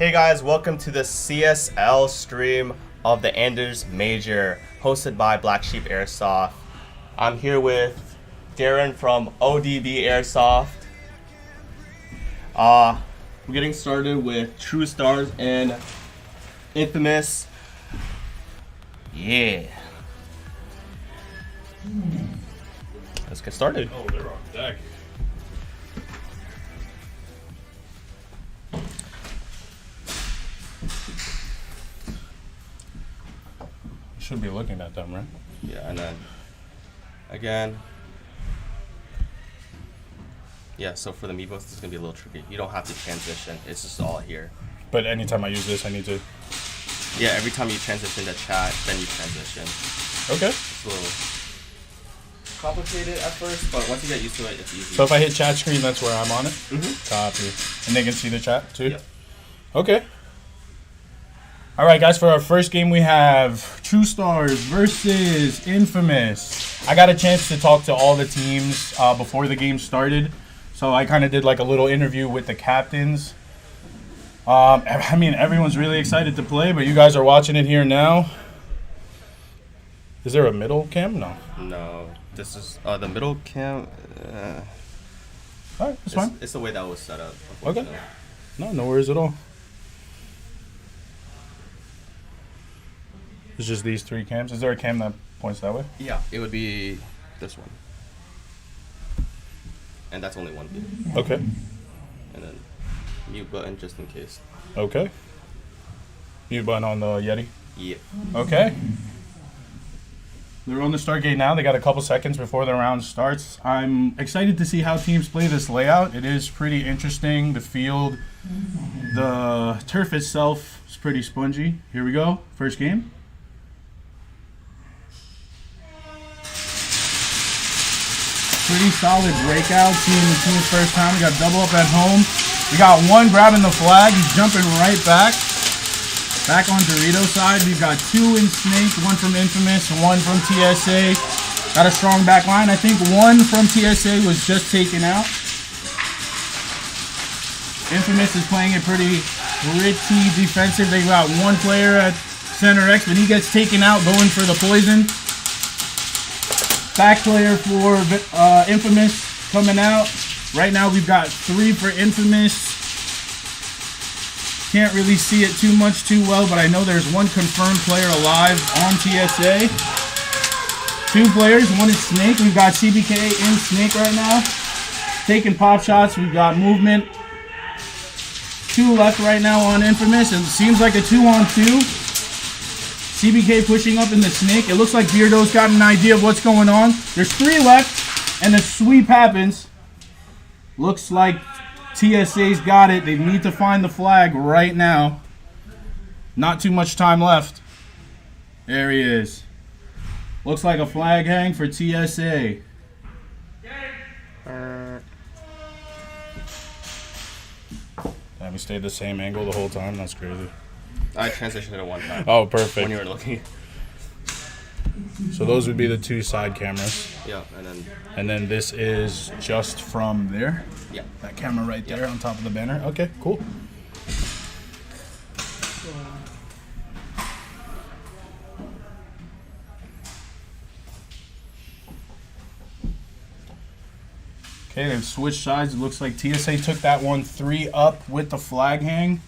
Hey guys, welcome to the CSL stream of the Anders Major, hosted by Black Sheep Airsoft. I'm here with Darren from ODB Airsoft. We're getting started with True Stars and Infamous. Yeah. Let's get started. Oh, they're on deck. Should be looking at them, right? Yeah, and then again. Yeah, so for the Meebos, this is going to be a little tricky. You don't have to transition. It's just all here. But anytime I use this, I need to... Yeah, every time you transition to chat, then you transition. Okay. It's a little complicated at first, but once you get used to it, it's easy. So if I hit chat screen, that's where I'm on it? Mm-hmm. Copy. And they can see the chat, too? Yep. Okay. All right, guys, for our first game, we have True Stars versus Infamous. I got a chance to talk to all the teams before the game started, so I kind of did like a little interview with the captains. I mean, everyone's really excited to play, but you guys are watching it here now. Is there a middle cam? No. No, this is the middle cam. All right, that's fine. It's the way that was set up. Okay. No worries at all. It's just these three cams. Is there a cam that points that way? Yeah, it would be this one. And that's only one view. Okay. And then mute button just in case. Okay. Mute button on the Yeti? Yep. Okay. They're on the start gate now. They got a couple seconds before the round starts. I'm excited to see how teams play this layout. It is pretty interesting. The field, the turf itself is pretty spongy. Here we go. First game. Pretty solid breakout. Seeing the team's first time. We got double up at home. We got one grabbing the flag. He's jumping right back. Back on Dorito side, we've got two in Snake, one from Infamous, one from TSA. Got a strong back line. I think one from TSA was just taken out. Infamous is playing it pretty defensive. They got one player at center X, but he gets taken out going for the poison. Back player for Infamous coming out. Right now we've got three for Infamous. Can't really see it too well, but I know there's one confirmed player alive on TSA. Two players, one is Snake. We've got CBK in Snake right now. Taking pop shots. We've got movement. Two left right now on Infamous. It seems like a 2-on-2. CBK pushing up in the Snake. It looks like Beardo's got an idea of what's going on. There's three left, and the sweep happens. Looks like TSA's got it. They need to find the flag right now. Not too much time left. There he is. Looks like a flag hang for TSA. Damn, we stayed the same angle the whole time. That's crazy. I transitioned it one time. Oh, perfect. When you were looking. So those would be the two side cameras. Yeah, and then this is just from there. Yeah. That camera right there on top of the banner. Okay, cool. Okay, they've switched sides. It looks like TSA took that one 3 up with the flag hang.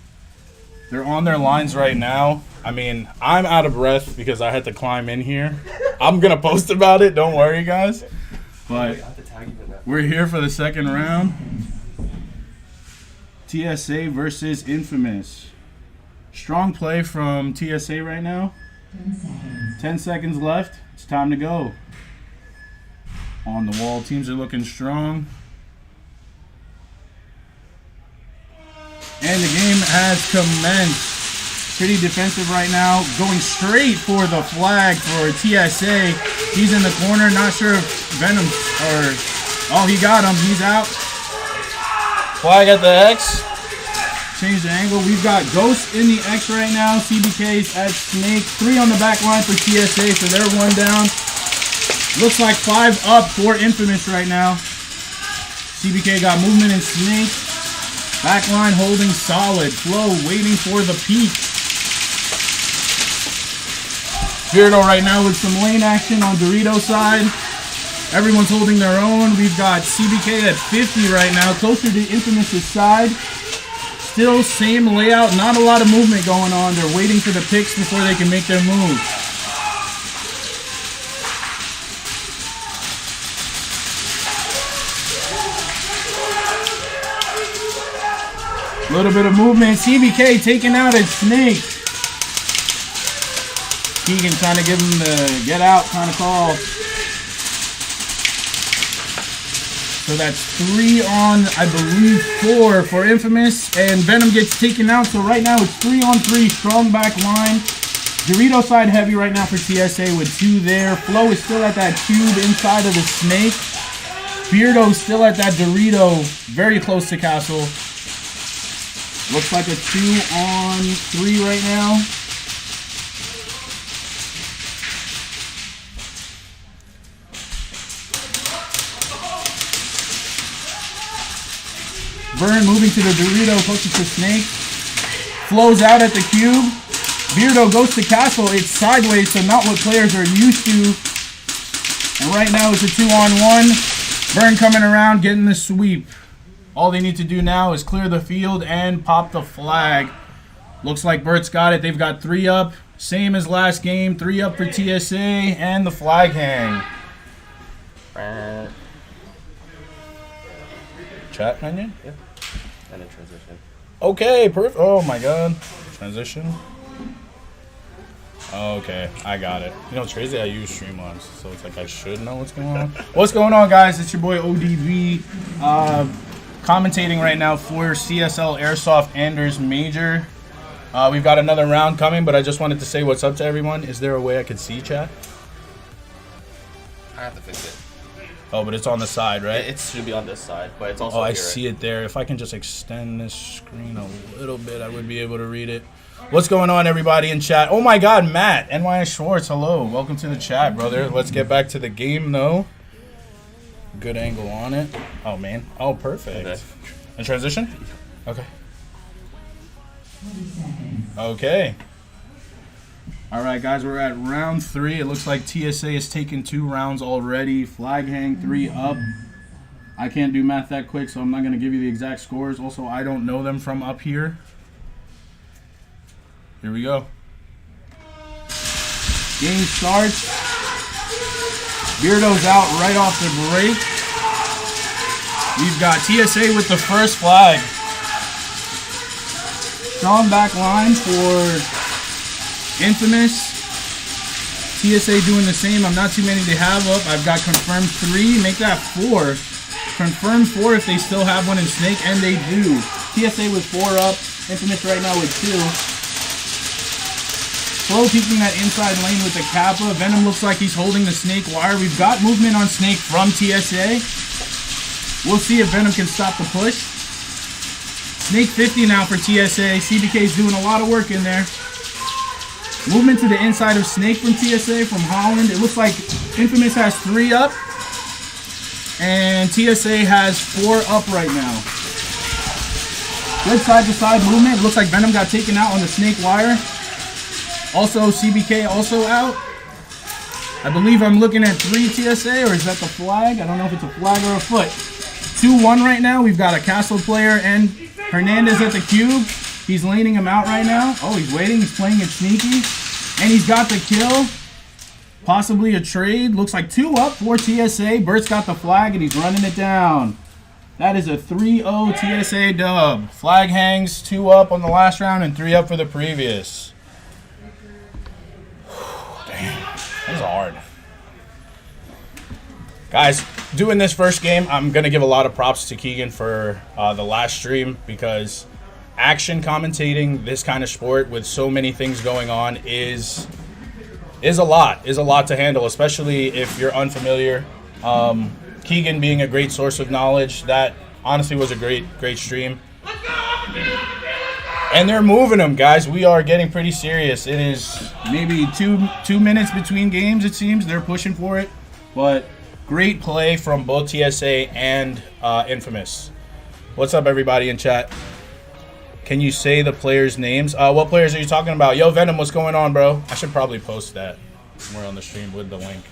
They're on their lines right now. I mean, I'm out of breath because I had to climb in here. I'm going to post about it. Don't worry, guys. But we're here for the second round. TSA versus Infamous. Strong play from TSA right now. 10 seconds left. It's time to go. On the wall, teams are looking strong. And the game has commenced. Pretty defensive right now. Going straight for the flag for TSA. He's in the corner. Not sure if Venom or... Oh, he got him. He's out. Flag at the X. Change the angle. We've got Ghost in the X right now. CBK's at Snake. 3 on the back line for TSA, so they're 1 down. Looks like 5 up for Infamous right now. CBK got movement in Snake. Backline holding solid. Flow waiting for the peak. Beardo right now with some lane action on Dorito side. Everyone's holding their own. We've got CBK at 50 right now, closer to Infamous' side. Still same layout, not a lot of movement going on. They're waiting for the picks before they can make their move. A little bit of movement. CBK taking out his Snake. Keegan trying to give him the get out kind of call. So that's 3 on, I believe, 4 for Infamous. And Venom gets taken out. So right now it's 3 on 3. Strong back line. Dorito side heavy right now for TSA with 2 there. Flo is still at that cube inside of the Snake. Beardo still at that Dorito. Very close to Castle. Looks like a 2 on 3 right now. Vern moving to the Dorito, closest to Snake. Flows out at the cube. Beardo goes to Castle. It's sideways, so not what players are used to. And right now it's a 2 on 1. Vern coming around, getting the sweep. All they need to do now is clear the field and pop the flag. Looks like Bert's got it. They've got 3 up. Same as last game. 3 up for TSA and the flag hang. Chat menu? Yep. And a transition. Okay, perfect. Oh my god. Transition. Okay, I got it. You know, it's crazy. I use Streamlabs, so it's like I should know what's going on. What's going on, guys? It's your boy ODB. Commentating right now for CSL Airsoft Anders Major. We've got another round coming, but I just wanted to say what's up to everyone. Is there a way I could see chat? I have to fix it. Oh, but it's on the side, right? It should be on this side, but it's also I here, see it there. If I can just extend this screen a little bit, I would be able to read it. What's going on, everybody in chat? Oh my god, Matt, NYS Schwartz, hello. Welcome to the chat, brother. Let's get back to the game, though. Good angle on it. Oh, man. Oh, perfect. Okay. In transition? Okay. Okay. All right, guys, we're at round 3. It looks like TSA has taken 2 rounds already. Flag hang 3 up. I can't do math that quick, so I'm not going to give you the exact scores. Also, I don't know them from up here. Here we go. Game starts. Beardo's out right off the break. We've got TSA with the first flag. Strong back line for Infamous. TSA doing the same. I'm not too many to have up. I've got confirmed 3. Make that 4. Confirmed 4 if they still have one in Snake, and they do. TSA with 4 up. Infamous right now with 2. Flo peeking that inside lane with the Kappa. Venom looks like he's holding the Snake wire. We've got movement on Snake from TSA. We'll see if Venom can stop the push. Snake 50 now for TSA. CBK's doing a lot of work in there. Movement to the inside of Snake from TSA, from Holland. It looks like Infamous has 3 up. And TSA has 4 up right now. Good side-to-side movement. It looks like Venom got taken out on the Snake wire. Also, CBK also out. I believe I'm looking at 3 TSA, or is that the flag? I don't know if it's a flag or a foot. 2-1 right now. We've got a Castle player and Hernandez at the cube. He's laning him out right now. Oh, he's waiting. He's playing it sneaky. And he's got the kill. Possibly a trade. Looks like 2 up for TSA. Bert's got the flag, and he's running it down. That is a 3-0 TSA dub. Flag hangs, 2 up on the last round and 3 up for the previous. Damn, that was hard. Guys, doing this first game, I'm going to give a lot of props to Keegan for the last stream, because action commentating this kind of sport with so many things going on is a lot to handle, especially if you're unfamiliar. Keegan being a great source of knowledge, that honestly was a great stream. And they're moving them, guys. We are getting pretty serious. It is maybe two minutes between games, it seems. They're pushing for it. But great play from both TSA and Infamous. What's up, everybody in chat? Can you say the players' names? What players are you talking about? Yo, Venom, what's going on, bro? I should probably post that somewhere on the stream with the link.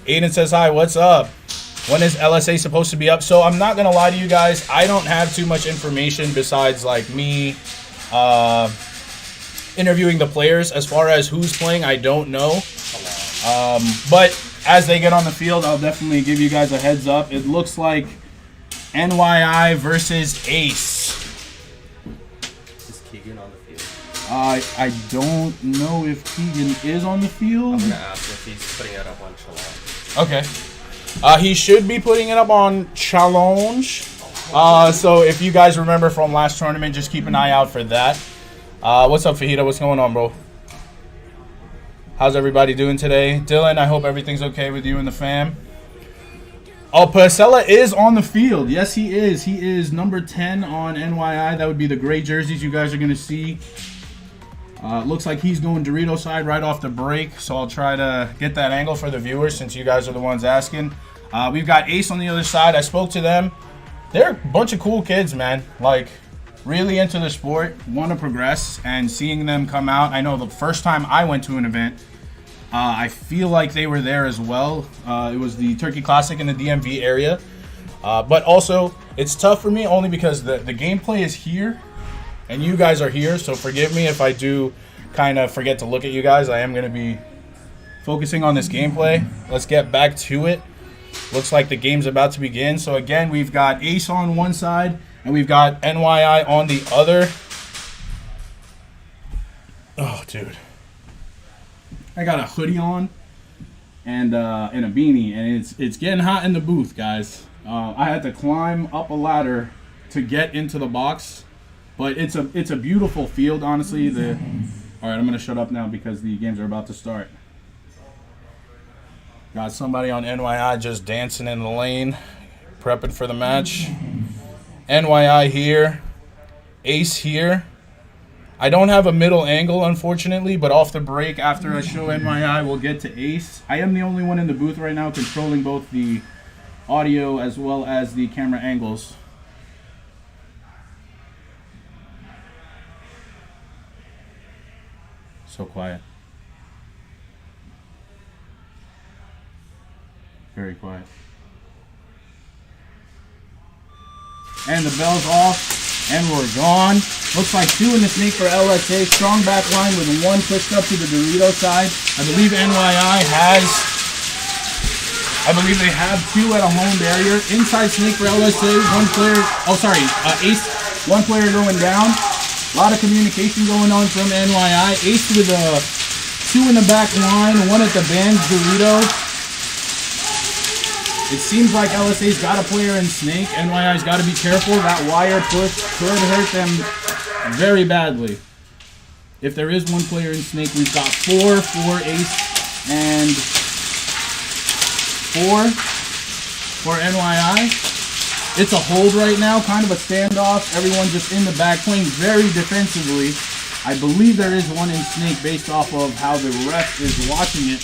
Aiden says, hi, what's up? When is LSA supposed to be up? So I'm not going to lie to you guys. I don't have too much information besides like me interviewing the players. As far as who's playing, I don't know. But as they get on the field, I'll definitely give you guys a heads up. It looks like NYI versus Ace. Is Keegan on the field? I don't know if Keegan is on the field. I'm going to ask if he's putting it up on Challenge. Okay. He should be putting it up on Challenge. So if you guys remember from last tournament, just keep an eye out for that. What's up, Fajita? What's going on, bro? How's everybody doing today? Dylan, I hope everything's okay with you and the fam. Oh, Pacella is on the field. Yes, he is. He is number 10 on NYI. That would be the gray jerseys you guys are going to see. Looks like he's doing Dorito side right off the break, so I'll try to get that angle for the viewers since you guys are the ones asking. We've got Ace on the other side. I spoke to them. They're a bunch of cool kids, man. Like, really into the sport, want to progress, and seeing them come out. I know the first time I went to an event, I feel like they were there as well. It was the Turkey Classic in the DMV area. But also, it's tough for me only because the gameplay is here, and you guys are here, so forgive me if I do kind of forget to look at you guys. I am going to be focusing on this gameplay. Let's get back to it. Looks like the game's about to begin. So again, we've got Ace on one side, and we've got NYI on the other. Oh, dude. I got a hoodie on and a beanie, and it's getting hot in the booth, guys. I had to climb up a ladder to get into the box. But it's a beautiful field, honestly. All right, I'm gonna shut up now because the games are about to start. Got somebody on NYI just dancing in the lane, prepping for the match. NYI here, Ace here. I don't have a middle angle, unfortunately, but off the break after I show NYI, we'll get to Ace. I am the only one in the booth right now controlling both the audio as well as the camera angles. So quiet. Very quiet. And the bell's off, and we're gone. Looks like 2 in the sneak for LSA. Strong back line with 1 pushed up to the Dorito side. I believe NYI has... I believe they have 2 at a home barrier. Inside sneak for LSA. 1 player... Oh, sorry. Ace. 1 player going down. A lot of communication going on from NYI. Ace with 2 in the back line, 1 at the band, Dorito. It seems like LSA's got a player in Snake. NYI's got to be careful. That wire push could hurt them very badly. If there is 1 player in Snake, we've got 4 for Ace and 4 for NYI. It's a hold right now, kind of a standoff. Everyone just in the back playing very defensively. I believe there is 1 in Snake based off of how the ref is watching it.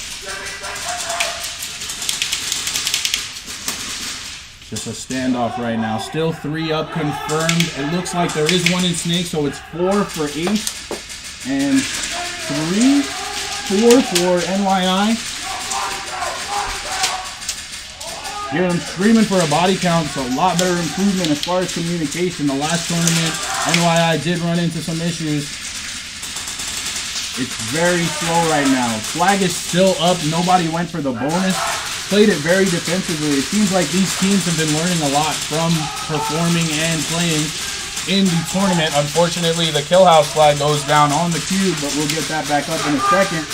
Just a standoff right now. Still 3 up confirmed. It looks like there is 1 in Snake, so it's 4 for Ace and 4 for NYI. Hear them screaming for a body count, so a lot better improvement as far as communication. The last tournament, NYI did run into some issues. It's very slow right now. Flag is still up. Nobody went for the bonus. Played it very defensively. It seems like these teams have been learning a lot from performing and playing in the tournament. Unfortunately, the kill house flag goes down on the cube, but we'll get that back up in a second.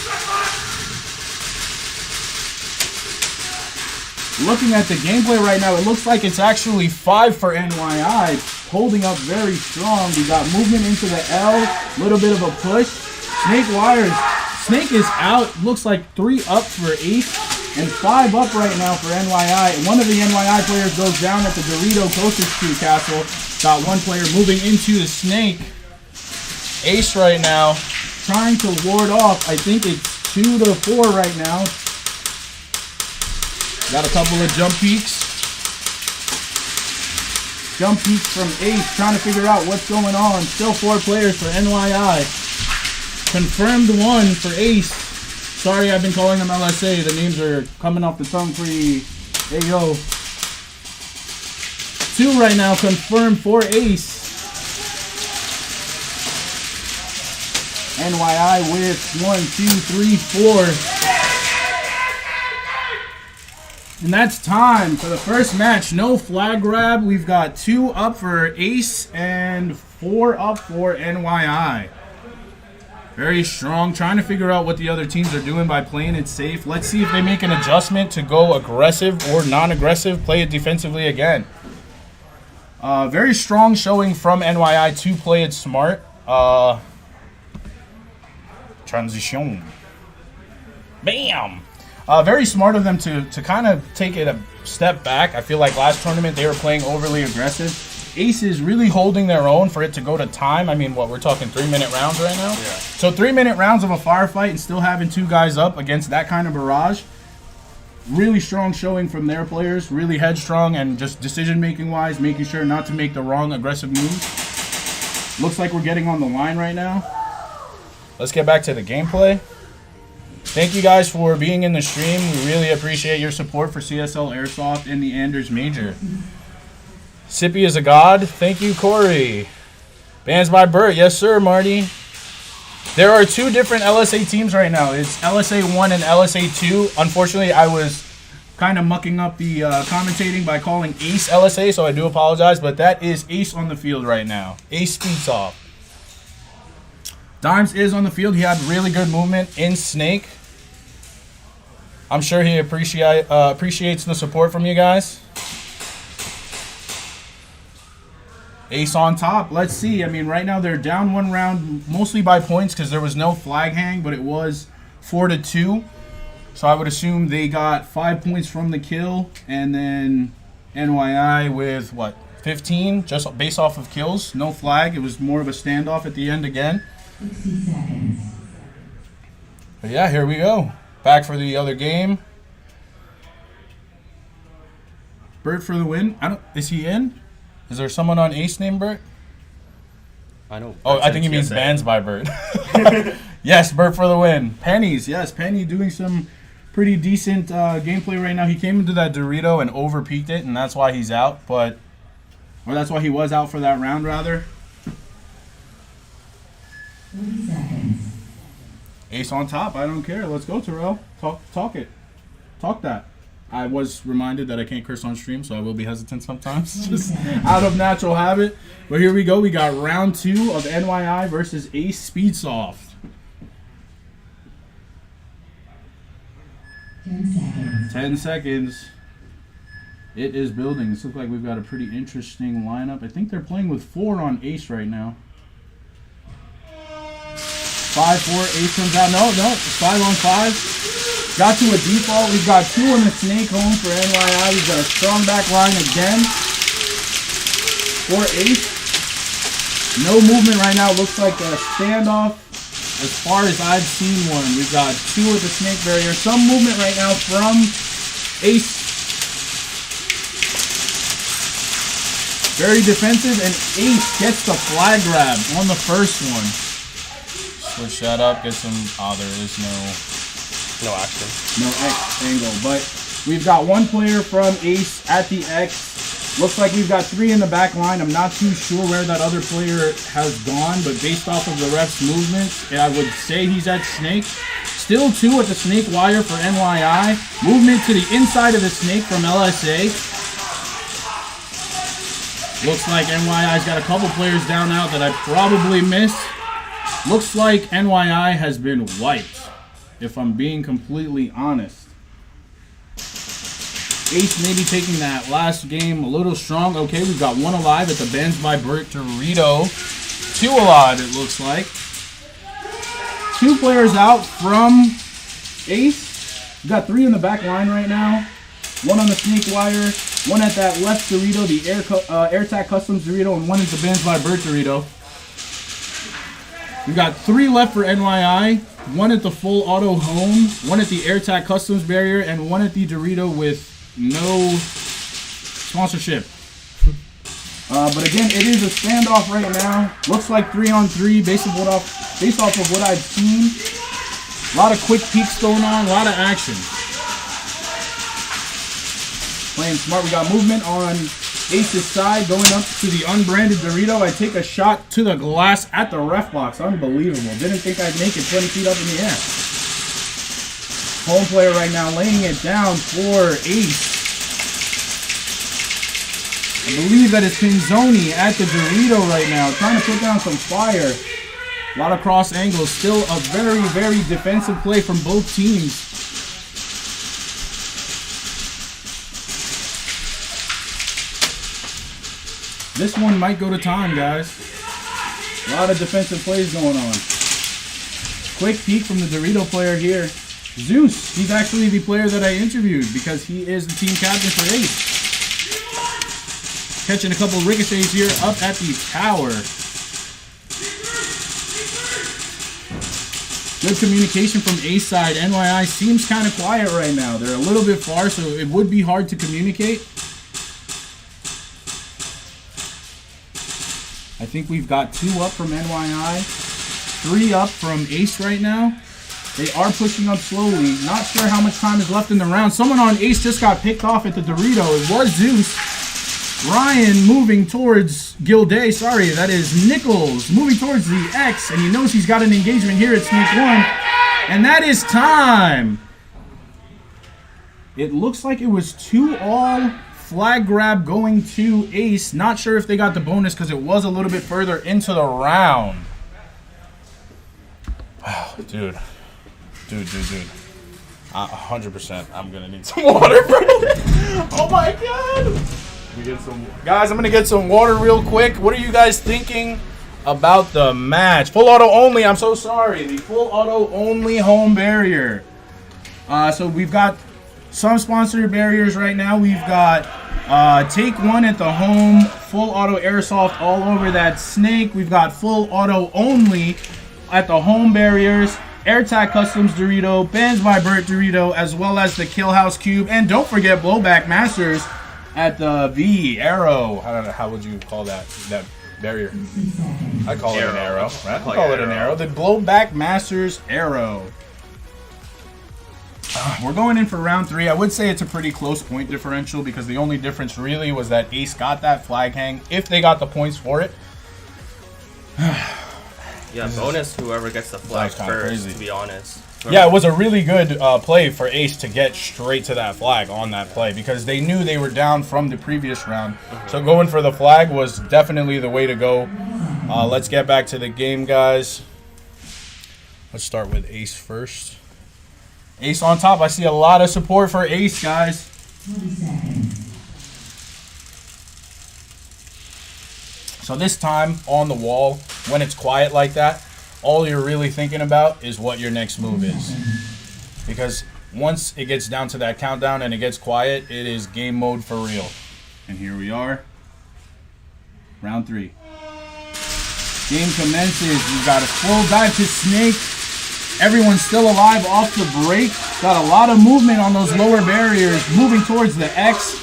Looking at the gameplay right now, it looks like it's actually 5 for NYI, holding up very strong. We got movement into the L, little bit of a push. Snake wires. Snake is out. Looks like 3 up for Ace and 5 up right now for NYI. And 1 of the NYI players goes down at the Dorito closest to Castle. Got 1 player moving into the Snake. Ace right now trying to ward off. I think it's 2 to 4 right now. Got a couple of jump peaks. Jump peeks from Ace, trying to figure out what's going on. Still 4 players for NYI. Confirmed 1 for Ace. Sorry, I've been calling them LSA. The names are coming off the tongue pretty AO. 2 right now confirmed for Ace. NYI with 1, 2, 3, 4. And that's time for the first match. No flag grab. We've got 2 up for Ace and 4 up for NYI. Very strong. Trying to figure out what the other teams are doing by playing it safe. Let's see if they make an adjustment to go aggressive or non-aggressive. Play it defensively again. Very strong showing from NYI to play it smart. Transition. Bam! Very smart of them to kind of take it a step back. I feel like last tournament they were playing overly aggressive. Ace is really holding their own for it to go to time. I mean, what, we're talking 3-minute rounds right now? Yeah. So 3-minute rounds of a firefight and still having 2 guys up against that kind of barrage. Really strong showing from their players. Really headstrong and just decision-making wise, making sure not to make the wrong aggressive moves. Looks like we're getting on the line right now. Let's get back to the gameplay. Thank you guys for being in the stream. We really appreciate your support for CSL Airsoft in the Anders Major. Sippy is a god. Thank you, Corey. Bands by Bert. Yes, sir, Marty. There are 2 different LSA teams right now. It's LSA 1 and LSA 2. Unfortunately, I was kind of mucking up the commentating by calling Ace LSA, so I do apologize, but that is Ace on the field right now. Ace speeds off. Dimes is on the field. He had really good movement in Snake. I'm sure he appreciates the support from you guys. Ace on top. Let's see. I mean, right now they're down 1 round, mostly by points because there was no flag hang, but it was 4-2. So I would assume they got 5 points from the kill, and then NYI with, what, 15? Just based off of kills. No flag. It was more of a standoff at the end again. 60 seconds. But yeah, here we go. Back for the other game. Bert for the win. Is he in? Is there someone on Ace named Bert? I know. Oh, I think he means Bands by Bert. Yes, Bert for the win. Pennies. Yes, Penny doing some pretty decent gameplay right now. He came into that Dorito and over-peaked it, and that's why he's out. Or that's why he was out for that round, rather. 30 seconds. Ace on top. I don't care. Let's go, Terrell. Talk it. Talk that. I was reminded that I can't curse on stream, so I will be hesitant sometimes. Just out of natural habit. But here we go. We got round 2 of NYI versus Ace Speedsoft. 10 seconds. 10 seconds. It is building. This looks like we've got a pretty interesting lineup. I think they're playing with 4 on Ace right now. 5-4, Ace comes out. No, it's 5-on-5. Got to a default. We've got 2 on the Snake home for NYI. We've got a strong back line again for Ace. No movement right now. Looks like a standoff as far as I've seen one. We've got 2 at the Snake barrier. Some movement right now from Ace. Very defensive, and Ace gets the flag grab on the first one. Switch that up, get some, there is No action. no X angle, but we've got 1 player from Ace at the X. Looks like we've got 3 in the back line. I'm not too sure where that other player has gone, but based off of the ref's movements, I would say he's at Snake. Still 2 at the Snake wire for NYI. Movement to the inside of the Snake from LSA. Looks like NYI's got a couple players down out that I probably missed. Looks like NYI has been wiped, if I'm being completely honest. Ace maybe taking that last game a little strong. Okay, we've got 1 alive at the Bands by Bert Dorito. 2 alive, it looks like. 2 players out from Ace. We've got 3 in the back line right now. 1 on the Snake wire. 1 at that left Dorito, the AirTac Customs Dorito, and 1 at the Bands by Bert Dorito. We've got 3 left for NYI. 1 at the full auto home, 1 at the AirTac Customs barrier, and 1 at the Dorito with no sponsorship. But again, it is a standoff right now. Looks like 3-on-3 based off of what I've seen. A lot of quick peeks going on, a lot of action. Playing smart. We got movement on Ace's side, going up to the unbranded Dorito. I take a shot to the glass at the ref box. Unbelievable. Didn't think I'd make it 20 feet up in the air. Home player right now laying it down for Ace. I believe that it's Pinzoni at the Dorito right now, trying to put down some fire. A lot of cross angles. Still a very, very defensive play from both teams. This one might go to time, guys. A lot of defensive plays going on. Quick peek from the Dorito player here. Zeus, he's actually the player that I interviewed because he is the team captain for Ace. Catching a couple ricochets here up at the tower. Good communication from Ace side. NYI seems kind of quiet right now. They're a little bit far, so it would be hard to communicate. I think we've got 2 up from NYI, 3 up from Ace right now. They are pushing up slowly. Not sure how much time is left in the round. Someone on Ace just got picked off at the Dorito. It was Zeus. Ryan moving towards Gilday. Sorry, that is Nichols moving towards the X, and he knows he's got an engagement here at Sneak 1. And that is time. It looks like it was 2-all. Flag grab going to Ace. Not sure if they got the bonus because it was a little bit further into the round. Dude. 100%. I'm going to need some water, bro. Oh, my God. Guys, I'm going to get some water real quick. What are you guys thinking about the match? Full auto only. I'm so sorry. The full auto only home barrier. So we've got some sponsor barriers right now. We've got TakeOne at the home, full auto airsoft all over that snake. We've got full auto only at the home barriers. AirTag Customs Dorito, Bands By Bert Dorito, as well as the Kill House Cube. And don't forget Blowback Masters at the V Arrow. How would you call that barrier? I call it an arrow. Right? I call it an arrow. The Blowback Masters Arrow. We're going in for round 3. I would say it's a pretty close point differential because the only difference really was that Ace got that flag hang if they got the points for it. Yeah, bonus whoever gets the flag first, crazy. To be honest. Yeah, it was a really good play for Ace to get straight to that flag on that play because they knew they were down from the previous round. So going for the flag was definitely the way to go. Let's get back to the game, guys. Let's start with Ace first. Ace on top. I see a lot of support for Ace, guys. 20 seconds. So this time on the wall, when it's quiet like that, all you're really thinking about is what your next move is. Because once it gets down to that countdown and it gets quiet, it is game mode for real. And here we are. Round 3. Game commences. We've got a full dive to Snake. Everyone's still alive off the break. Got a lot of movement on those lower barriers, moving towards the X.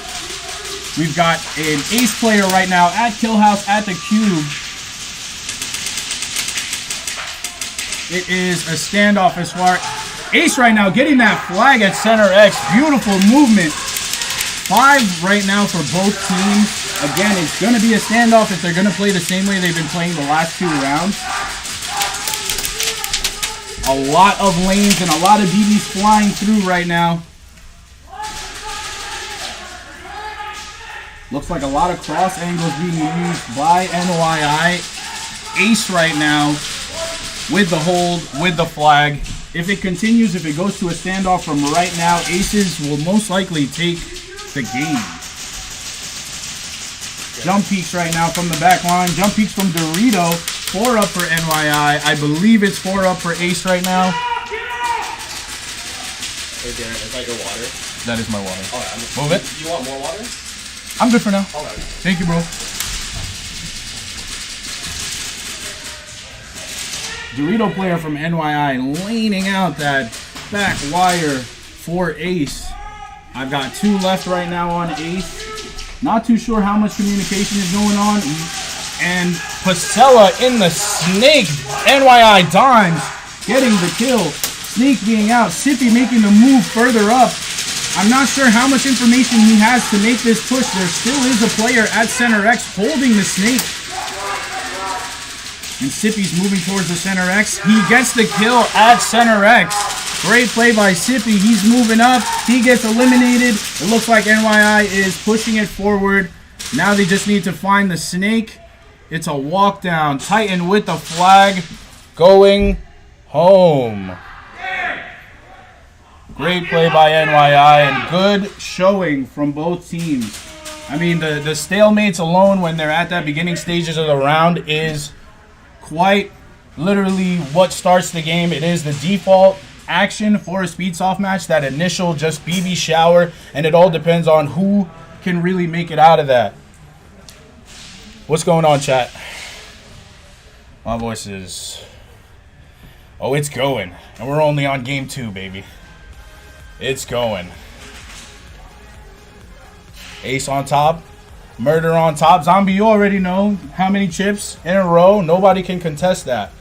We've got an Ace player right now at Kill House at the Cube. It is a standoff as far. Ace right now getting that flag at center X. Beautiful movement. 5 right now for both teams. Again, it's going to be a standoff if they're going to play the same way they've been playing the last 2 rounds. A lot of lanes and a lot of BBs flying through right now. Looks like a lot of cross angles being used by NYI. Ace right now with the hold, with the flag. If it continues, if it goes to a standoff from right now, Aces will most likely take the game. Jump peeks right now from the back line. Jump peeks from Dorito. 4 up for NYI. I believe it's 4 up for Ace right now. Hey Darren, is that your water? That is my water. Alright, move it. You want more water? I'm good for now. Alright. Thank you, bro. Dorito player from NYI laning out that back wire for Ace. I've got 2 left right now on Ace. Not too sure how much communication is going on. And Pasella in the snake. NYI Dimes getting the kill. Snake being out. Sippy making the move further up. I'm not sure how much information he has to make this push. There still is a player at center X holding the snake. And Sippy's moving towards the center X. He gets the kill at center X. Great play by Sippy. He's moving up. He gets eliminated. It looks like NYI is pushing it forward. Now they just need to find the snake. It's a walk down. Titan with the flag going home. Great play by NYI and good showing from both teams. I mean, the stalemates alone when they're at that beginning stages of the round is quite literally what starts the game. It is the default action for a speed soft match, that initial just BB shower, and it all depends on who can really make it out of that. What's going on, chat? My voice is... Oh, it's going. And we're only on game 2, baby. It's going. Ace on top. Murder on top. Zombie, you already know how many chips in a row. Nobody can contest that.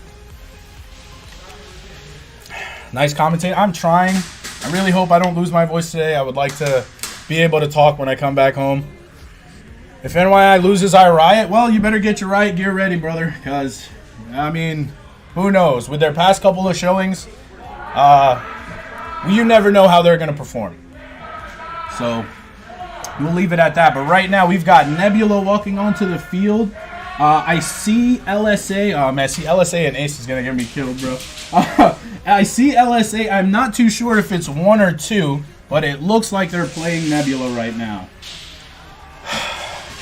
Nice commentating. I'm trying. I really hope I don't lose my voice today. I would like to be able to talk when I come back home. If NYI loses, I riot. Well, you better get your riot gear ready, brother. Because, I mean, who knows? With their past couple of showings, you never know how they're going to perform. So, we'll leave it at that. But right now, we've got Nebula walking onto the field. I see LSA. Oh, man, see LSA and Ace is going to get me killed, bro. I see LSA. I'm not too sure if it's 1 or 2, but it looks like they're playing Nebula right now.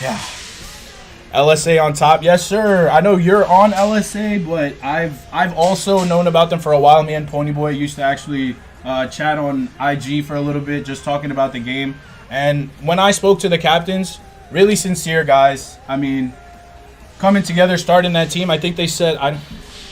Yeah. LSA on top. Yes, sir. I know you're on LSA, but I've also known about them for a while. Me and Ponyboy used to actually chat on IG for a little bit, just talking about the game. And when I spoke to the captains, really sincere guys. I mean, coming together, starting that team. I think they said, I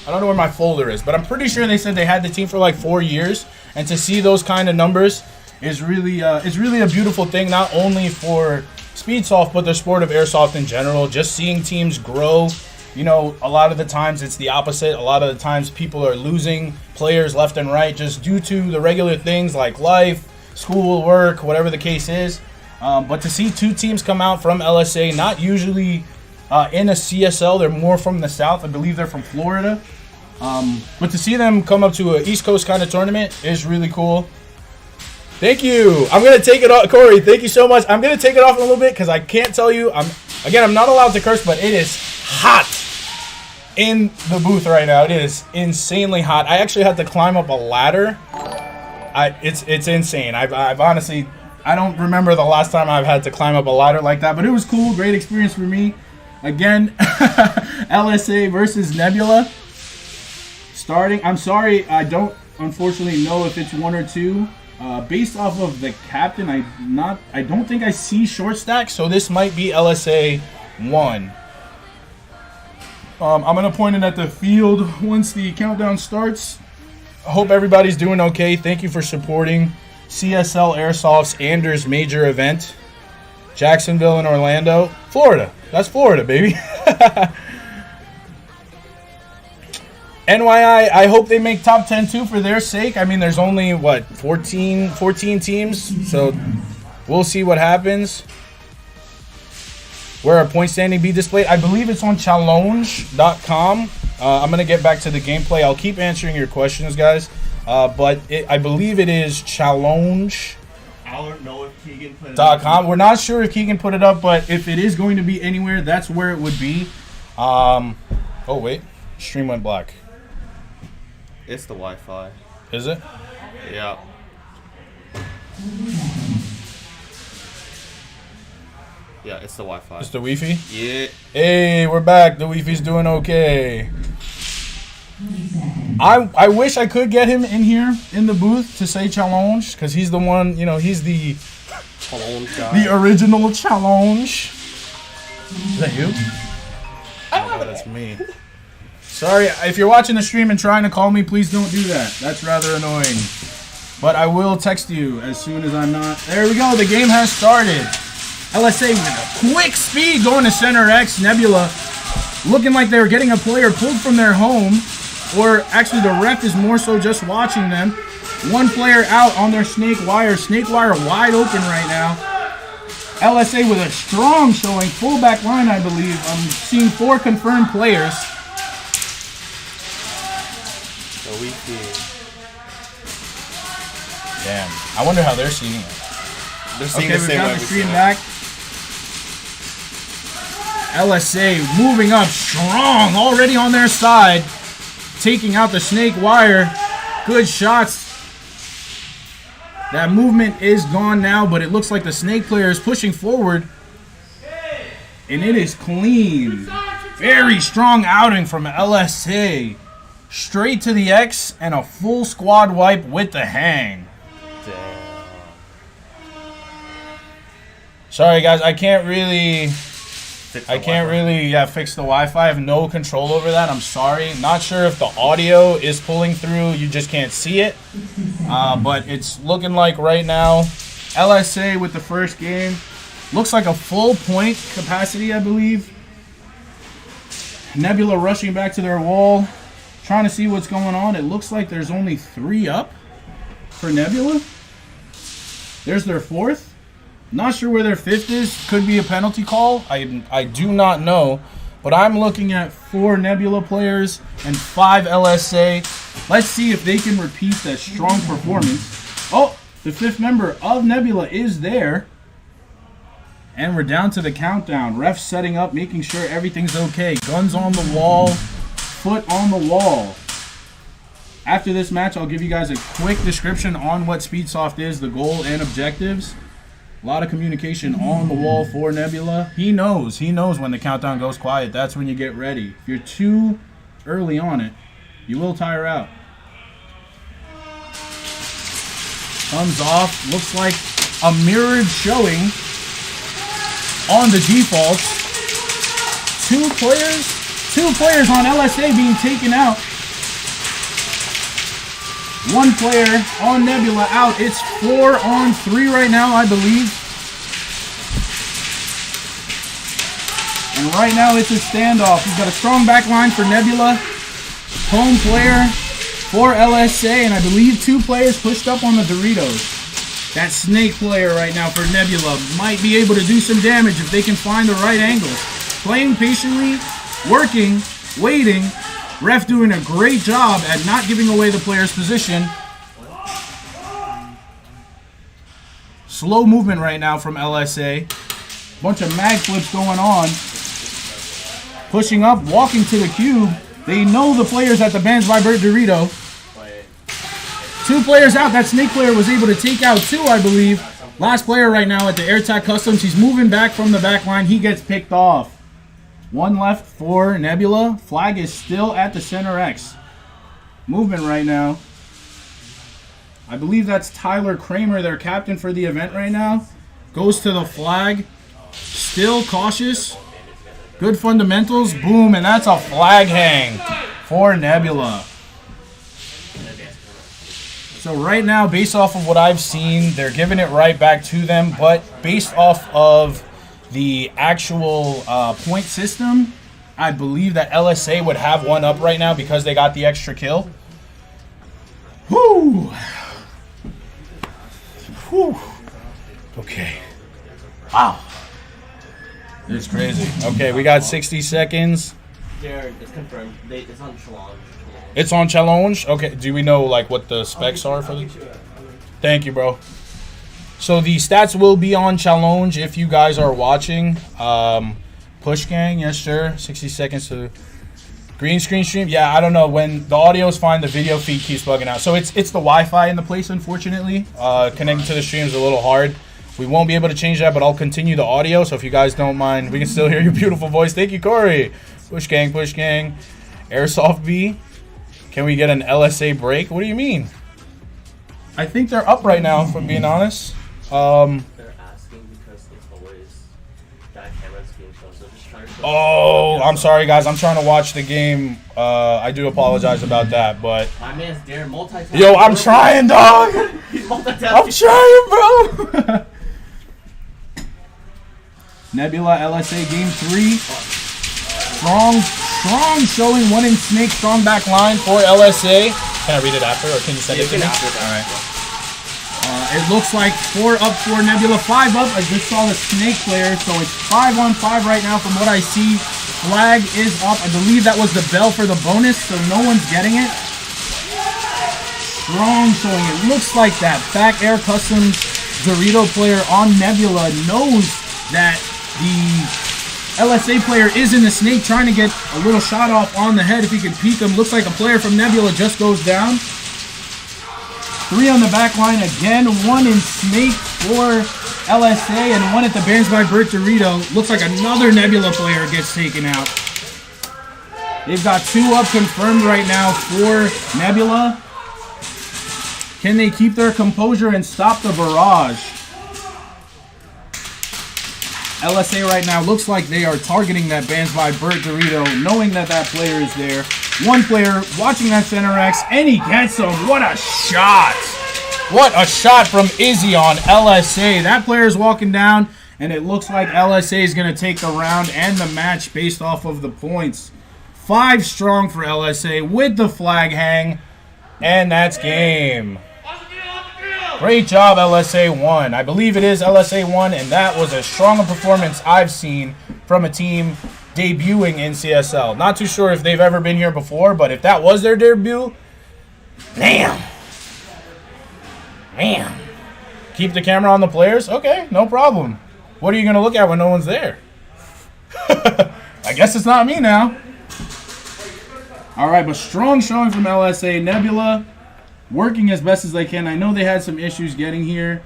don't know where my folder is, but I'm pretty sure they said they had the team for like 4 years. And to see those kind of numbers is really a beautiful thing, not only for Speedsoft, but the sport of airsoft in general. Just seeing teams grow. You know, a lot of the times it's the opposite. A lot of the times people are losing players left and right just due to the regular things like life, school, work, whatever the case is. But to see 2 teams come out from LSA, not usually in a CSL, they're more from the South. I believe they're from Florida. But to see them come up to an East Coast kind of tournament is really cool. Thank you. I'm going to take it off. Corey, thank you so much. I'm going to take it off a little bit because I can't tell you. I'm not allowed to curse, but it is hot in the booth right now. It is insanely hot. I actually had to climb up a ladder. It's insane. I've honestly, I don't remember the last time I've had to climb up a ladder like that, but it was cool. Great experience for me. Again, LSA versus Nebula. Starting. I'm sorry, I don't unfortunately know if it's 1 or 2. Based off of the captain, I don't think I see short stack, so this might be LSA 1. I'm gonna point it at the field once the countdown starts. I hope everybody's doing okay. Thank you for supporting CSL Airsoft's Anders major event. Jacksonville and Orlando, Florida. That's Florida, baby. NYI, I hope they make top 10 too for their sake. I mean, there's only, what, 14 teams? So we'll see what happens. Where a point standing be displayed? I believe it's on challenge.com. I'm going to get back to the gameplay. I'll keep answering your questions, guys. But I believe it is challenge. I don't know if Keegan put it up. We're not sure if Keegan put it up, but if it is going to be anywhere, that's where it would be. Oh, wait. Stream went black. It's the Wi-Fi. Is it? Yeah. Yeah, it's the Wi-Fi. It's the Wi-Fi? Yeah. Hey, we're back. The Wi-Fi's doing okay. I wish I could get him in here in the booth to say challenge, because he's the one, you know, he's the guy. The original challenge. Is that you? Oh, that's me. Sorry, if you're watching the stream and trying to call me, please don't do that. That's rather annoying. But I will text you as soon as I'm not. There we go. The game has started. LSA with a quick speed going to center X. Nebula looking like they were getting a player pulled from their home, or actually the ref is more so just watching them. One player out on their snake wire. Snake wire wide open right now. LSA with a strong showing. Full back line, I believe. I'm seeing 4 confirmed players. So we see. Damn. I wonder how they're seeing it. They're seeing Okay, the we've same got way the we stream see it. back. LSA moving up strong, already on their side. Taking out the snake wire. Good shots. That movement is gone now, but it looks like the snake player is pushing forward. And it is clean. Very strong outing from LSA. Straight to the X and a full squad wipe with the hang. Damn. Sorry guys, I can't really Fix the fix the Wi-Fi. I have no control over that. I'm sorry. Not sure if the audio is pulling through. You just can't see it. But it's looking like right now, LSA with the first game. Looks like a full point capacity, I believe. Nebula rushing back to their wall. Trying to see what's going on. It looks like there's only 3 up for Nebula. There's their 4th. Not sure where their 5th is. Could be a penalty call. I do not know. But I'm looking at 4 Nebula players and 5 LSA. Let's see if they can repeat that strong performance. Oh, the 5th member of Nebula is there. And we're down to the countdown. Ref setting up, making sure everything's okay. Guns on the wall. Foot on the wall. After this match, I'll give you guys a quick description on what Speedsoft is, the goal and objectives. A lot of communication on the wall for Nebula. He knows when the countdown goes quiet. That's when you get ready. If you're too early on it, you will tire out. Thumbs off. Looks like a mirrored showing on the default. 2 players on LSA being taken out. 1 player on Nebula out. It's 4 on 3 right now, I believe. And right now it's a standoff. We've got a strong back line for Nebula. Home player for LSA, and I believe 2 players pushed up on the Doritos. That snake player right now for Nebula might be able to do some damage if they can find the right angles. Playing patiently, working, waiting. Ref doing a great job at not giving away the player's position. Slow movement right now from LSA. Bunch of mag flips going on. Pushing up, walking to the cube. They know the players at the By Bert Dorito. 2 players out. That snake player was able to take out 2, I believe. Last player right now at the AirTac Customs. He's moving back from the back line. He gets picked off. 1 left for Nebula. Flag is still at the center X. Movement right now. I believe that's Tyler Kramer, their captain for the event right now. Goes to the flag. Still cautious. Good fundamentals. Boom, and that's a flag hang for Nebula. So right now, based off of what I've seen, they're giving it right back to them. But based off of the actual point system, I believe that LSA would have 1 up right now because they got the extra kill. Whoo! Whew. Okay. Wow. It's crazy. Okay, we got 60 seconds. Jared, it's confirmed. It's on challenge. It's on challenge? Okay, do we know like what the specs are for the... Thank you, bro. So the stats will be on challenge if you guys are watching. Push gang, yes sir. 60 seconds to green screen stream. Yeah, I don't know. When the audio is fine, the video feed keeps bugging out. So it's the Wi-Fi in the place, unfortunately. Connecting to the stream is a little hard. We won't be able to change that, but I'll continue the audio. So if you guys don't mind, we can still hear your beautiful voice. Thank you, Corey. Push gang, push gang. Airsoft B. Can we get an LSA break? What do you mean? I think they're up right now, if I'm being honest. They're asking because it's always that camera's being shown, so just trying to... Oh, I'm sorry, guys. I'm trying to watch the game. I do apologize about that, but... My man's Darren multitasking. Yo, I'm trying, dog. He's multitasking. I'm trying, bro. Nebula LSA game 3. Strong showing. One in Snake. Strong back line for LSA. Can I read it after, or can you send it to me? All right. It looks like 4 up for Nebula, 5 up. I just saw the Snake player, so it's 5 on 5 right now from what I see. Flag is up. I believe that was the bell for the bonus, so no one's getting it. Strong showing. It looks like that Back Air Customs Dorito player on Nebula knows that the LSA player is in the Snake, trying to get a little shot off on the head if he can peek him. Looks like a player from Nebula just goes down. 3 on the back line again. 1 in Snake for LSA and 1 at the By Bert Dorito. Looks like another Nebula player gets taken out. They've got 2 up confirmed right now for Nebula. Can they keep their composure and stop the barrage? LSA right now looks like they are targeting that By Bert Dorito, knowing that that player is there. 1 player watching that center X, and he gets him. What a shot! What a shot from Izzy on LSA. That player is walking down, and it looks like LSA is going to take the round and the match based off of the points. 5 strong for LSA with the flag hang, and that's game. Great job, LSA 1. I believe it is LSA 1, and that was as strong a performance I've seen from a team debuting in CSL. Not too sure if they've ever been here before, but if that was their debut, damn. Man. Keep the camera on the players? Okay, no problem. What are you going to look at when no one's there? I guess it's not me now. All right, but strong showing from LSA. Nebula working as best as they can. I know they had some issues getting here.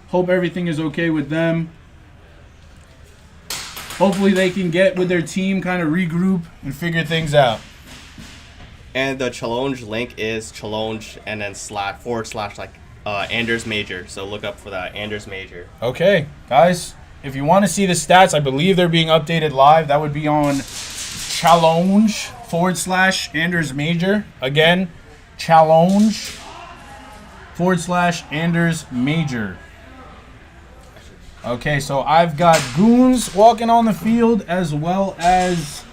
Hope everything is okay with them. Hopefully they can get with their team, kind of regroup, and figure things out. And the challenge link is challenge and then // like Anders Major. So look up for that, Anders Major. Okay, guys, if you want to see the stats, I believe they're being updated live. That would be on challenge / Anders Major. Again, challenge / Anders Major. Okay, so I've got Goons walking on the field as well as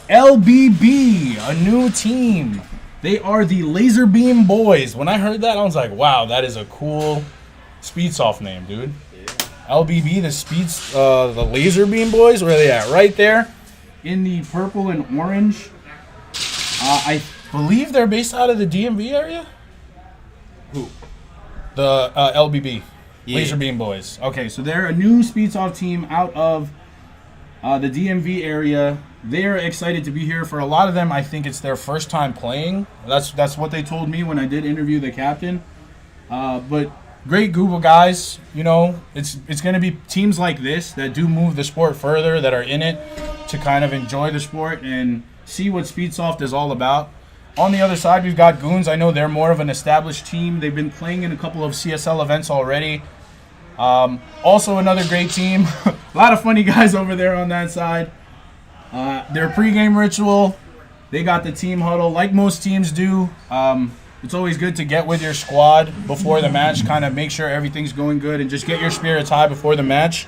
LBB, a new team. They are the Laser Beam Boys. When I heard that, I was like, wow, that is a cool Speedsoft name, dude. Yeah. LBB, the Laser Beam Boys, where are they at? Right there in the purple and orange. I believe they're based out of the DMV area. Who? The LBB. Yeah. Laser Beam Boys. Okay, so they're a new Speedsoft team out of the DMV area. They're excited to be here. For a lot of them, I think it's their first time playing. That's what they told me when I did interview the captain. But great group of guys. You know, it's going to be teams like this that do move the sport further, that are in it to kind of enjoy the sport and see what Speedsoft is all about. On the other side, we've got Goons. I know they're more of an established team. They've been playing in a couple of CSL events already. Also another great team. A lot of funny guys over there on that side. Their pregame ritual, they got the team huddle like most teams do. It's always good to get with your squad before the match, kind of make sure everything's going good and just get your spirits high before the match.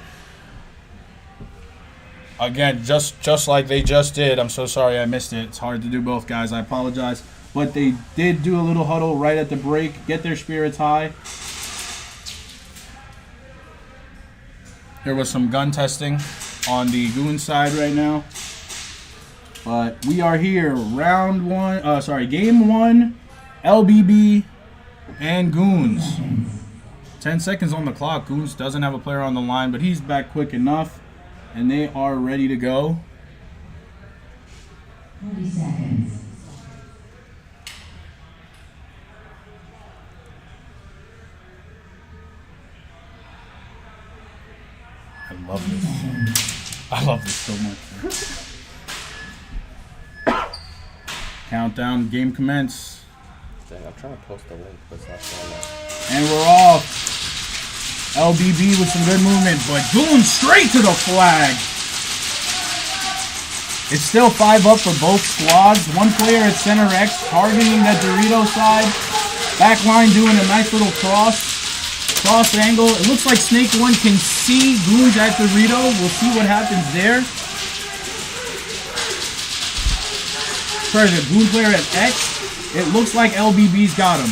Again, just like they just did. I'm so sorry I missed it. It's hard to do both, guys. I apologize. But they did do a little huddle right at the break, get their spirits high. There was some gun testing on the Goon side right now. But we are here, game 1, LBB, and Goons. 10 seconds on the clock. Goons doesn't have a player on the line, but he's back quick enough. And they are ready to go. 40 seconds. I love this. I love this so much. Countdown, game commence. Dang, I'm trying to post the link, but it's not showing that. And we're off. LBB with some good movement, but Goons straight to the flag. It's still 5 up for both squads. 1 player at center X targeting that Dorito side. Back line doing a nice little cross. Cross angle. It looks like Snake 1 can see Goons at Dorito. We'll see what happens there. Sorry, the Goon player at X. It looks like LBB's got him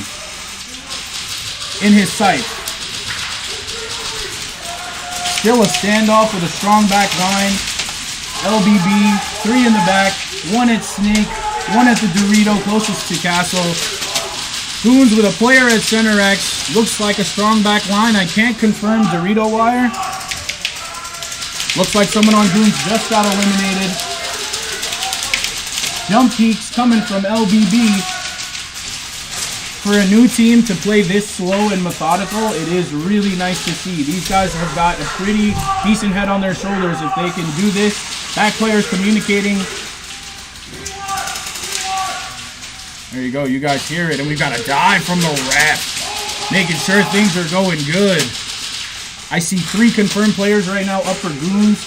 in his sight. Still a standoff with a strong back line. LBB, 3 in the back, 1 at Snake, 1 at the Dorito closest to Castle. Goons with a player at center X. Looks like a strong back line. I can't confirm Dorito wire. Looks like someone on Goons just got eliminated. Jump peaks coming from LBB. For a new team to play this slow and methodical, it is really nice to see. These guys have got a pretty decent head on their shoulders if they can do this. Back players communicating. There you go, you guys hear it. And we've got a dive from the ref, making sure things are going good. I see 3 confirmed players right now up for Goons.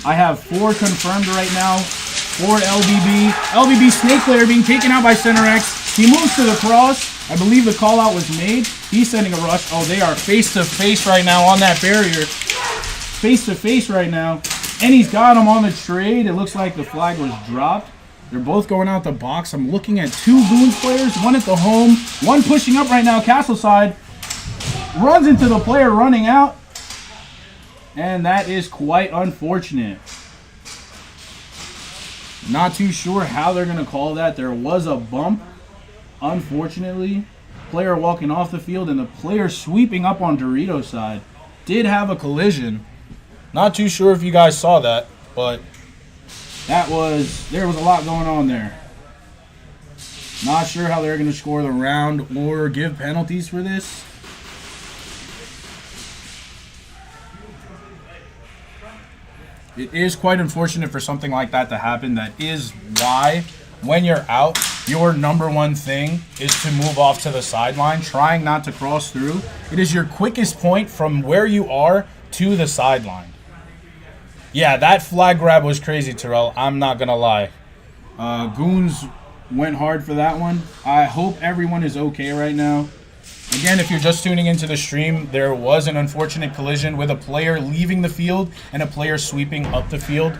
I have 4 confirmed right now for LBB. LBB Snake player being taken out by Center X. He moves to the cross. I believe the call out was made. He's sending a rush. Oh, they are face to face right now on that barrier. Face to face right now. And he's got him on the trade. It looks like the flag was dropped. They're both going out the box. I'm looking at 2 Goons players, 1 at the home, 1 pushing up right now, Castle side. Runs into the player running out. And that is quite unfortunate. Not too sure how they're going to call that. There was a bump, unfortunately. Player walking off the field and the player sweeping up on Dorito's side. Did have a collision. Not too sure if you guys saw that, but there was a lot going on there. Not sure how they're going to score the round or give penalties for this. It is quite unfortunate for something like that to happen. That is why, when you're out, your number one thing is to move off to the sideline, trying not to cross through. It is your quickest point from where you are to the sideline. Yeah, that flag grab was crazy, Terrell. I'm not going to lie. Goons went hard for that one. I hope everyone is okay right now. Again, if you're just tuning into the stream, there was an unfortunate collision with a player leaving the field and a player sweeping up the field.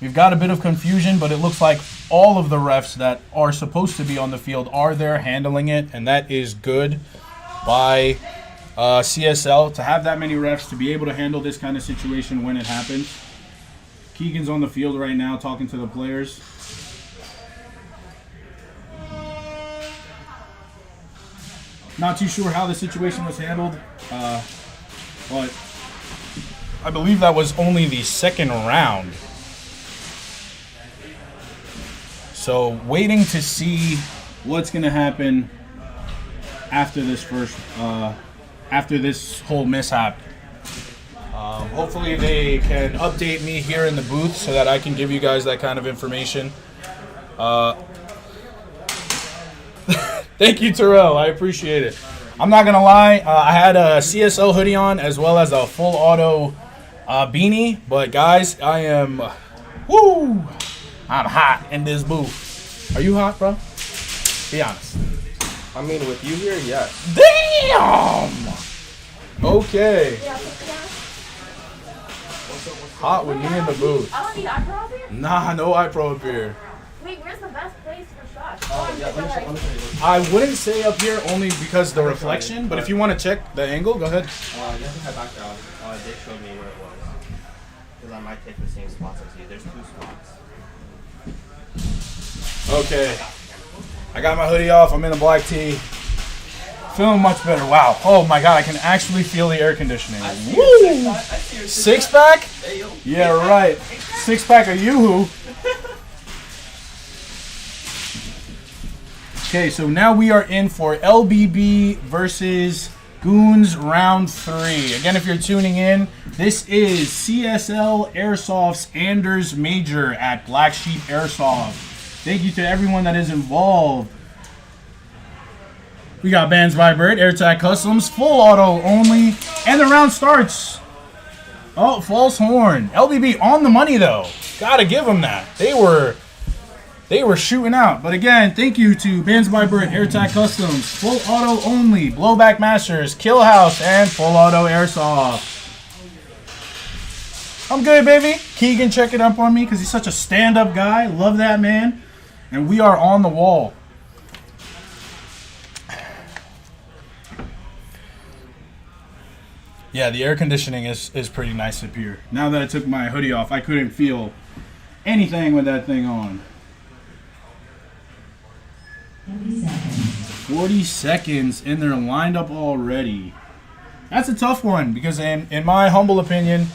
We've got a bit of confusion, but it looks like all of the refs that are supposed to be on the field are there handling it, and that is good by CSL to have that many refs to be able to handle this kind of situation when it happens. Keegan's on the field right now talking to the players. Not too sure how the situation was handled, but I believe that was only the second round. So waiting to see what's going to happen after this after this whole mishap. Hopefully they can update me here in the booth so that I can give you guys that kind of information. Thank you, Terrell. I appreciate it. I'm not going to lie. I had a CSL hoodie on as well as a full auto beanie. But, guys, I am... Woo! I'm hot in this booth. Are you hot, bro? Be honest. I mean, with you here, yes. Damn! Okay. Hot with me in the booth. I don't need iPro up here? Nah, no iPro up here. Wait, where's the best place for shots? Yeah, let me show you. I wouldn't say up here only because the reflection, but if you want to check the angle, go ahead. You have to head back down. They showed me where it was. Because I might take the same spots as you. There's 2 spots. Okay. I got my hoodie off. I'm in a black tee. Feeling much better. Wow. Oh my God, I can actually feel the air conditioning. Woo! 6-pack? Yeah, right. 6-pack of Yoo-hoo. Okay, so now we are in for LBB versus Goons round 3. Again, if you're tuning in, this is CSL Airsoft's Anders Major at Black Sheep Airsoft. Thank you to everyone that is involved. We got bands By Bert, AirTag Customs, full auto only, and the round starts. Oh, false horn. LBB on the money though. Gotta give them that. They were They were shooting out. But again, thank you to Bands by Bert, AirTac Customs, Full Auto Only, Blowback Masters, Kill House, and Full Auto Airsoft. I'm good, baby. Keegan checking up on me because he's such a stand-up guy. Love that, man. And we are on the wall. Yeah, the air conditioning is pretty nice up here. Now that I took my hoodie off, I couldn't feel anything with that thing on. 30 seconds. 40 seconds, and they're lined up already. That's a tough one because in my humble opinion,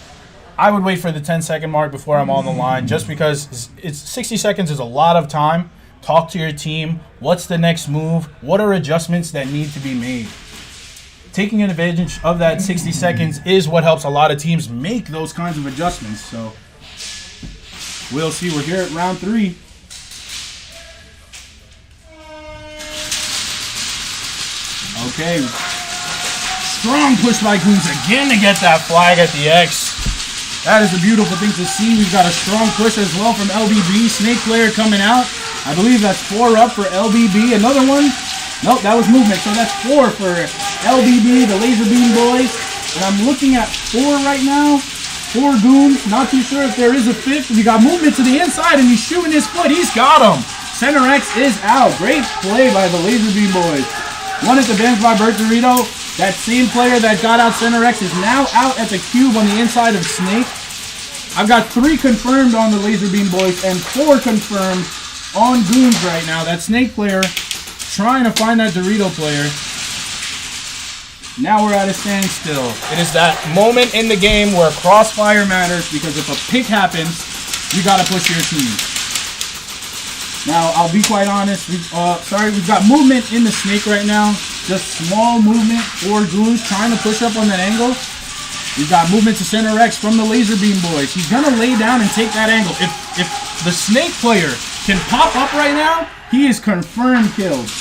I would wait for the 10-second mark before I'm on the line just because it's 60 seconds is a lot of time. Talk to your team. What's the next move? What are adjustments that need to be made? Taking advantage of that 60 seconds is what helps a lot of teams make those kinds of adjustments. So we'll see. We're here at round 3. Okay. Strong push by Goons again to get that flag at the X. That is a beautiful thing to see. We've got a strong push as well from LBB. Snake player coming out. I believe that's 4 up for LBB. Another one. Nope, that was movement. So that's 4 for LBB, the Laser Beam Boys. And I'm looking at 4 right now. 4 Goons. Not too sure if there is a 5th. We got movement to the inside, and he's shooting his foot. He's got him. Center X is out. Great play by the Laser Beam Boys. One at the bench by Bert Dorito. That same player that got out Center X is now out at the cube on the inside of Snake. I've got 3 confirmed on the Laser Beam Boys and 4 confirmed on Goons right now. That Snake player trying to find that Dorito player. Now we're at a standstill. It is that moment in the game where crossfire matters because if a pick happens, you got to push your team. Now, I'll be quite honest. We've got movement in the Snake right now. Just small movement for Goons trying to push up on that angle. We've got movement to Center X from the Laser Beam Boys. He's going to lay down and take that angle. If the Snake player can pop up right now, he is confirmed killed.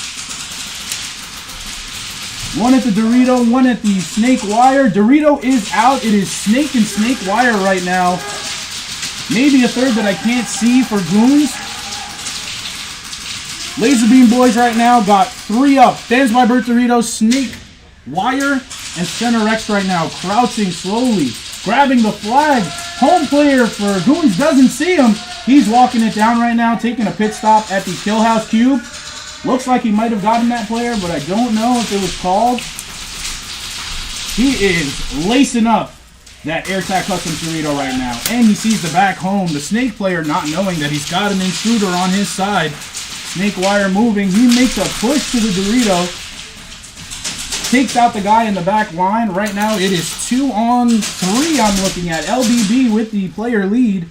One at the Dorito, one at the Snake Wire. Dorito is out. It is Snake and Snake Wire right now. Maybe a third that I can't see for Goons. Laser Beam Boys right now got 3 up. Fans by Bert Dorito, Snake Wire, and Center X right now. Crouching slowly. Grabbing the flag. Home player for Goons doesn't see him. He's walking it down right now, taking a pit stop at the Kill House Cube. Looks like he might have gotten that player, but I don't know if it was called. He is lacing up that AirTac Custom Dorito right now. And he sees the back home. The Snake player not knowing that he's got an intruder on his side. Snake Wire moving. He makes a push to the Dorito. Takes out the guy in the back line. Right now it is 2 on 3 I'm looking at. LBB with the player lead.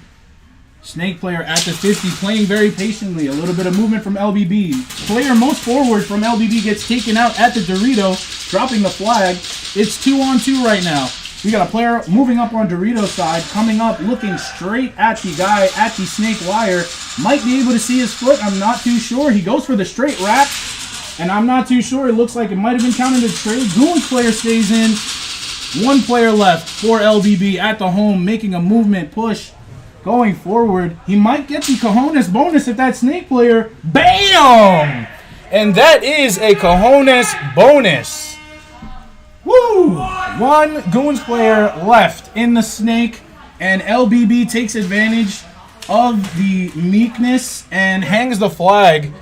Snake player at the 50 playing very patiently. A little bit of movement from LBB. Player most forward from LBB gets taken out at the Dorito. Dropping the flag. It's 2 on 2 right now. We got a player moving up on Dorito's side. Coming up looking straight at the guy at the Snake Wire. Might be able to see his foot. I'm not too sure. He goes for the straight wrap. And I'm not too sure. It looks like it might have been counted as trade. Goons player stays in. 1 player left for LBB at the home. Making a movement push. Going forward. He might get the cojones bonus if that Snake player. BAM! And that is a cojones bonus. Woo! 1 Goons player left in the Snake. And LBB takes advantage of the meekness and hangs the flag.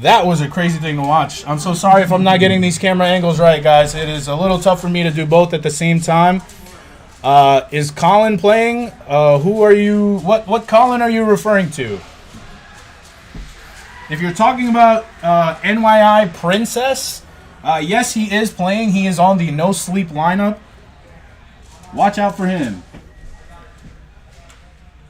That was a crazy thing to watch. I'm so sorry if I'm not getting these camera angles right, guys. It is a little tough for me to do both at the same time. Is Colin playing? Who are you? What Colin are you referring to? If you're talking about NYI Princess, yes, he is playing. He is on the no sleep lineup. Watch out for him.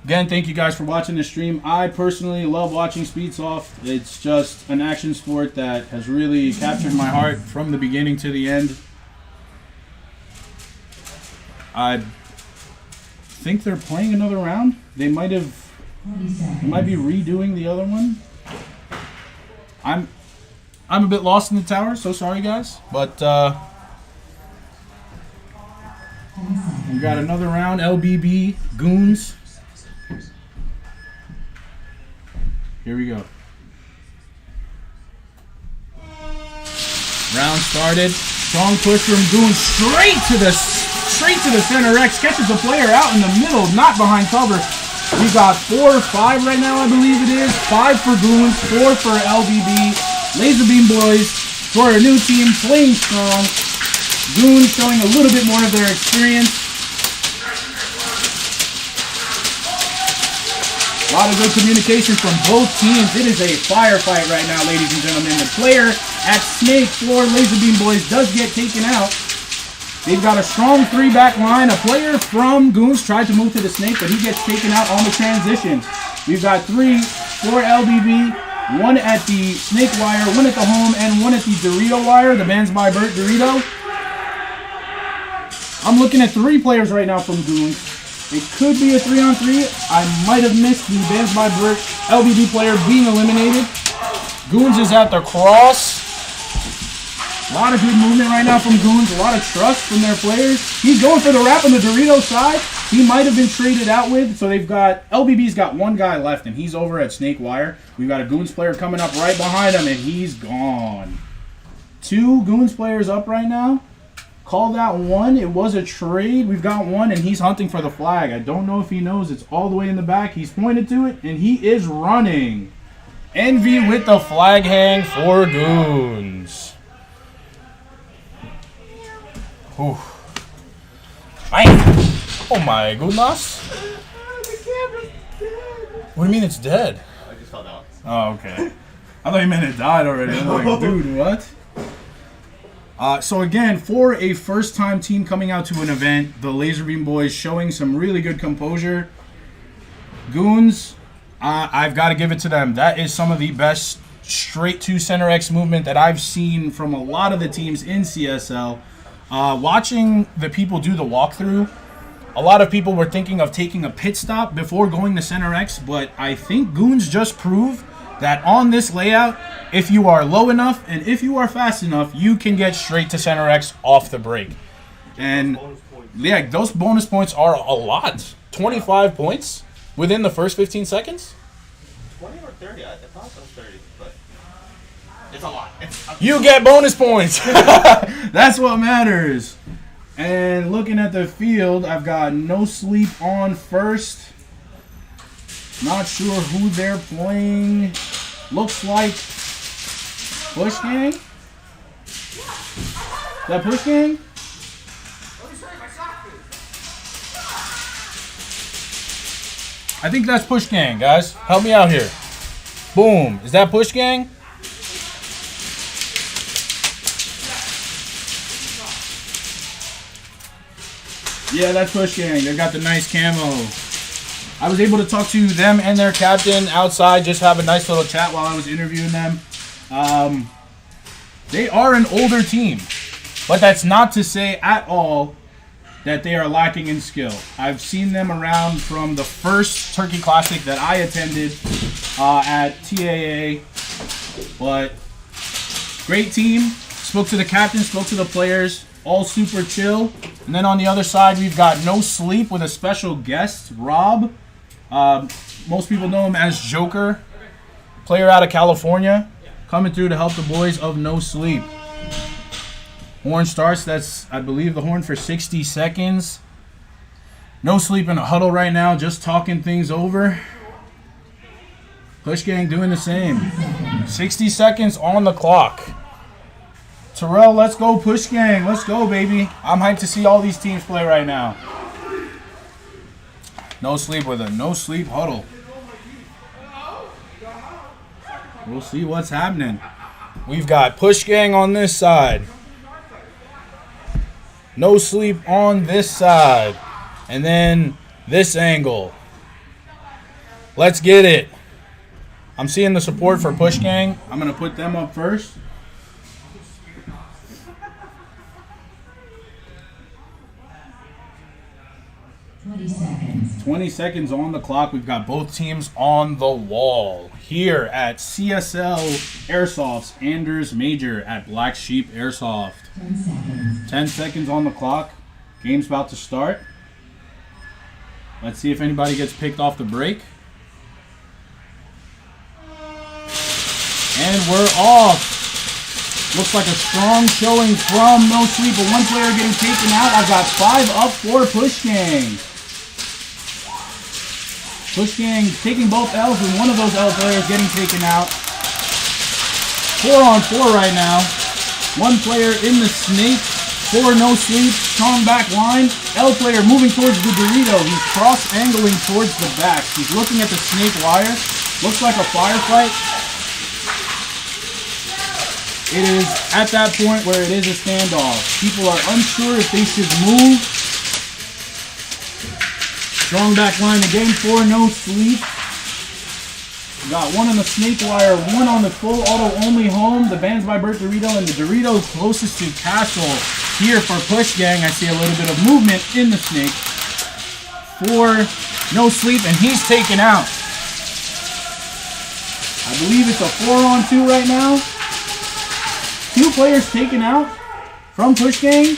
Again, thank you guys for watching the stream. I personally love watching Speedsoft. It's just an action sport that has really captured my heart from the beginning to the end. I think they're playing another round. They might be redoing the other one. I'm a bit lost in the tower, so sorry guys. But we got another round. LBB Goons. Here we go. Round started. Strong push from Goon straight to the center X. Catches a player out in the middle, not behind cover. We got 4 or 5 right now, I believe it is. 5 for Goons, 4 for LBB. Laser Beam Boys for a new team, playing strong. Goons showing a little bit more of their experience. A lot of good communication from both teams. It is a firefight right now, ladies and gentlemen. The player at Snake for Laser Beam Boys does get taken out. They've got a strong 3-back line. A player from Goons tried to move to the Snake, but he gets taken out on the transition. We've got 3 for LBB. 1 at the Snake wire, 1 at the home, and 1 at the Dorito wire. The man's By Bert Dorito. I'm looking at 3 players right now from Goons. It could be a 3-on-3. I might have missed the Bands by Bert LBD player being eliminated. Goons is at the cross. A lot of good movement right now from Goons. A lot of trust from their players. He's going for the wrap on the Dorito side. He might have been traded out with. So they've got, LBB's got 1 guy left, and he's over at Snake Wire. We've got a Goons player coming up right behind him, and he's gone. 2 Goons players up right now. Called out 1. It was a trade. We've got 1, and he's hunting for the flag. I don't know if he knows it's all the way in the back. He's pointed to it, and he is running. Envy with the flag hang for Goons. Ooh. Oh my goodness. What do you mean it's dead? I just fell down. Oh, okay. I thought you meant it died already. I'm like, dude, what? So again, for a first-time team coming out to an event, the Laser Beam Boys showing some really good composure. Goons, I've got to give it to them. That is some of the best straight to center X movement that I've seen from a lot of the teams in CSL. Watching the people do the walkthrough, a lot of people were thinking of taking a pit stop before going to center X, but I think Goons just proved that on this layout, if you are low enough and if you are fast enough, you can get straight to center X off the break. And yeah, those bonus points are a lot. 25 points within the first 15 seconds? 20 or 30? I thought it was 30, but it's a lot. You get bonus points. That's what matters. And looking at the field, I've got No Sleep on first. Not sure who they're playing. Looks like Push Gang. Is that Push Gang? I think that's Push Gang, guys. Help me out here. Boom. Is that Push Gang? Yeah, that's Push Gang. They've got the nice camo. I was able to talk to them and their captain outside, just have a nice little chat while I was interviewing them. They are an older team, but that's not to say at all that they are lacking in skill. I've seen them around from the first Turkey Classic that I attended at TAA, but great team. Spoke to the captain, spoke to the players, all super chill. And then on the other side, we've got No Sleep with a special guest, Rob. Most people know him as Joker, player out of California, coming through to help the boys of No Sleep. Horn starts. That's, I believe, the horn for 60 seconds. No Sleep in a huddle right now, just talking things over. Push Gang doing the same. 60 seconds on the clock. Terrell, let's go Push Gang. Let's go, baby. I'm hyped to see all these teams play right now. No Sleep with a No Sleep huddle. We'll see what's happening. We've got Push Gang on this side. No Sleep on this side. And then this angle. Let's get it. I'm seeing the support for Push Gang. I'm going to put them up first. Seconds. 20 seconds on the clock. We've got both teams on the wall here at CSL Airsoft's Anders Major at Black Sheep Airsoft. 10 seconds. 10 seconds on the clock. Game's about to start. Let's see if anybody gets picked off the break. And we're off. Looks like a strong showing from No Sleep, but one player getting taken out. I've got 5 up for Push Gang. Push Gang taking both L's, and one of those L players getting taken out. 4 on 4 right now. One player in the Snake for No Sleep. Strong back line. L player moving towards the Dorito. He's cross-angling towards the back. He's looking at the Snake wire. Looks like a firefight. It is at that point where it is a standoff. People are unsure if they should move. Strong back line again for No Sleep. Got one on the Snake wire, one on the full auto only home. The Vans By Bert Dorito, and the Dorito closest to Castle here for Push Gang. I see a little bit of movement in the Snake for No Sleep, and he's taken out. I believe it's a 4 on 2 right now. 2 players taken out from Push Gang.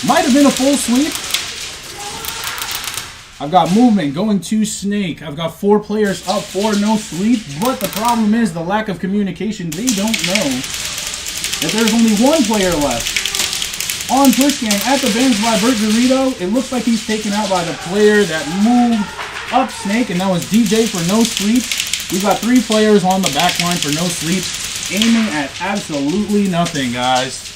Might have been a full sweep. I've got movement going to Snake. I've got 4 players up for No Sleep, but the problem is the lack of communication. They don't know that there's only 1 player left on Push Gang at the Vans By Bert Dorito. It looks like he's taken out by the player that moved up Snake, and that was DJ for No Sleep. We've got 3 players on the back line for No Sleep, aiming at absolutely nothing, guys.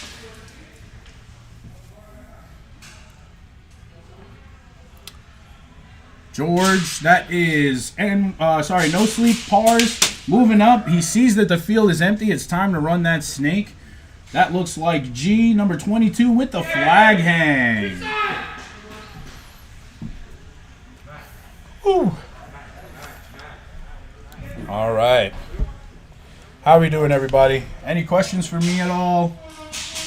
George, that is, No Sleep pars, moving up. He sees that the field is empty. It's time to run that Snake. That looks like G, number 22, with the flag hang. Ooh. All right. How are we doing, everybody? Any questions for me at all?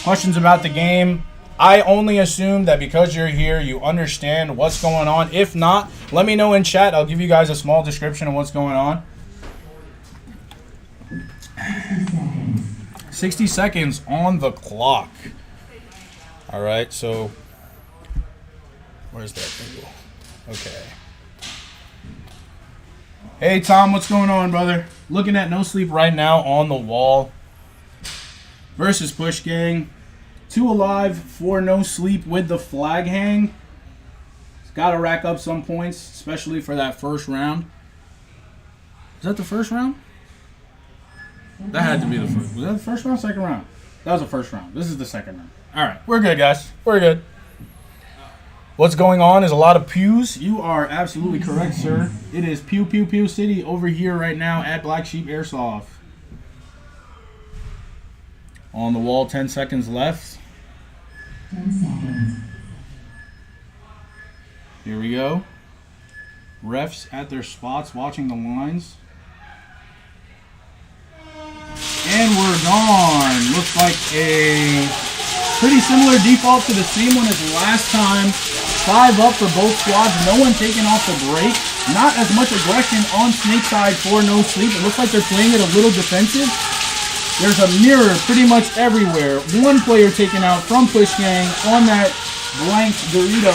Questions about the game? I only assume that because you're here, you understand what's going on. If not, let me know in chat. I'll give you guys a small description of what's going on. 60 seconds on the clock. All right, so where's that thing? Okay. Hey, Tom, what's going on, brother? Looking at No Sleep right now on the wall versus Push Gang. 2 alive for No Sleep with the flag hang. He's got to rack up some points, especially for that first round. Is that the first round? That had to be the first. Was that the first round, second round? That was the first round. This is the second round. All right, we're good, guys. We're good. What's going on is a lot of pews. You are absolutely correct, sir. It is Pew Pew Pew City over here right now at Black Sheep Airsoft. On the wall, 10 seconds left. 10 seconds. Here we go. Refs at their spots watching the lines. And we're gone. Looks like a pretty similar default to the same one as last time. 5 up for both squads. No one taking off the break. Not as much aggression on Snake side for No Sleep. It looks like they're playing it a little defensive. There's a mirror pretty much everywhere. 1 player taken out from Push Gang on that blank Dorito.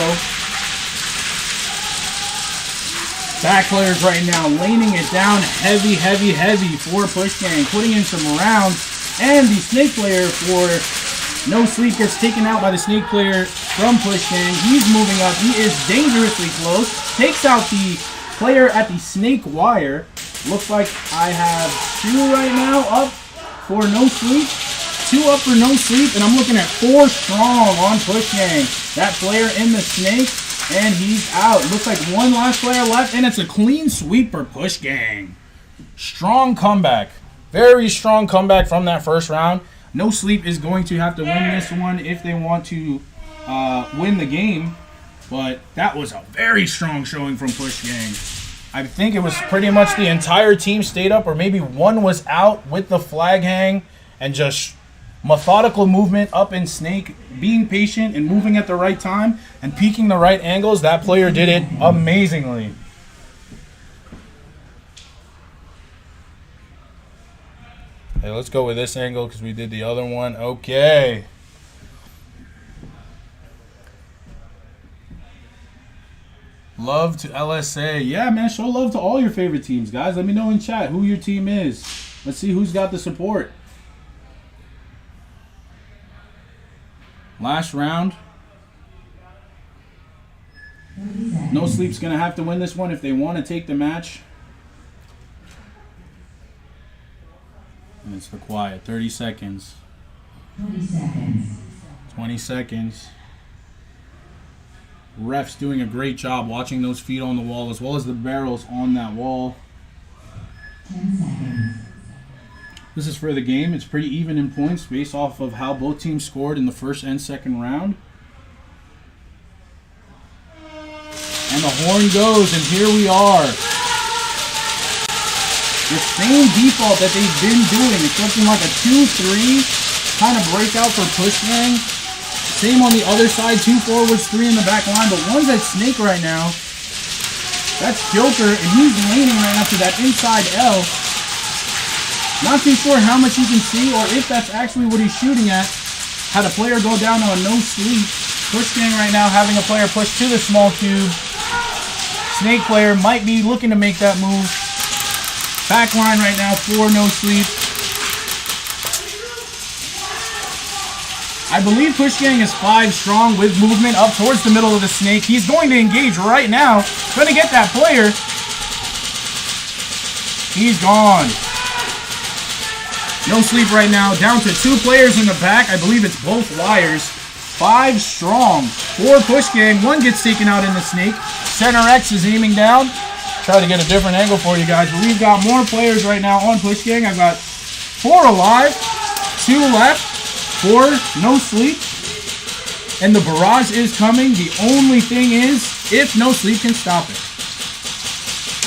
Back players right now laning it down heavy, heavy, heavy for Push Gang. Putting in some rounds. And the Snake player for No Sleep gets taken out by the Snake player from Push Gang. He's moving up. He is dangerously close. Takes out the player at the Snake wire. Looks like I have 2 right now up for No Sleep. 2 up for No Sleep. And I'm looking at 4 strong on Push Gang. That player in the Snake. And he's out. Looks like 1 last player left. And it's a clean sweep for Push Gang. Strong comeback. Very strong comeback from that first round. No Sleep is going to have to win this one if they want to win the game. But that was a very strong showing from Push Gang. I think it was pretty much the entire team stayed up, or maybe 1 was out with the flag hang, and just methodical movement up in Snake, being patient and moving at the right time and peeking the right angles. That player did it amazingly. Hey, let's go with this angle because we did the other one. Okay. Love to LSA. Yeah, man, show love to all your favorite teams, guys. Let me know in chat who your team is. Let's see who's got the support. Last round. 30 seconds. No Sleep's going to have to win this one if they want to take the match. And it's for quiet. 30 seconds. 20 seconds. 20 seconds. Ref's doing a great job watching those feet on the wall as well as the barrels on that wall. 10 seconds. This is for the game. It's pretty even in points based off of how both teams scored in the first and second round. And the horn goes, and here we are. The same default that they've been doing. It's something like a 2-3 kind of breakout for push gang. Same on the other side, 2 forwards, 3 in the back line. But one's at Snake right now. That's Joker, and he's leaning right after that inside L. Not too sure how much you can see or if that's actually what he's shooting at. Had a player go down on a no sleep. Push gang right now having a player push to the small cube. Snake player might be looking to make that move. Back line right now for no sleep. I believe Push Gang is 5 strong with movement up towards the middle of the Snake. He's going to engage right now. Going to get that player. He's gone. No sleep right now. Down to 2 players in the back. I believe it's both wires. 5 strong for Push Gang. 1 gets taken out in the Snake. Center X is aiming down. Try to get a different angle for you guys. But we've got more players right now on Push Gang. I've got 4 alive. 2 left. 4 no sleep. And the barrage is coming. The only thing is, if no sleep can stop it.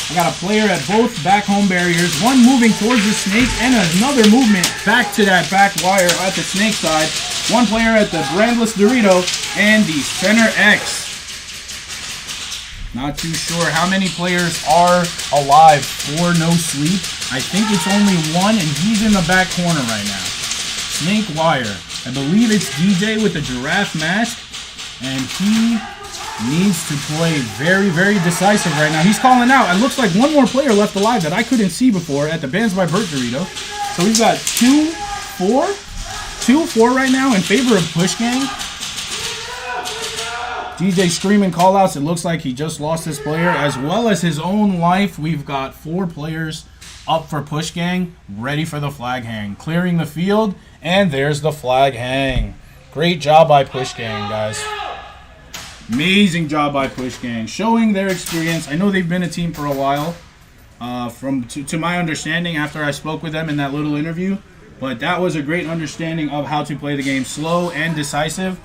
I got a player at both back home barriers. 1 moving towards the Snake and another movement back to that back wire at the Snake side. 1 player at the brandless Dorito and the center X. Not too sure how many players are alive for no sleep. I think it's only 1 and he's in the back corner right now. Snake wire. I believe it's DJ with the giraffe mask. And he needs to play very, very decisive right now. He's calling out. It looks like 1 more player left alive that I couldn't see before at the Bands by Bert Dorito. So we've got 2-4. 2-4 right now in favor of Push Gang. DJ screaming call-outs. It looks like he just lost his player as well as his own life. We've got 4 players up for Push Gang, ready for the flag hang. Clearing the field, and there's the flag hang. Great job by Push Gang, guys. Amazing job by Push Gang, showing their experience. I know they've been a team for a while, to my understanding after I spoke with them in that little interview. But that was a great understanding of how to play the game. Slow and decisive.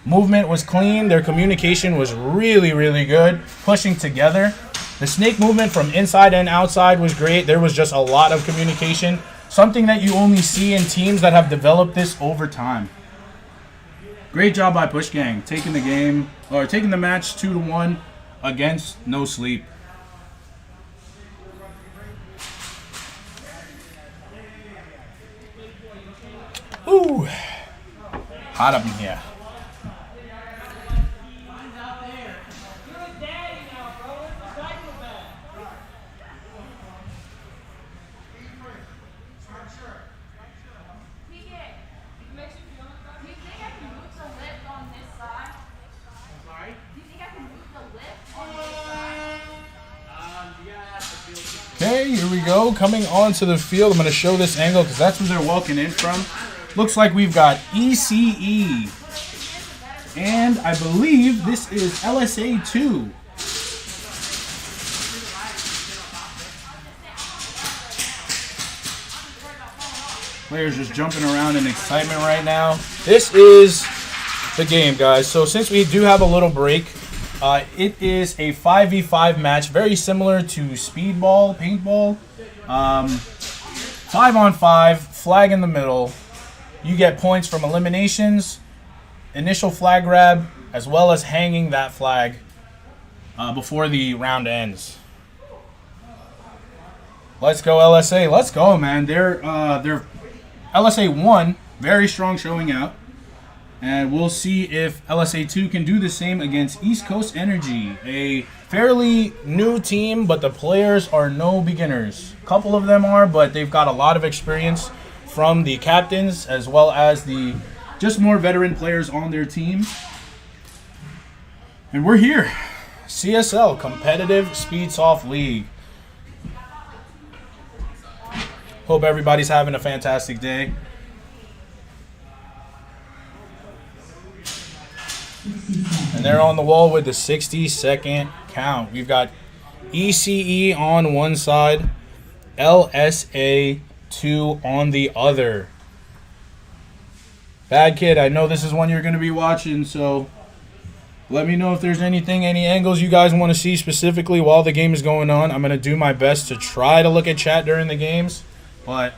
Movement was clean. Their communication was really, really good. Pushing together. The Snake movement from inside and outside was great. There was just a lot of communication. Something that you only see in teams that have developed this over time. Great job by Push Gang. Taking the game, or taking the match 2-1 against No Sleep. Ooh. Hot up in here. Okay, here we go. Coming onto the field. I'm going to show this angle because that's where they're walking in from. Looks like we've got ECE. And I believe this is LSA 2. Players just jumping around in excitement right now. This is the game, guys. So since we do have a little break, it is a 5v5 match, very similar to speedball, paintball. 5-on-5, flag in the middle. You get points from eliminations, initial flag grab, as well as hanging that flag before the round ends. Let's go LSA. Let's go, man. They're LSA 1, very strong showing out. And we'll see if LSA2 can do the same against East Coast Energy, a fairly new team, but the players are no beginners. A couple of them are, but they've got a lot of experience from the captains as well as the just more veteran players on their team. And we're here. CSL, Competitive Speed Soft League. Hope everybody's having a fantastic day. And they're on the wall with the 60-second count. We've got ECE on one side, LSA2 on the other. Bad Kid, I know this is one you're going to be watching, so let me know if there's any angles you guys want to see specifically while the game is going on. I'm going to do my best to try to look at chat during the games, but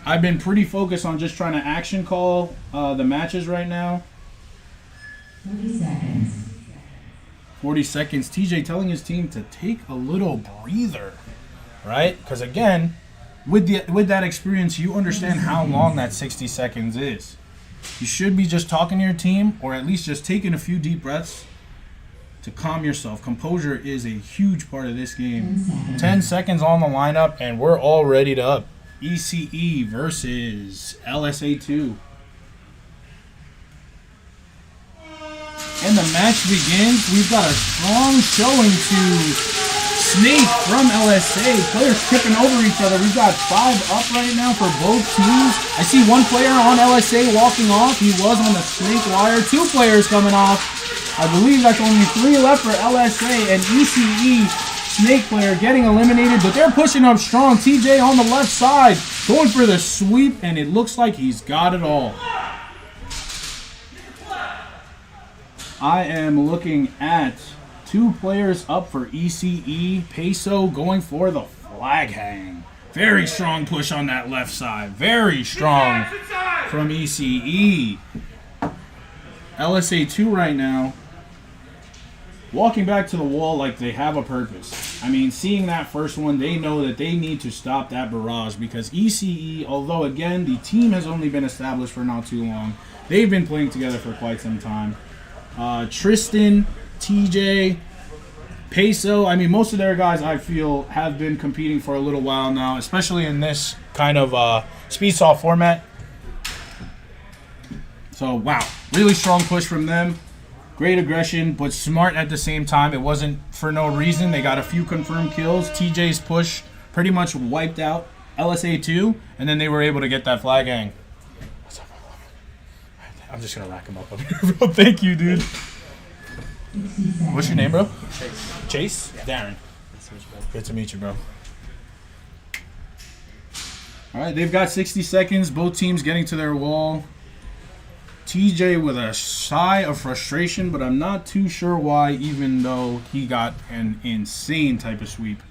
I've been pretty focused on just trying to action call the matches right now. 40 seconds. 40 seconds. TJ telling his team to take a little breather, right? Because again, with that experience, you understand how long that 60 seconds is. You should be just talking to your team, or at least just taking a few deep breaths to calm yourself. Composure is a huge part of this game. 10 seconds on the lineup, and we're all ready to up. ECE versus LSA2. And the match begins. We've got a strong showing to Snake from LSA. Players tripping over each other. We've got 5 up right now for both teams. I see one player on LSA walking off. He was on the Snake wire. 2 players coming off. I believe that's only 3 left for LSA. And ECE, Snake player, getting eliminated. But they're pushing up strong. TJ on the left side, going for the sweep. And it looks like he's got it all. I am looking at 2 players up for ECE. Peso going for the flag hang. Very strong push on that left side. Very strong from ECE. LSA2 right now walking back to the wall like they have a purpose. I mean, seeing that first one, they know that they need to stop that barrage because ECE, although again, the team has only been established for not too long, they've been playing together for quite some time. Tristan, TJ, Peso, I mean, most of their guys, I feel, have been competing for a little while now, especially in this kind of speed soft format. So, wow, really strong push from them. Great aggression, but smart at the same time. It wasn't for no reason. They got a few confirmed kills. TJ's push pretty much wiped out LSA2, and then they were able to get that flag hang. I'm just going to rack him up here, bro. Thank you, dude. What's your name, bro? Chase. Chase? Yeah. Darren. Good to meet you, bro. All right, they've got 60 seconds. Both teams getting to their wall. TJ with a sigh of frustration, but I'm not too sure why, even though he got an insane type of sweep.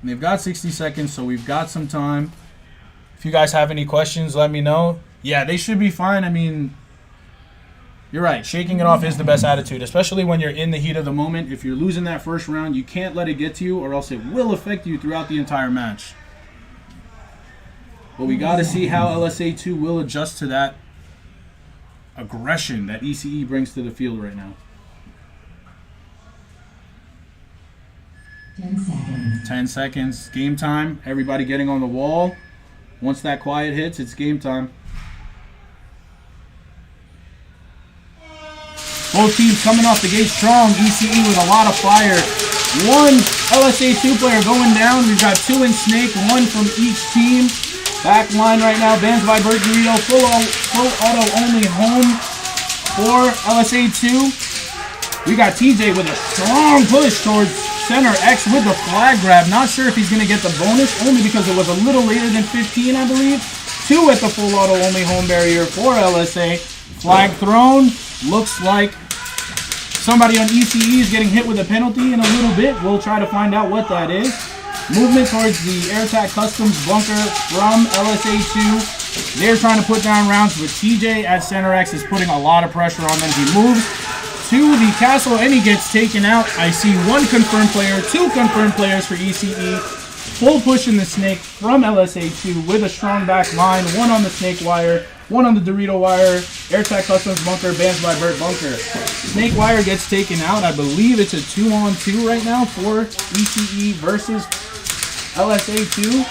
And they've got 60 seconds, so we've got some time. If you guys have any questions, let me know. Yeah, they should be fine. I mean, you're right. Shaking it off is the best attitude, especially when you're in the heat of the moment. If you're losing that first round, you can't let it get to you or else it will affect you throughout the entire match. But we got to see how LSA2 will adjust to that aggression that ECE brings to the field right now. 10 seconds. 10 seconds. Game time. Everybody getting on the wall. Once that quiet hits, it's game time. Both teams coming off the gate strong. ECE with a lot of fire. One LSA2 player going down. We've got 2 in Snake, 1 from each team. Back line right now. Bans By Bert. Full auto only home for LSA2. We got TJ with a strong push towards center X with the flag grab. Not sure if he's going to get the bonus, only because it was a little later than 15, I believe. 2 at the full auto only home barrier for LSA. Flag thrown. Looks like somebody on ECE is getting hit with a penalty in a little bit. We'll try to find out what that is. Movement towards the AirTac Customs bunker from LSA2. They're trying to put down rounds, but TJ at center X is putting a lot of pressure on them. He moves to the castle and he gets taken out. I see 1 confirmed player, 2 confirmed players for ECE. Full push in the Snake from LSA2 with a strong back line. 1 on the Snake wire. 1 on the Dorito wire. AirTech Customs bunker, Bands by Bert bunker. Snake wire gets taken out. I believe it's a 2-on-2 right now for ECE versus LSA2.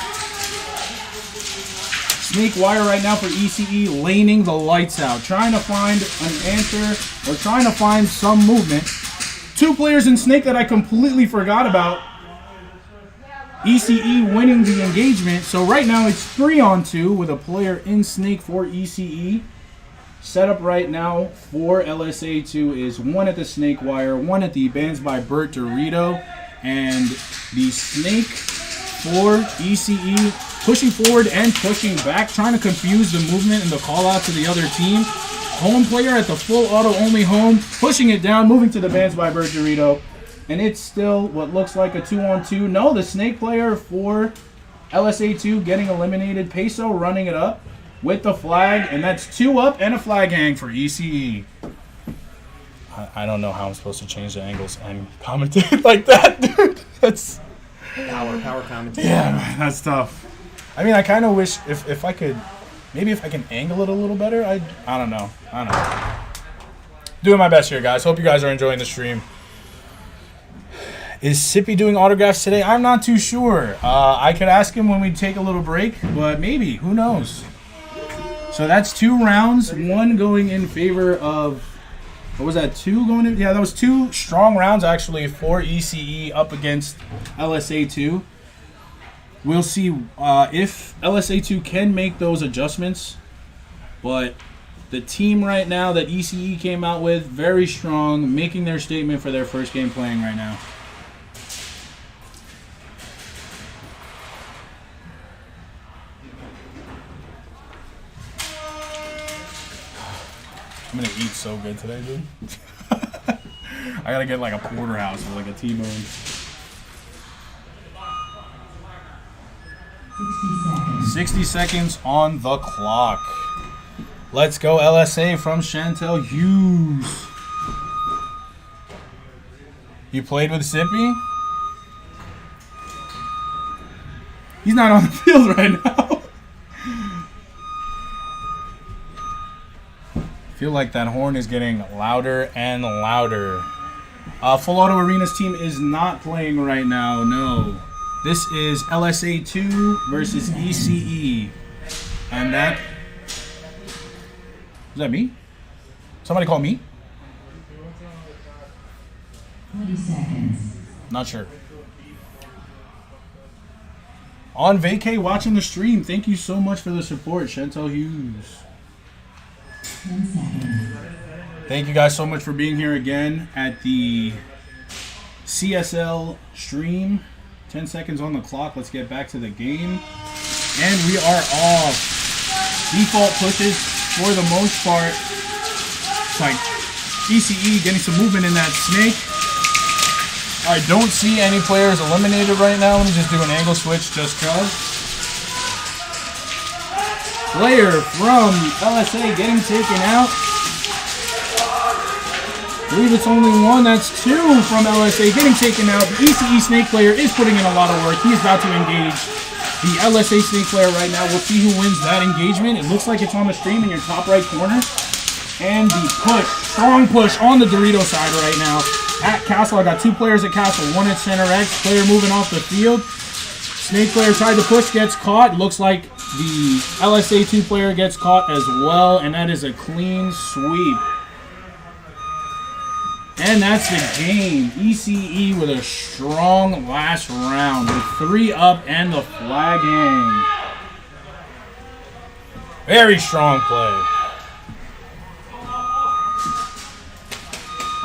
Snake wire right now for ECE, laning the lights out. Trying to find an answer or trying to find some movement. 2 players in Snake that I completely forgot about. ECE winning the engagement. So right now it's 3-on-2 with a player in Snake for ECE. Setup right now for LSA2 is 1 at the Snake wire, 1 at the Bands by Bert Dorito, and the Snake for ECE pushing forward and pushing back, trying to confuse the movement and the call out to the other team. Home player at the full auto only home, pushing it down, moving to the Bands by Bert Dorito. And it's still what looks like a 2-on-2. No, the Snake player for LSA2 getting eliminated. Peso running it up with the flag. And that's 2 up and a flag hang for ECE. I don't know how I'm supposed to change the angles and commentate like that, dude. That's Power commentating. yeah, man, that's tough. I mean, I kind of wish if I could, maybe if I can angle it a little better. I don't know. Doing my best here, guys. Hope you guys are enjoying the stream. Is Sippy doing autographs today? I'm not too sure. I could ask him when we take a little break, but maybe. Who knows? So that's 2 rounds. 1 going in favor of... What was that? 2 going in? Yeah, that was 2 strong rounds, actually, for ECE up against LSA2. We'll see if LSA2 can make those adjustments. But the team right now that ECE came out with, very strong, making their statement for their first game playing right now. I'm gonna eat so good today, dude. I gotta get like a porterhouse or like a T-bone. 60 seconds on the clock. Let's go LSA from Chantel Hughes. You played with Sippy? He's not on the field right now. Feel like that horn is getting louder and louder. Full Auto Arena's team is not playing right now, no. This is LSA2 versus ECE. And that... Is that me? Somebody call me? 20 seconds. Not sure. On vacay watching the stream. Thank you so much for the support, Chantel Hughes. 10 seconds. Thank you guys so much for being here again at the CSL stream. 10 seconds on the clock. Let's get back to the game. And we are off. Default pushes for the most part. It's like ECE getting some movement in that Snake. I don't see any players eliminated right now. Let me just do an angle switch just cause. Player from LSA getting taken out. I believe it's only 1. That's 2 from LSA getting taken out. The ECE Snake player is putting in a lot of work. He's about to engage the LSA Snake player right now. We'll see who wins that engagement. It looks like it's on the stream in your top right corner. And the push, strong push on the Dorito side right now. At Castle, I got 2 players at Castle. 1 at Center X. Player moving off the field. Snake player tried to push, gets caught. Looks like the LSA2 player gets caught as well. And that is a clean sweep. And that's the game. ECE with a strong last round with 3 up and the flag hang. Very strong play.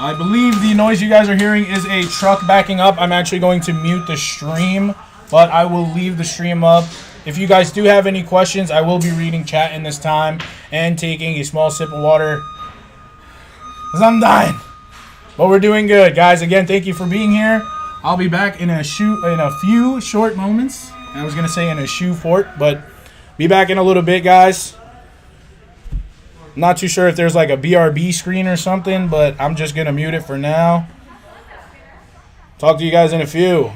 I believe the noise you guys are hearing is a truck backing up. I'm actually going to mute the stream, but I will leave the stream up. If you guys do have any questions, I will be reading chat in this time and taking a small sip of water because I'm dying. But we're doing good, guys. Again, thank you for being here. I'll be back in a few short moments. I was gonna say in a shoe fort, but be back in a little bit, guys. Not too sure if there's like a BRB screen or something, but I'm just gonna mute it for now. Talk to you guys in a few.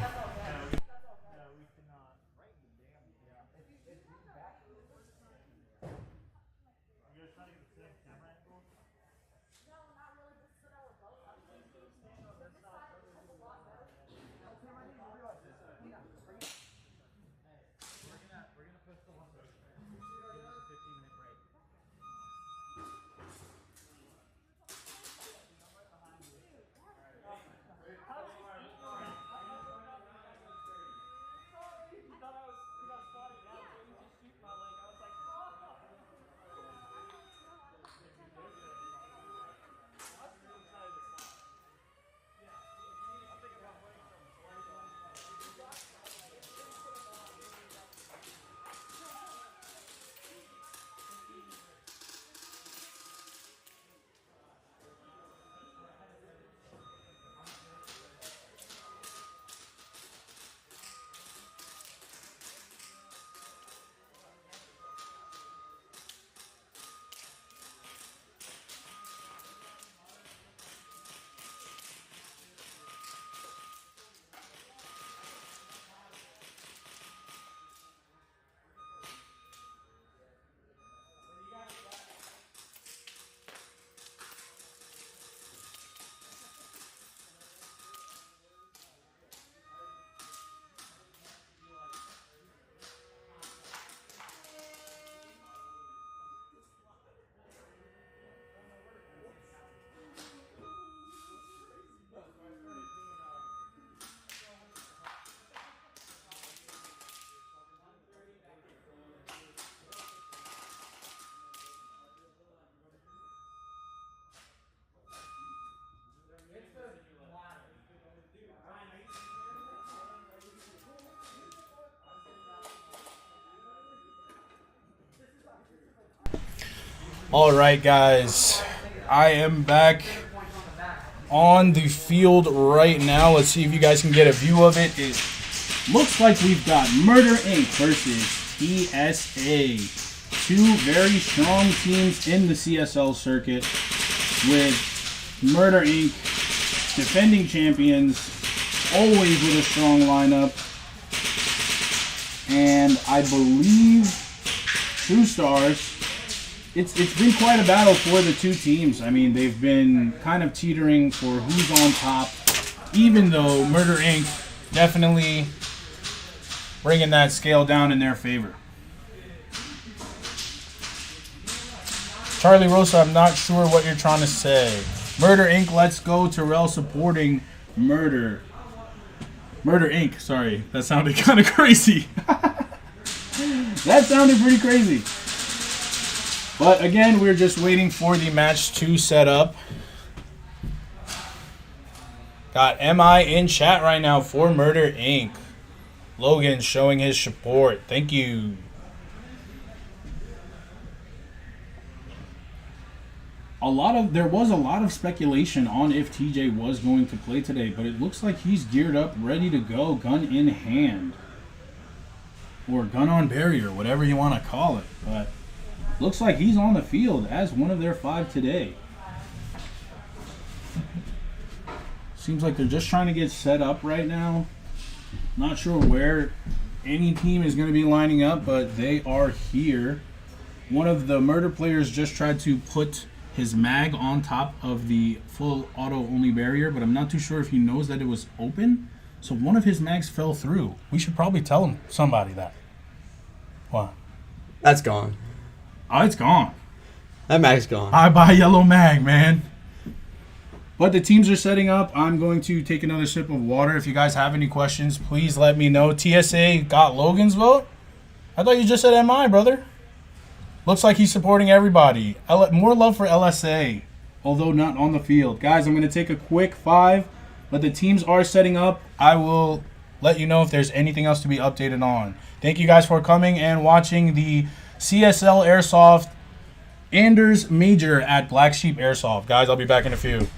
All right, guys. I am back on the field right now. Let's see if you guys can get a view of it. It looks like we've got Murder Inc. versus TSA. Two very strong teams in the CSL circuit, with Murder Inc. defending champions, always with a strong lineup. And I believe True Stars, it's been quite a battle for the two teams. I mean, they've been kind of teetering for who's on top, even though Murder Inc. definitely bringing that scale down in their favor. Charlie Rosa, I'm not sure what you're trying to say. Murder Inc., let's go. Terrell supporting Murder Inc., sorry. That sounded kind of crazy. That sounded pretty crazy. But again, we're just waiting for the match to set up. Got MI in chat right now for Murder Inc. Logan showing his support. Thank you. There was a lot of speculation on if TJ was going to play today, but it looks like he's geared up, ready to go, gun in hand. Or gun on barrier, whatever you want to call it. But looks like he's on the field as one of their 5 today. Seems like they're just trying to get set up right now. Not sure where any team is going to be lining up, but they are here. One of the Murder players just tried to put his mag on top of the full auto only barrier, but I'm not too sure if he knows that it was open. So one of his mags fell through. We should probably tell somebody that. What? That's gone. Oh, it's gone. That mag's gone. Bye yellow mag, man. But the teams are setting up. I'm going to take another sip of water. If you guys have any questions, please let me know. TSA got Logan's vote? I thought you just said MI, brother. Looks like he's supporting everybody. More love for LSA, although not on the field. Guys, I'm going to take a quick 5, but the teams are setting up. I will let you know if there's anything else to be updated on. Thank you guys for coming and watching the CSL Airsoft Anders Major at Black Sheep Airsoft. Guys, I'll be back in a few.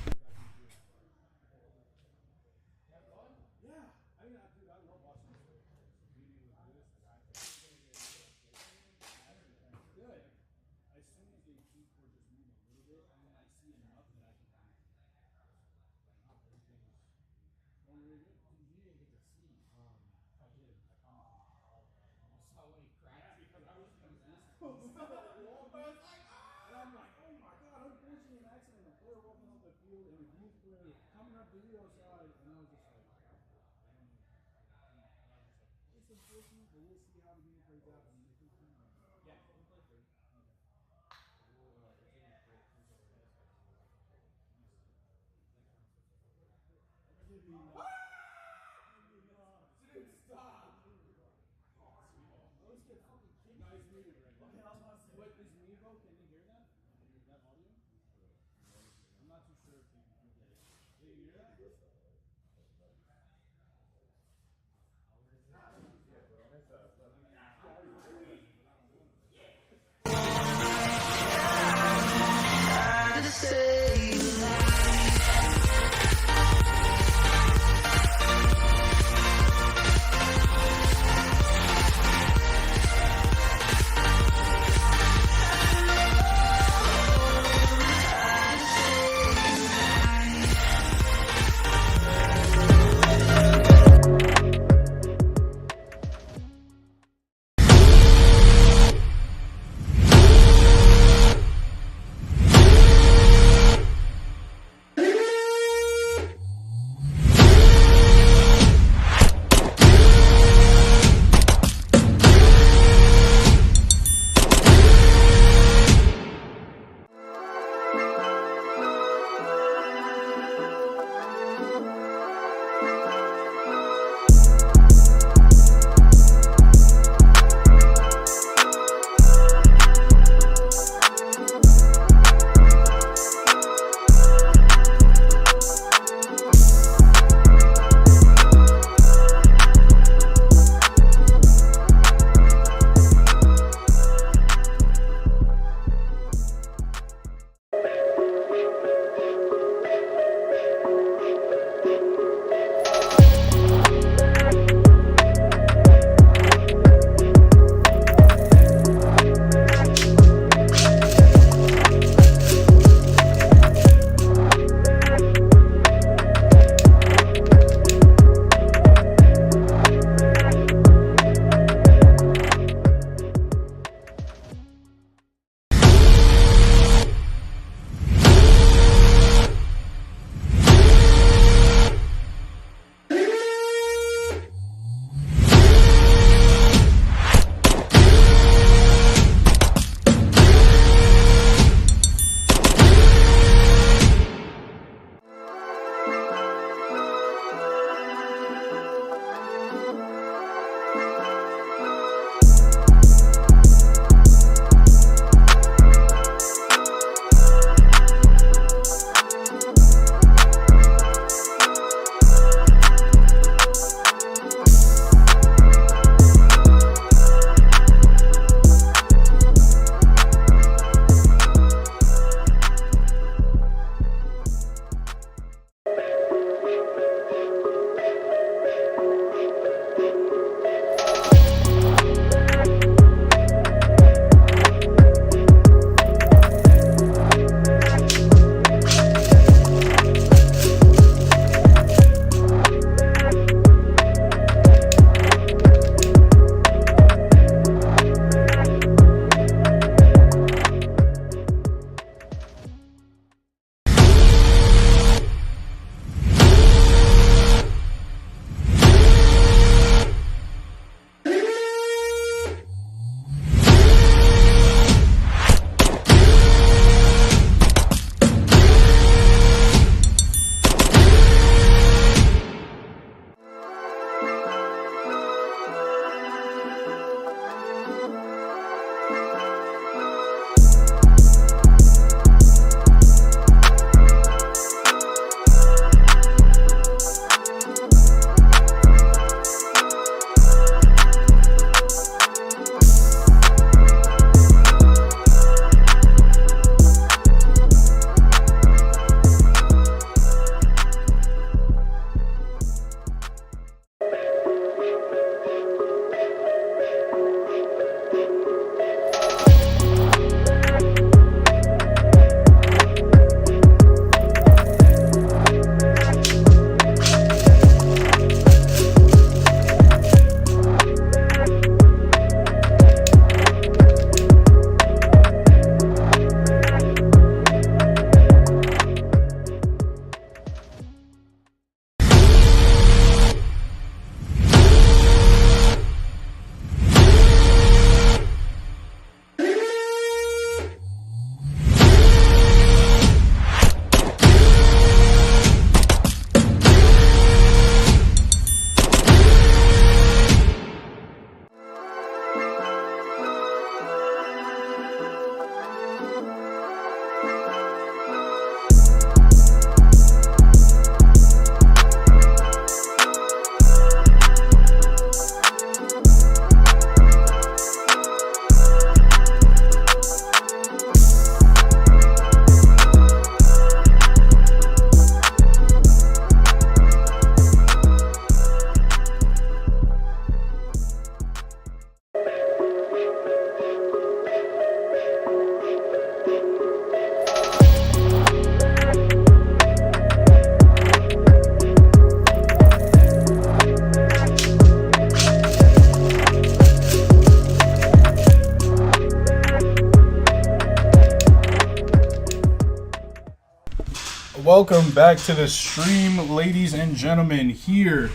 Welcome back to the stream, ladies and gentlemen, here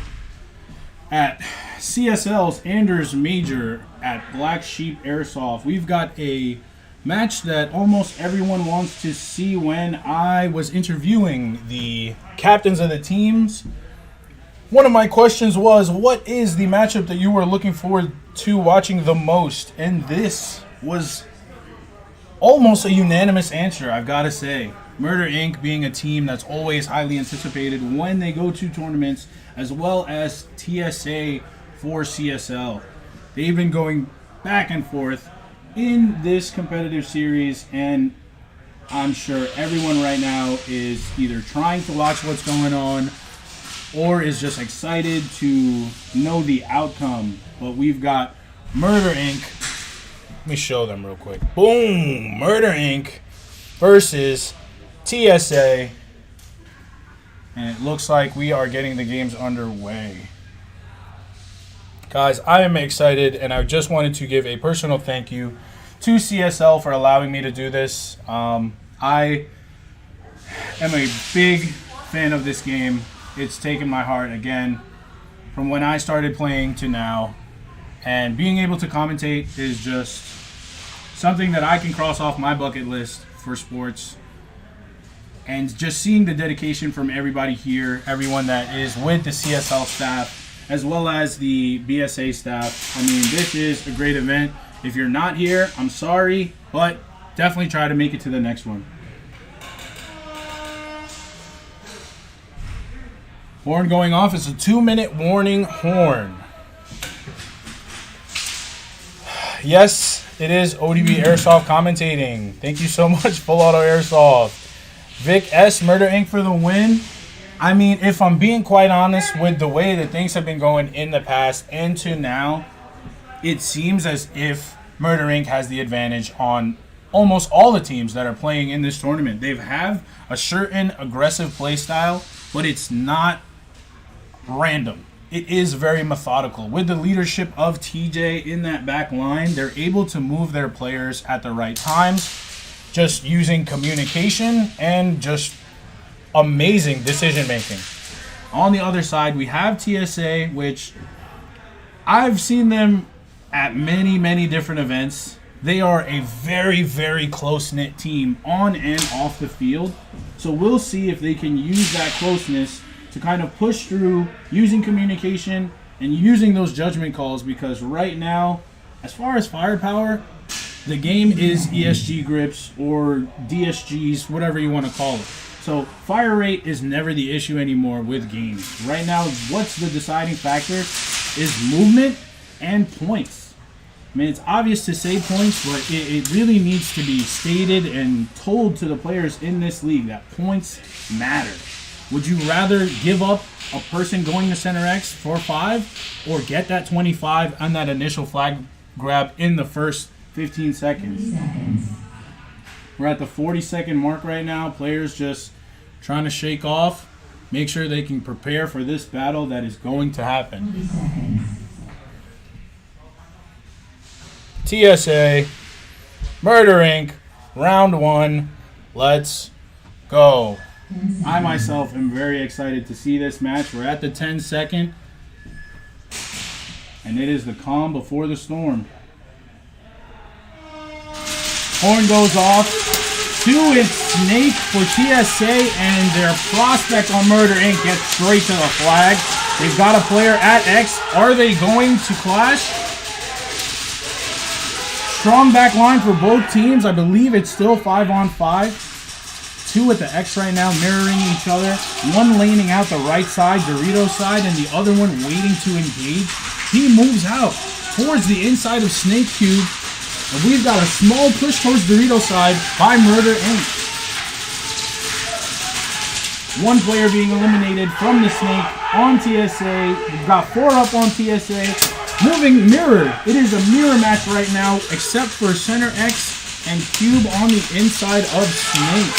at CSL's Anders Major at Black Sheep Airsoft. We've got a match that almost everyone wants to see. When I was interviewing the captains of the teams, one of my questions was, what is the matchup that you were looking forward to watching the most? And this was almost a unanimous answer, I've got to say. Murder Inc. being a team that's always highly anticipated when they go to tournaments, as well as TSA for CSL. They've been going back and forth in this competitive series, and I'm sure everyone right now is either trying to watch what's going on or is just excited to know the outcome. But we've got Murder Inc. Let me show them real quick. Boom! Murder Inc. versus TSA, and it looks like we are getting the games underway. Guys, I am excited, and I just wanted to give a personal thank you to CSL for allowing me to do this. I am a big fan of this game. It's taken my heart again from when I started playing to now, and being able to commentate is just something that I can cross off my bucket list for sports. And just seeing the dedication from everybody here, everyone that is with the CSL staff, as well as the BSA staff. I mean, this is a great event. If you're not here, I'm sorry, but definitely try to make it to the next one. Horn going off. It's a 2-minute warning horn. Yes, it is ODB Airsoft commentating. Thank you so much, Full Auto Airsoft. Vic S. Murder Inc. for the win. I mean, if I'm being quite honest with the way that things have been going in the past and to now, it seems as if Murder Inc. has the advantage on almost all the teams that are playing in this tournament. They have a certain aggressive play style, but it's not random. It is very methodical. With the leadership of TJ in that back line, they're able to move their players at the right times, just using communication and just amazing decision making. On the other side, we have TSA, which I've seen them at many different events. They are a very close-knit team on and off the field. So we'll see if they can use that closeness to kind of push through using communication and using those judgment calls, because right now, as far as firepower, the game is ESG grips or DSGs, whatever you want to call it. So fire rate is never the issue anymore with games. Right now, what's the deciding factor is movement and points. I mean, it's obvious to say points, but it really needs to be stated and told to the players in this league that points matter. Would you rather give up a person going to center X for 5 or get that 25 on that initial flag grab in the first 15 seconds? We're at the 40-second mark right now. Players just trying to shake off, make sure they can prepare for this battle that is going to happen. TSA, Murder Inc., round 1. Let's go. I myself am very excited to see this match. We're at the 10-second, and it is the calm before the storm. Horn goes off. 2 is Snake for TSA, and their prospect on Murder Inc. gets straight to the flag. They've got a player at X. Are they going to clash? Strong back line for both teams. I believe it's still 5-on-5. 2 at the X right now, mirroring each other. One laning out the right side, Dorito side, and the other one waiting to engage. He moves out towards the inside of Snake Cube. And we've got a small push towards Dorito side by Murder Inc. One player being eliminated from the Snake on TSA. We've got 4 up on TSA. Moving mirror. It is a mirror match right now, except for center X and Cube on the inside of Snake.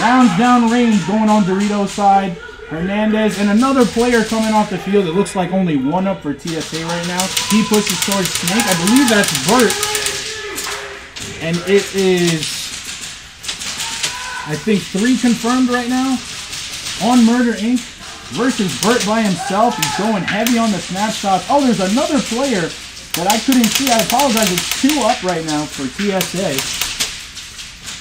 Rounds down range going on Dorito side. Hernandez and another player coming off the field. It looks like only 1 up for TSA right now. He pushes towards Snake. I believe that's Bert. And it is I think 3 confirmed right now. On Murder Inc. versus Bert by himself. He's going heavy on the snapshots. Oh, there's another player that I couldn't see. I apologize. It's 2 up right now for TSA.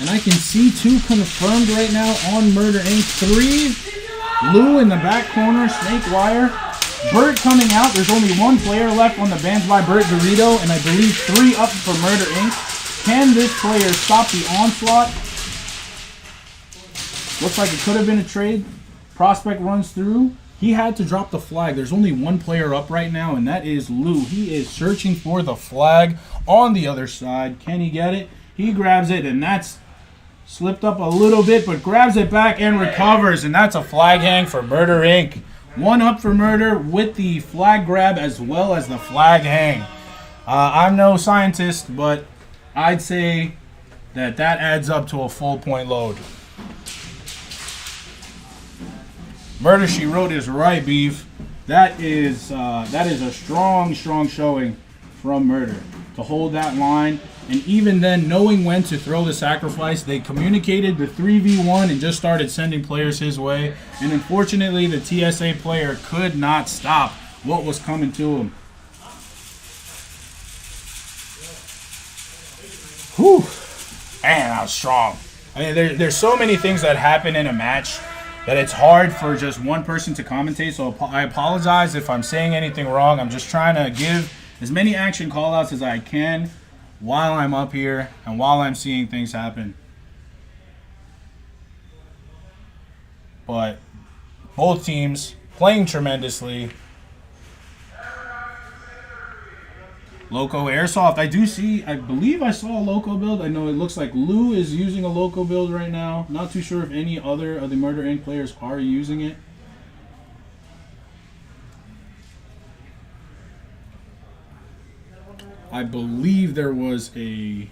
And I can see 2 confirmed right now on Murder Inc. 3. Lou in the back corner. Snake wire. Bert coming out. There's only 1 player left on the Bands by Bert Dorito. And I believe 3 up for Murder Inc. Can this player stop the onslaught? Looks like it could have been a trade. Prospect runs through. He had to drop the flag. There's only 1 player up right now, and that is Lou. He is searching for the flag on the other side. Can he get it? He grabs it, and that's slipped up a little bit, but grabs it back and recovers, and that's a flag hang for Murder Inc. 1 up for Murder with the flag grab as well as the flag hang. I'm no scientist, but I'd say that adds up to a full point load. Murder She Wrote is right, Beef. That is a strong showing from Murder to hold that line, and even then, knowing when to throw the sacrifice, they communicated the 3v1 and just started sending players his way. And unfortunately, the TSA player could not stop what was coming to him. Whew, man, that was strong. I mean, there's so many things that happen in a match that it's hard for just one person to commentate, so I apologize if I'm saying anything wrong. I'm just trying to give as many action callouts as I can while I'm up here and while I'm seeing things happen. But both teams playing tremendously. Loco Airsoft. I believe I saw a Loco build. I know it looks like Lou is using a Loco build right now. Not too sure if any other of the Murder Inc. players are using it. I believe there was a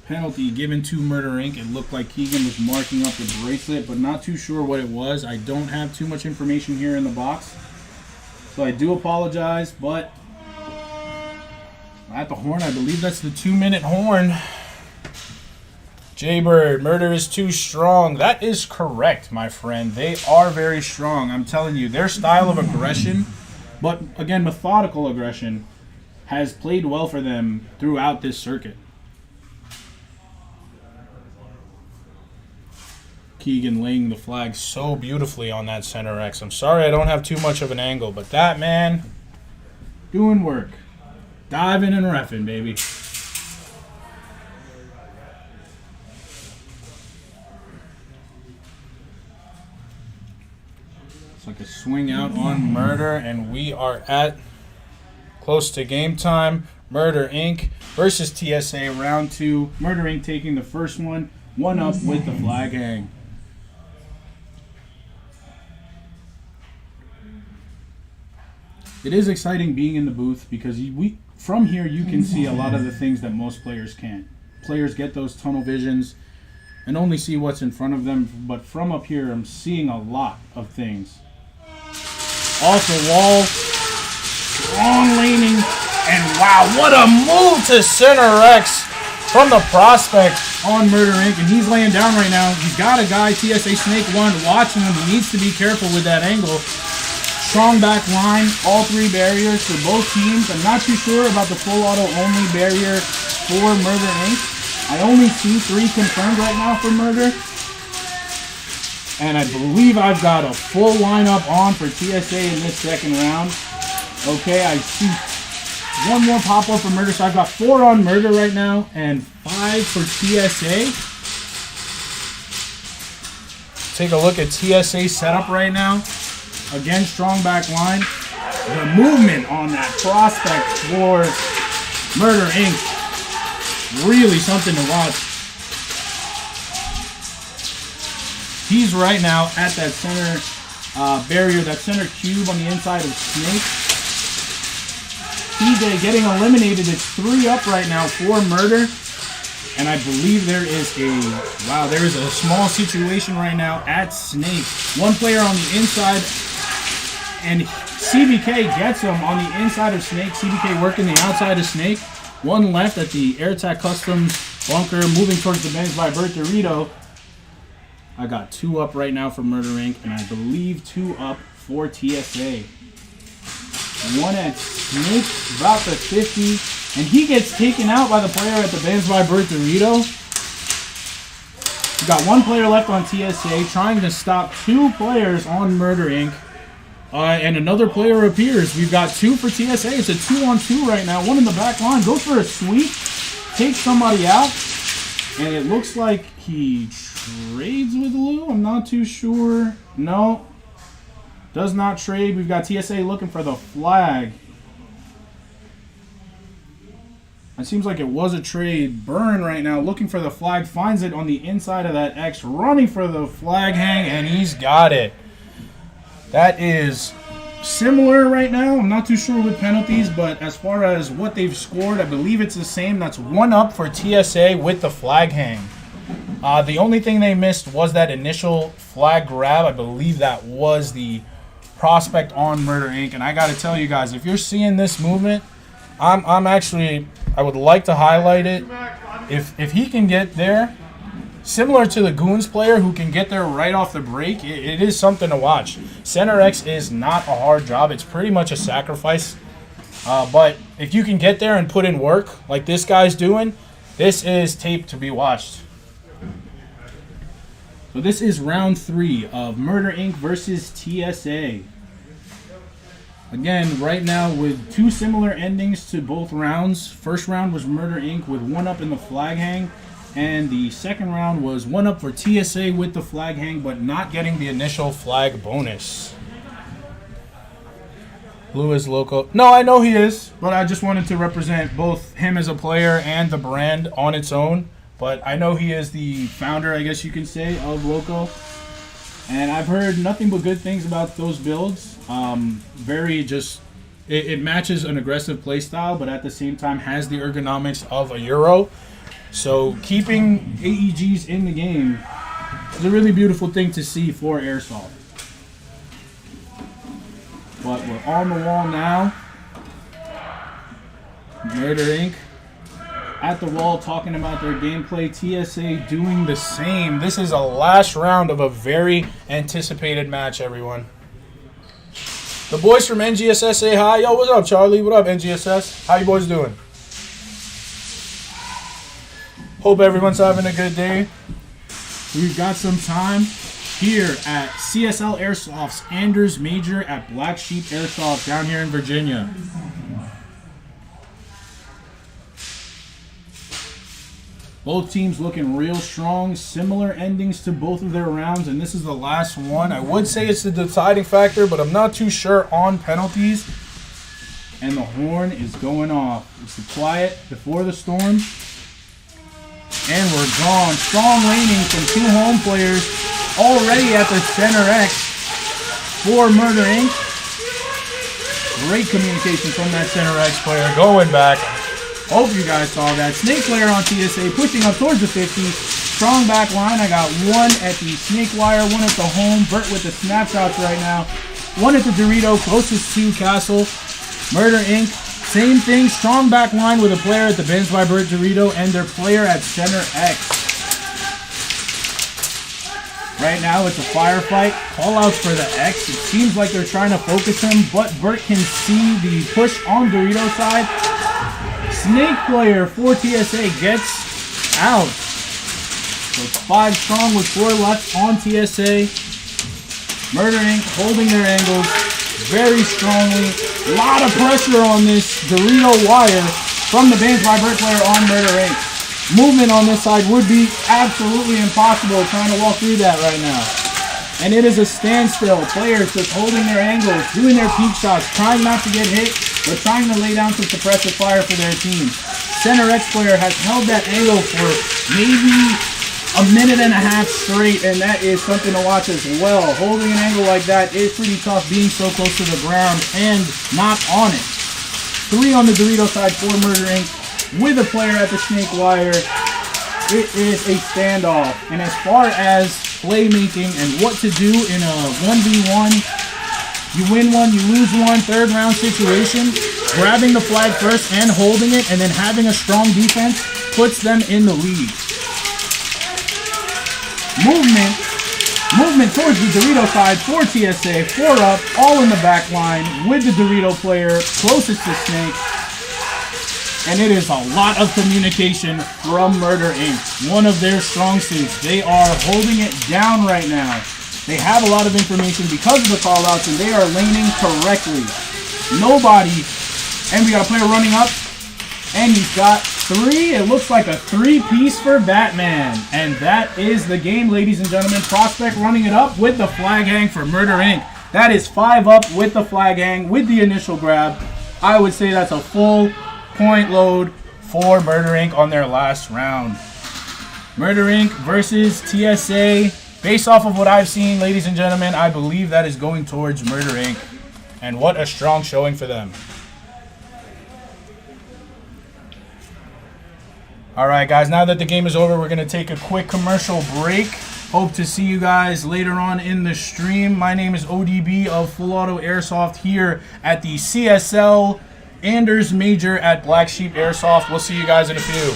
penalty given to Murder Inc. It looked like Keegan was marking up the bracelet, but not too sure what it was. I don't have too much information here in the box, so I do apologize, but at the horn, I believe that's the 2-minute horn. Jaybird, Murder is too strong. That is correct, my friend. They are very strong. I'm telling you, their style of aggression, but again, methodical aggression, has played well for them throughout this circuit. Keegan laying the flag so beautifully on that center X. I'm sorry I don't have too much of an angle, but that man doing work. Diving and reffing, baby. It's like a swing out on Murder, and we are at close to game time. Murder Inc. versus TSA round 2. Murder Inc. taking the first one. 1 up with the flag hang. It is exciting being in the booth because from here you can see a lot of the things that most players can't. Players get those tunnel visions and only see what's in front of them, but from up here I'm seeing a lot of things. Off the wall, strong laning, and wow, what a move to center X from the prospect on Murder Inc. And he's laying down right now. He's got a guy, TSA Snake 1, watching him. He needs to be careful with that angle. Strong back line, all 3 barriers for both teams. I'm not too sure about the full auto only barrier for Murder Inc. I only see 3 confirmed right now for Murder. And I believe I've got a full lineup on for TSA in this second round. Okay, I see 1 more pop up for Murder, so I've got 4 on Murder right now and 5 for TSA. Take a look at TSA setup right now. Again, strong back line. The movement on that prospect for Murder Inc. Really something to watch. He's right now at that center barrier, that center cube on the inside of Snake. TJ getting eliminated. It's 3 up right now for Murder. And I believe there is a small situation right now at Snake. 1 player on the inside, and CBK gets him on the inside of Snake. CBK working the outside of Snake. 1 left at the AirTac Customs bunker, moving towards the Bands by Bert Dorito. I got 2 up right now for Murder Inc. and I believe 2 up for TSA. 1 at Snake, about the 50, and he gets taken out by the player at the Bands by Bert Dorito. We got 1 player left on TSA, trying to stop 2 players on Murder Inc. And another player appears. We've got 2 for TSA. It's a 2-on-2 right now. 1 in the back line. Goes for a sweep. Takes somebody out. And it looks like he trades with Lou. I'm not too sure. No. Does not trade. We've got TSA looking for the flag. It seems like it was a trade. Burn right now looking for the flag. Finds it on the inside of that X. Running for the flag hang. And he's got it. That is similar right now. I'm not too sure with penalties, but as far as what they've scored, I believe it's the same. That's 1 up for TSA with the flag hang. The only thing they missed was that initial flag grab. I believe that was the prospect on Murder Inc. And I got to tell you guys, if you're seeing this movement, I would like to highlight it. If he can get there, similar to the Goons player who can get there right off the break, it is something to watch. Center X is not a hard job. It's pretty much a sacrifice. But if you can get there and put in work like this guy's doing, this is tape to be watched. So this is round 3 of Murder Inc. versus TSA. Again, right now with 2 similar endings to both rounds. First round was Murder Inc. with 1 up in the flag hang. And the second round was 1 up for TSA with the flag hang, but not getting the initial flag bonus. Blue is local. No, I know he is, but I just wanted to represent both him as a player and the brand on its own. But I know he is the founder, I guess you can say, of Loco. And I've heard nothing but good things about those builds. It matches an aggressive play style, but at the same time has the ergonomics of a Euro. So keeping AEGs in the game is a really beautiful thing to see for Airsoft. But we're on the wall now. Murder Inc. at the wall talking about their gameplay. TSA doing the same. This is a last round of a very anticipated match, everyone. The boys from NGSS say hi. Yo, what's up, Charlie? What up, NGSS? How you boys doing? Hope everyone's having a good day. We've got some time here at CSL Airsoft's Anders Major at Black Sheep Airsoft down here in Virginia. Both teams looking real strong. Similar endings to both of their rounds, and this is the last one. I would say it's the deciding factor, but I'm not too sure on penalties. And the horn is going off. It's the quiet before the storm. And we're gone. Strong laning from 2 home players already at the center X for Murder Inc. Great communication from that center X player going back. Hope you guys saw that. Snake player on TSA pushing up towards the 50. Strong back line. I got 1 at the snake wire, 1 at the home. Bert with the snapshots right now. 1 at the Dorito, closest to Castle. Murder Inc. Same thing. Strong back line with a player at the Benz by Bert Dorito and their player at center X. Right now it's a firefight. Call outs for the X. It seems like they're trying to focus him, but Bert can see the push on Dorito's side. Snake player for TSA gets out. So it's 5 strong with 4 left on TSA. Murder Inc. holding their angles very strongly. A lot of pressure on this Dorito wire from the Bands by Bert player on Murder Inc. Movement on this side would be absolutely impossible trying to walk through that right now. And it is a standstill. Players just holding their angles, doing their peek shots, trying not to get hit, but trying to lay down some suppressive fire for their team. Center X player has held that angle for maybe a minute and a half straight, and that is something to watch as well. Holding an angle like that is pretty tough, being so close to the ground and not on it. 3 on the Dorito side for Murder Inc. with a player at the snake wire. It is a standoff. And as far as playmaking and what to do in a 1v1, you win one, you lose one, 3rd round situation, grabbing the flag first and holding it, and then having a strong defense puts them in the lead. Movement Movement towards the Dorito side for TSA. 4 up, all in the back line with the Dorito player closest to Snake. And it is a lot of communication from Murder Inc. One of their strong suits. They are holding it down right now. They have a lot of information because of the call-outs, and they are laning correctly. Nobody. And we got a player running up. And he's got 3. It looks like a 3-piece for Batman. And that is the game, ladies and gentlemen. Prospect running it up with the flag hang for Murder Inc. That is 5 up with the flag hang with the initial grab. I would say that's a full point load for Murder Inc. on their last round. Murder Inc. versus TSA. Based off of what I've seen, ladies and gentlemen, I believe that is going towards Murder Inc. And what a strong showing for them. Alright guys, now that the game is over, we're going to take a quick commercial break. Hope to see you guys later on in the stream. My name is ODB of Full Auto Airsoft here at the CSL Anders Major at Black Sheep Airsoft. We'll see you guys in a few.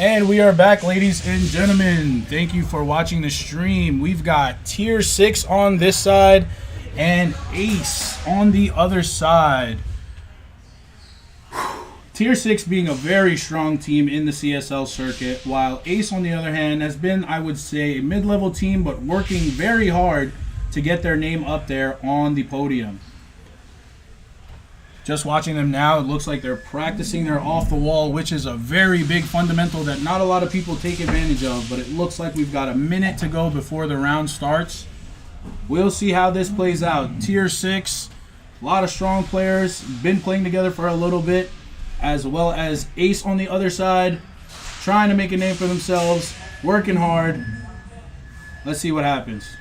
And we are back, ladies and gentlemen. Thank you for watching the stream. We've got Tier 6 on this side and Ace on the other side. Tier 6 being a very strong team in the CSL circuit, while Ace, on the other hand, has been, I would say, a mid-level team, but working very hard to get their name up there on the podium. Just watching them now, it looks like they're practicing their off the wall, which is a very big fundamental that not a lot of people take advantage of, but it looks like we've got a minute to go before the round starts. We'll see how this plays out. Tier 6, a lot of strong players, been playing together for a little bit, as well as Ace on the other side, trying to make a name for themselves, working hard. Let's see what happens.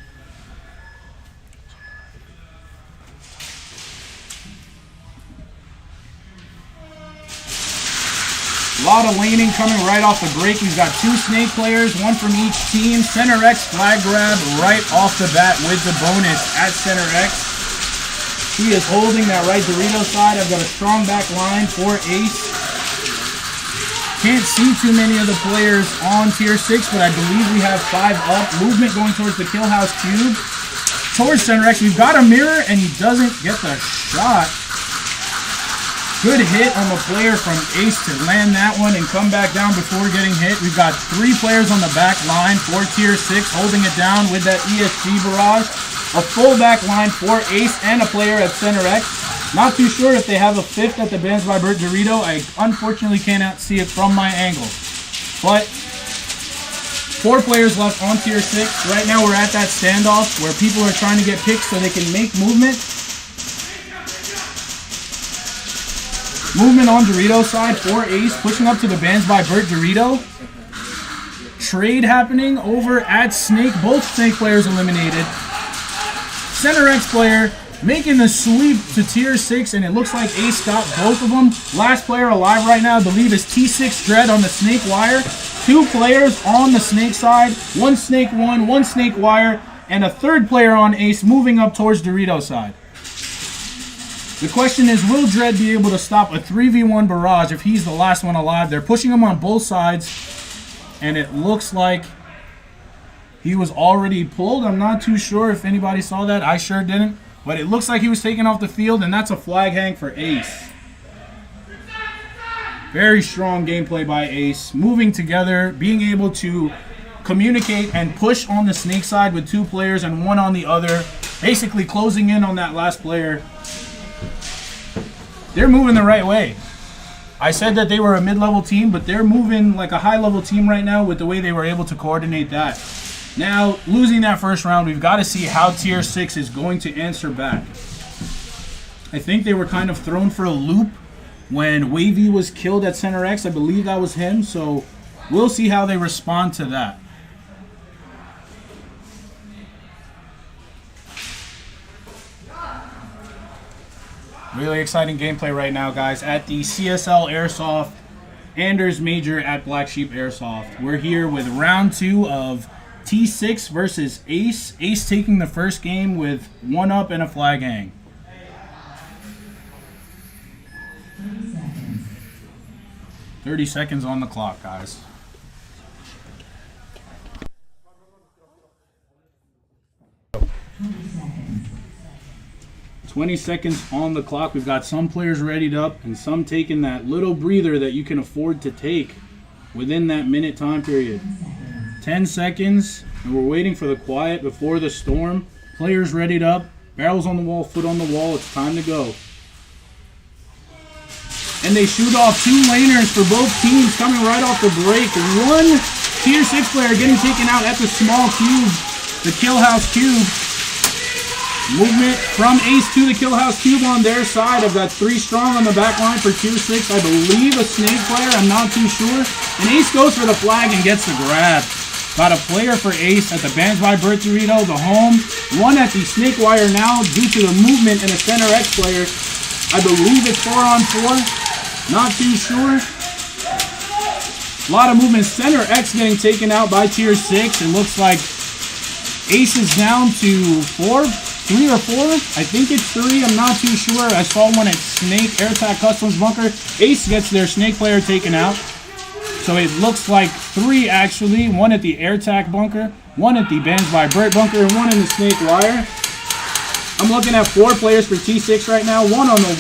A lot of laning coming right off the break. We've got 2 Snake players, 1 from each team. Center X flag grab right off the bat with the bonus at Center X. He is holding that right Dorito side. I've got a strong back line for Ace. Can't see too many of the players on Tier 6, but I believe we have 5 up. Movement going towards the kill house cube. Towards Center X. We've got a mirror, and he doesn't get the shot. Good hit on the player from Ace to land that one and come back down before getting hit. We've got 3 players on the back line for Tier 6 holding it down with that ESG barrage. A full back line for Ace and a player at Center X. Not too sure if they have a 5th at the By Bert Dorito. I unfortunately cannot see it from my angle. But 4 players left on Tier 6. Right now we're at that standoff where people are trying to get picks so they can make movement. Movement on Dorito side for Ace, pushing up to the By Bert Dorito. Trade happening over at Snake. Both Snake players eliminated. Center X player making the sweep to Tier 6, and it looks like Ace got both of them. Last player alive right now, I believe, is T6 Dread on the Snake wire. 2 players on the Snake side. 1 Snake 1, 1 Snake wire. and a third player on Ace moving up towards Dorito's side. The question is, will Dredd be able to stop a 3v1 barrage if he's the last one alive? They're pushing him on both sides, and it looks like he was already pulled. I'm not too sure if anybody saw that. I sure didn't. But it looks like he was taken off the field, and that's a flag hang for Ace. Very strong gameplay by Ace. Moving together, being able to communicate and push on the snake side with 2 players and 1 on the other. Basically closing in on that last player. They're moving the right way. I said that they were a mid-level team, but they're moving like a high-level team right now with the way they were able to coordinate that. Now, losing that first round, we've got to see how Tier 6 is going to answer back. I think they were kind of thrown for a loop when Wavy was killed at Center X. I believe that was him, so we'll see how they respond to that. Really exciting gameplay right now, guys, at the CSL Airsoft Anders Major at Black Sheep Airsoft. We're here with round 2 of T6 versus Ace. Ace taking the first game with 1 up and a flag hang. 30 seconds. 30 seconds on the clock, guys. Seconds. 20 seconds on the clock. We've got some players readied up and some taking that little breather that you can afford to take within that minute time period. 10 seconds, and we're waiting for the quiet before the storm. Players readied up, barrels on the wall, foot on the wall. It's time to go. And they shoot off 2 laners for both teams coming right off the break. 1 Tier 6 player getting taken out at the small cube, the Kill House Cube. Movement from Ace to the Kill House Cube on their side. I've got 3 strong on the back line for Tier 6. I believe a snake player, I'm not too sure. And Ace goes for the flag and gets the grab. Got a player for Ace at the Bands by Bert Dorito, the home. 1 at the snake wire now due to the movement and a Center X player. I believe it's 4 on 4. Not too sure. A lot of movement. Center X getting taken out by Tier 6. It looks like Ace is down to 3 or 4. I think it's 3. I'm not too sure. I saw one at Snake Airtac Customs Bunker. Ace gets their snake player taken out. So it looks like 3 actually. 1 at the Airtac bunker, 1 at the Bands by Bert bunker, and 1 in the snake wire. I'm looking at 4 players for T6 right now. 1 on the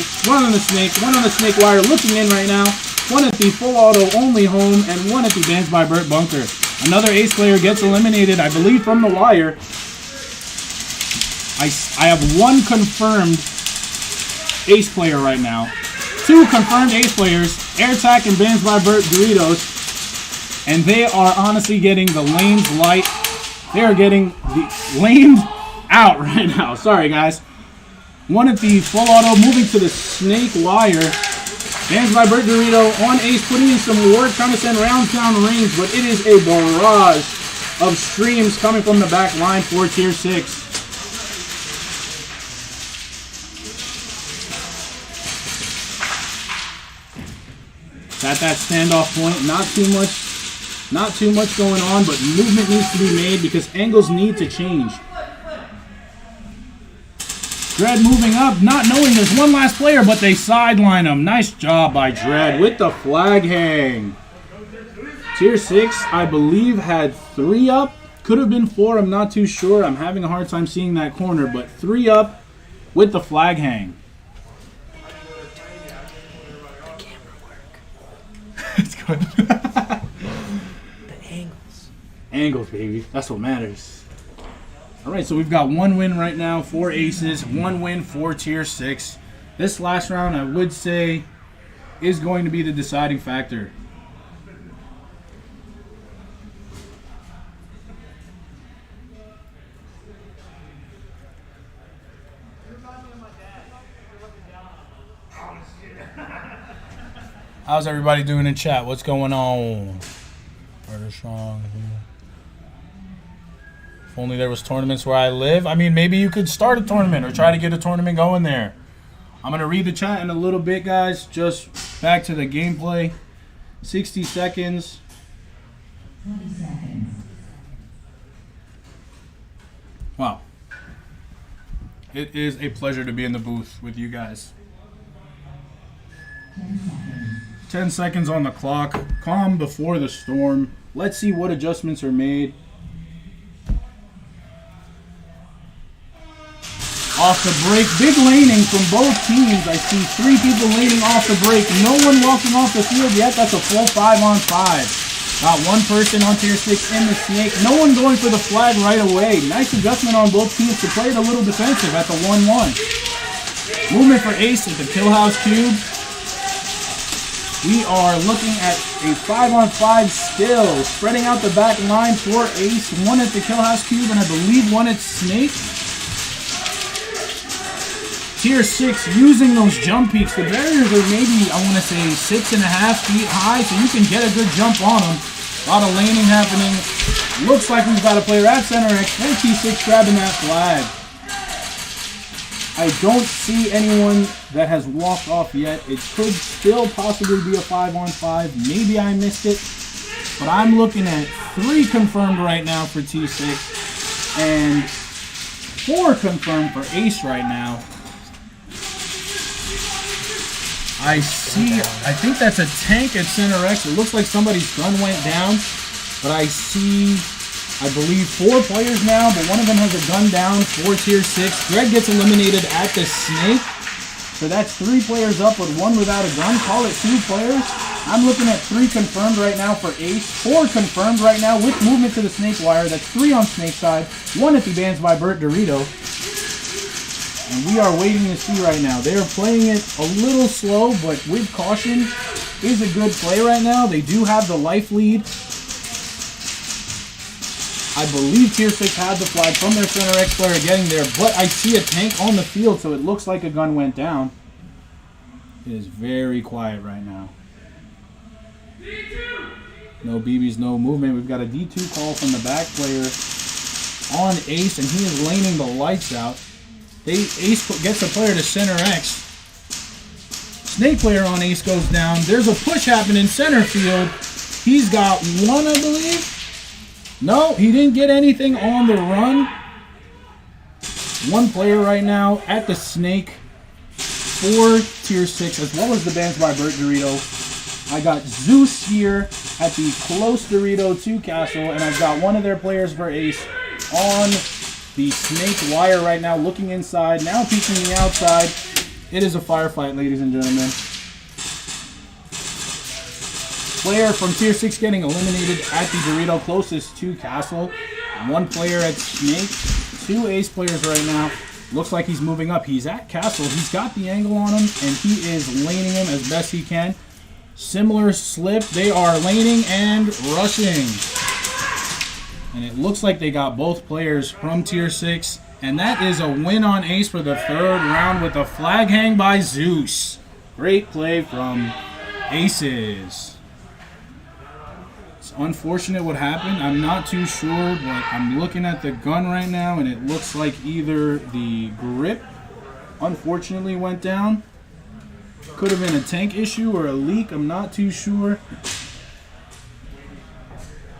snake, 1 on the snake wire looking in right now. 1 at the full auto only home, and 1 at the Bands by Bert bunker. Another Ace player gets eliminated, I believe, from the wire. I have 1 confirmed Ace player right now. 2 confirmed Ace players, Airtac and Bands by Bert Doritos. And they are honestly getting the lanes light. They are getting the lanes out right now. Sorry, guys. 1 at the full auto, moving to the snake wire. Bands by Bert Dorito on Ace, putting in some work, trying to send rounds down range, but it is a barrage of streams coming from the back line for Tier 6. At that standoff point, not too much going on, but movement needs to be made because angles need to change. Dredd moving up, not knowing there's 1 last player, but they sideline him. Nice job by Dredd with the flag hang. Tier 6, I believe, had 3 up. Could have been 4, I'm not too sure. I'm having a hard time seeing that corner, but 3 up with the flag hang. It's good. The angles. Angles, baby. That's what matters. Alright, so we've got 1 win right now, 4 aces, 1 win for Tier 6. This last round, I would say, is going to be the deciding factor. How's everybody doing in chat? What's going on? Very strong. If only there was tournaments where I live. I mean, maybe you could start a tournament or try to get a tournament going there. I'm going to read the chat in a little bit, guys. Just back to the gameplay. 60 seconds. 20 seconds. Wow. It is a pleasure to be in the booth with you guys. 10 seconds on the clock. Calm before the storm. Let's see what adjustments are made. Off the break. Big laning from both teams. I see 3 people laning off the break. No one walking off the field yet. That's a full 5-on-5. Got 1 person on tier 6 in the snake. No one going for the flag right away. Nice adjustment on both teams to play it a little defensive at the 1-1. Movement for Ace at the kill house cube. We are looking at a 5-on-5 still. Spreading out the back line for Ace. 1 at the kill house cube and I believe 1 at snake. Tier 6 using those jump peaks. The barriers are maybe, I want to say, 6.5 feet high, so you can get a good jump on them. A lot of laning happening. Looks like we've got a player at center X for T6 grabbing that flag. I don't see anyone that has walked off yet. It could still possibly be a 5-on-5. Maybe I missed it. But I'm looking at 3 confirmed right now for T6 and 4 confirmed for Ace right now. I think that's a tank at center X. It looks like somebody's gun went down, but I see, I believe 4 players now, but one of them has a gun down for tier 6. Greg gets eliminated at the snake. So that's 3 players up with 1 without a gun. Call it 2 players. I'm looking at 3 confirmed right now for Ace. 4 confirmed right now with movement to the snake wire. That's 3 on snake side. 1 at the bans by Bert Dorito. And we are waiting to see right now. They are playing it a little slow, but with caution is a good play right now. They do have the life lead. I believe tier 6 had the flag from their center X player getting there, but I see a tank on the field, so it looks like a gun went down. It is very quiet right now. No BBs, no movement. We've got a D2 call from the back player on Ace, and he is laning the lights out. Ace gets a player to center X. Snake player on Ace goes down. There's a push happening in center field. He's got 1, I believe. No, he didn't get anything on the run. 1 player right now at the snake for tier 6, as well as the bans by Bert Dorito. I got Zeus here at the close Dorito to Castle, and I've got one of their players for Ace on the snake wire right now, looking inside, now peeking the outside. It is a firefight, ladies and gentlemen. Player from tier 6 getting eliminated at the Dorito closest to Castle. 1 player at snake, 2 Ace players right now. Looks like he's moving up. He's at Castle. He's got the angle on him, and he is laning him as best he can. Similar slip. They are laning and rushing. And it looks like they got both players from tier 6. And that is a win on Ace for the 3rd round with a flag hang by Zeus. Great play from Aces. It's unfortunate what happened. I'm not too sure, but I'm looking at the gun right now, and it looks like either the grip unfortunately went down. Could have been a tank issue or a leak. I'm not too sure.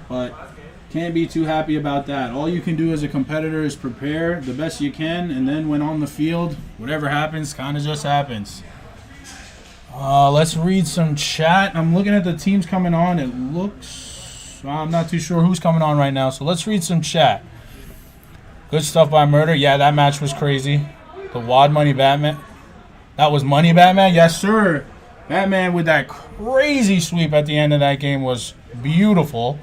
But can't be too happy about that. All you can do as a competitor is prepare the best you can, and then when on the field, whatever happens kind of just happens. Let's read some chat. I'm looking at the teams coming on. It looks, I'm not too sure who's coming on right now, so let's read some chat. Good stuff by Murder. Yeah, that match was crazy. The Wad Money Batman. That was Money Batman? Yes, sir. Batman with that crazy sweep at the end of that game was beautiful.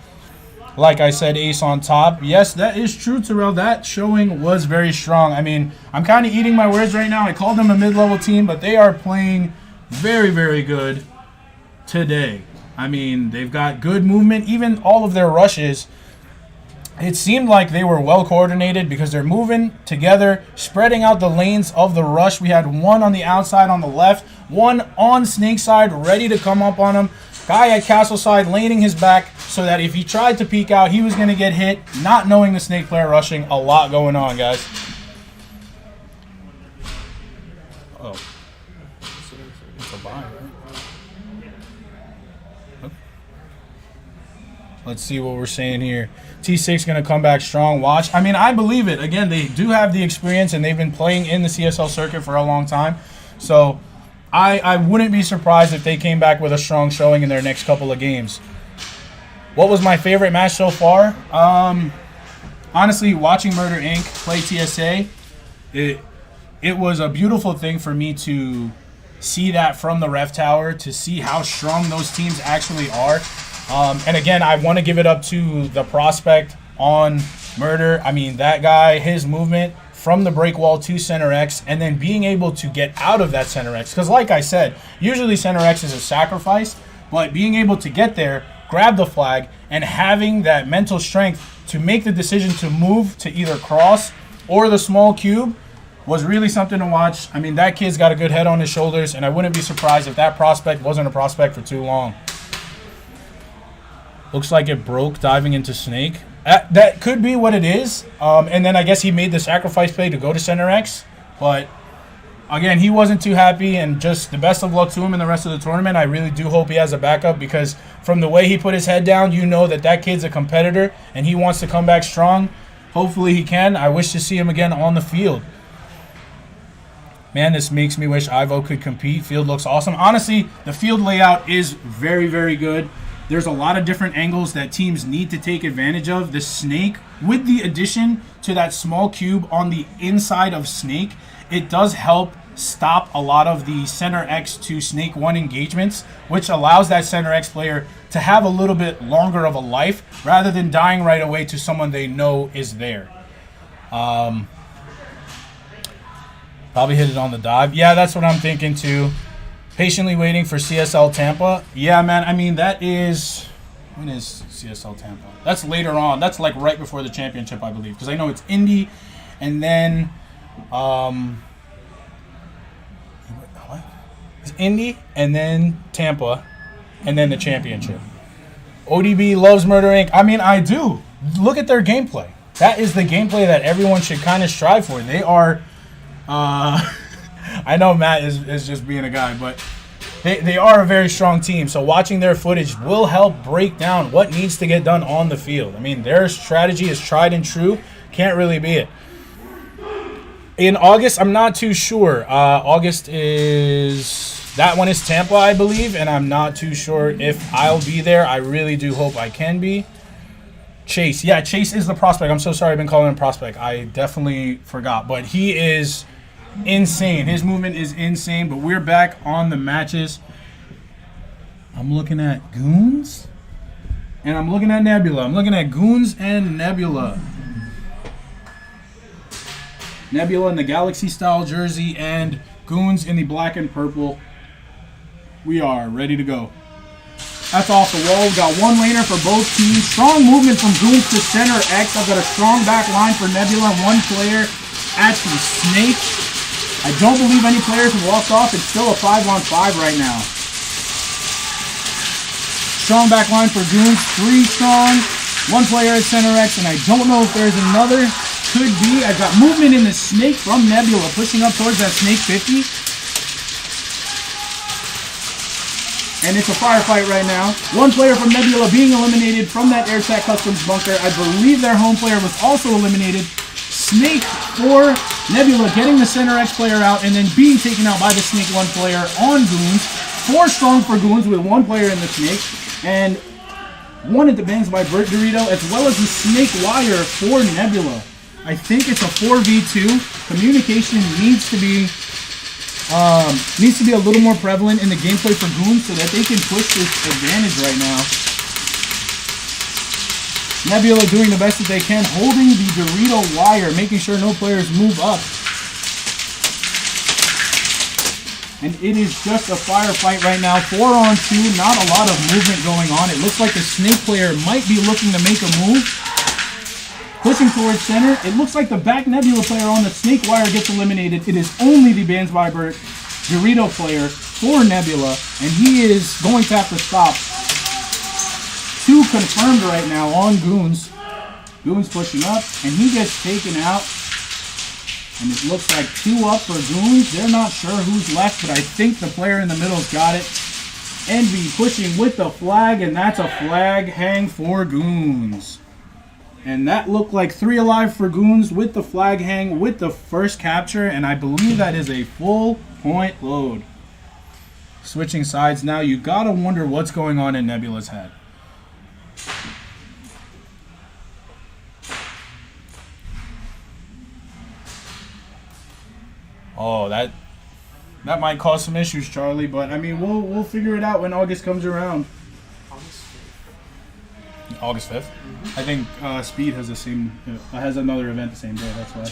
Like I said, Ace on top. Yes, that is true, Terrell. That showing was very strong. I mean, I'm kind of eating my words right now. I called them a mid-level team, but they are playing very, very good today. I mean, they've got good movement. Even all of their rushes, it seemed like they were well coordinated because they're moving together, spreading out the lanes of the rush. We had 1 on the outside on the left, 1 on snake side, ready to come up on him. Guy at Castle side laning his back so that if he tried to peek out, he was going to get hit, not knowing the snake player rushing. A lot going on, guys. Oh. It's a buy, right? Let's see what we're saying here. T6 going to come back strong. Watch. I mean, I believe it. Again, they do have the experience, and they've been playing in the CSL circuit for a long time. So I wouldn't be surprised if they came back with a strong showing in their next couple of games. What was my favorite match so far? Honestly, watching Murder Inc. play TSA, it was a beautiful thing for me to see that from the ref tower, to see how strong those teams actually are. And again, I want to give it up to the prospect on Murder. I mean, that guy, his movement from the break wall to center X, and then being able to get out of that center X. Because like I said, usually center X is a sacrifice, but being able to get there, grab the flag, and having that mental strength to make the decision to move to either cross or the small cube was really something to watch. I mean, that kid's got a good head on his shoulders, and I wouldn't be surprised if that prospect wasn't a prospect for too long. Looks like it broke diving into Snake. That could be what it is. And then I guess he made the sacrifice play to go to center X. But again, he wasn't too happy, and just the best of luck to him in the rest of the tournament. I really do hope he has a backup, because from the way he put his head down, you know that kid's a competitor and he wants to come back strong. Hopefully he can. I wish to see him again on the field. Man, this makes me wish Ivo could compete. Field looks awesome. Honestly, the field layout is very, very good. There's a lot of different angles that teams need to take advantage of. The Snake, with the addition to that small cube on the inside of Snake, it does help stop a lot of the center X to Snake 1 engagements, which allows that center X player to have a little bit longer of a life rather than dying right away to someone they know is there. Probably hit it on the dive. Yeah, that's what I'm thinking too. Patiently waiting for CSL Tampa. Yeah, man. I mean, that is... When is CSL Tampa? That's later on. That's like right before the championship, I believe. Because I know it's Indy, and then... What? It's Indy, and then Tampa, and then the championship. ODB loves Murder Inc. I mean, I do. Look at their gameplay. That is the gameplay that everyone should kind of strive for. They are... I know Matt is just being a guy, but they are a very strong team. So watching their footage will help break down what needs to get done on the field. I mean, their strategy is tried and true. Can't really be it. In August, I'm not too sure. August is... That one is Tampa, I believe, and I'm not too sure if I'll be there. I really do hope I can be. Chase. Yeah, Chase is the prospect. I'm so sorry I've been calling him prospect. I definitely forgot. But he is... insane. His movement is insane, but we're back on the matches. I'm looking at Goons, and I'm looking at Nebula. I'm looking at Goons and Nebula. Nebula in the Galaxy-style jersey and Goons in the black and purple. We are ready to go. That's off the wall. We've got one laner for both teams. Strong movement from Goons to center X. I've got a strong back line for Nebula. One player at the Snake. I don't believe any players have walked off. It's still a 5-on-5 right now. Strong back line for Goons. 3 strong. One player at center X, and I don't know if there's another. Could be. I've got movement in the Snake from Nebula, pushing up towards that Snake 50. And it's a firefight right now. One player from Nebula being eliminated from that AirTac Customs bunker. I believe their home player was also eliminated. Snake for Nebula getting the center X player out and then being taken out by the Snake 1 player on Goons. 4 strong for Goons with 1 player in the Snake. And 1 at the bangs by Bert Dorito, as well as the Snake Wire for Nebula. I think it's a 4v2. Communication needs to be a little more prevalent in the gameplay for Goons so that they can push this advantage right now. Nebula doing the best that they can, holding the Dorito wire, making sure no players move up. And it is just a firefight right now. 4-on-2, not a lot of movement going on. It looks like the Snake player might be looking to make a move. Pushing towards center. It looks like the back Nebula player on the Snake wire gets eliminated. It is only the By Bert Dorito player for Nebula, and he is going to have to stop. 2 confirmed right now on Goons. Goons pushing up, and he gets taken out. And it looks like 2 up for Goons. They're not sure who's left, but I think the player in the middle's got it. Envy pushing with the flag, and that's a flag hang for Goons. And that looked like 3 alive for Goons with the flag hang with the first capture, and I believe that is a full point load. Switching sides now, you gotta wonder what's going on in Nebula's head. Oh, that might cause some issues, Charlie, but I mean, we'll figure it out when August comes around. August 5th? I think Speed has the same has another event the same day, that's why.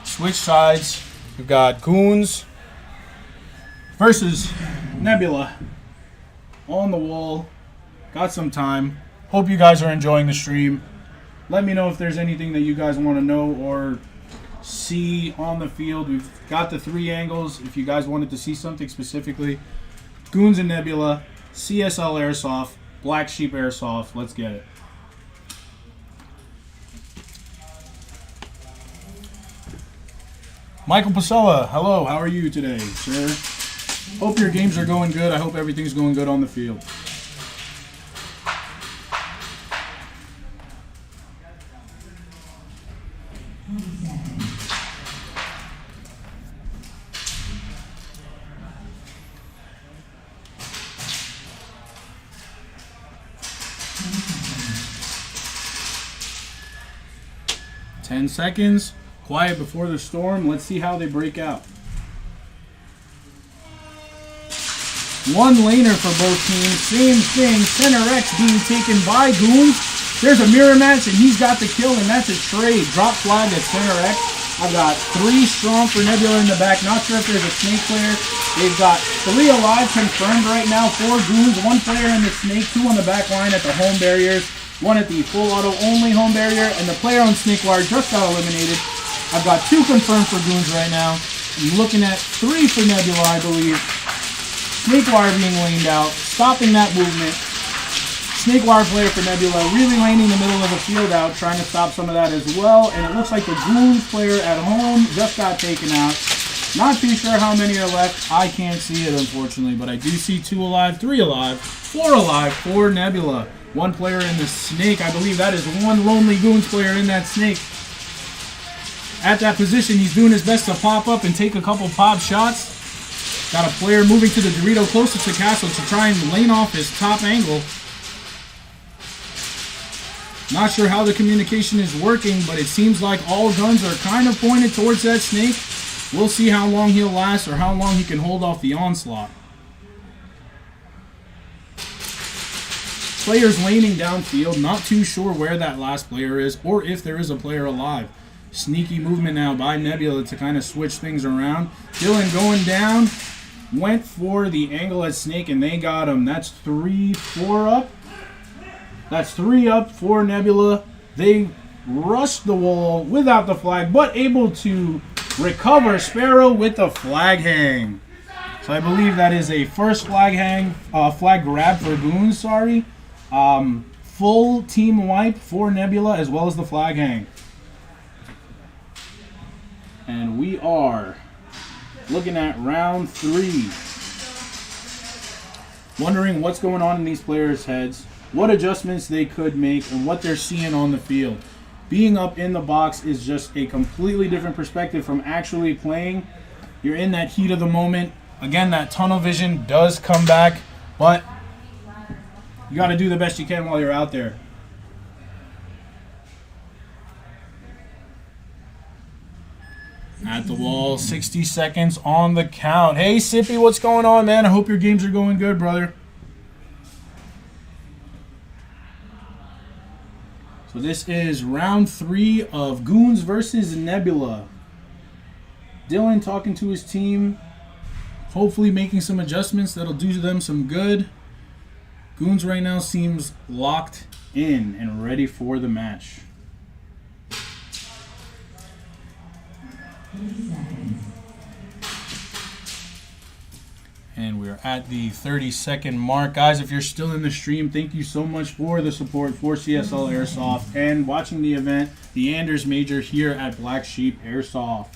Switch sides. We've got Goons versus Nebula on the wall. Got some time. Hope you guys are enjoying the stream. Let me know if there's anything that you guys want to know or see on the field. We've got the 3 angles. If you guys wanted to see something specifically, Goons and Nebula, CSL Airsoft, Black Sheep Airsoft. Let's get it. Michael Pasella, hello. How are you today, sir? Hope your games are going good. I hope everything's going good on the field. Seconds. Quiet before the storm. Let's see how they break out. 1 laner for both teams. Same thing. Center X being taken by Goons. There's a mirror match, and he's got the kill, and that's a trade. Drop flag at Center X. I've got 3 strong for Nebula in the back. Not sure if there's a Snake player. They've got 3 alive confirmed right now. 4 Goons. 1 player in the Snake. 2 on the back line at the home barriers. 1 at the full auto only home barrier, and the player on Snake Wire just got eliminated. I've got 2 confirmed for Goons right now. I'm looking at 3 for Nebula, I believe. Snake Wire being laned out, stopping that movement. Snake Wire player for Nebula really laning the middle of the field out, trying to stop some of that as well. And it looks like the Goons player at home just got taken out. Not too sure how many are left. I can't see it, unfortunately, but I do see 2 alive, 3 alive, 4 alive for Nebula. 1 player in the Snake. I believe that is 1 lonely Goons player in that Snake. At that position, he's doing his best to pop up and take a couple pop shots. Got a player moving to the Dorito closest to Castle to try and lane off his top angle. Not sure how the communication is working, but it seems like all guns are kind of pointed towards that Snake. We'll see how long he'll last or how long he can hold off the onslaught. Players laning downfield, not too sure where that last player is or if there is a player alive. Sneaky movement now by Nebula to kind of switch things around. Dylan going down, went for the angle at Snake and they got him. That's 3-4 up. That's 3 up for Nebula. They rushed the wall without the flag, but able to recover Sparrow with the flag hang. So I believe that is a first flag hang, flag grab for Goons, sorry. Full team wipe for Nebula as well as the flag hang. And we are looking at round 3. Wondering what's going on in these players' heads, what adjustments they could make, and what they're seeing on the field. Being up in the box is just a completely different perspective from actually playing. You're in that heat of the moment. Again, that tunnel vision does come back, but you got to do the best you can while you're out there. At the wall, 60 seconds on the count. Hey, Sippy, what's going on, man? I hope your games are going good, brother. So this is round 3 of Goons versus Nebula. Dylan talking to his team, hopefully making some adjustments that'll do them some good. Goons right now seems locked in and ready for the match. 30 seconds. And we're at the 30-second mark. Guys, if you're still in the stream, thank you so much for the support for CSL Airsoft and watching the event, the Anders Major here at Black Sheep Airsoft.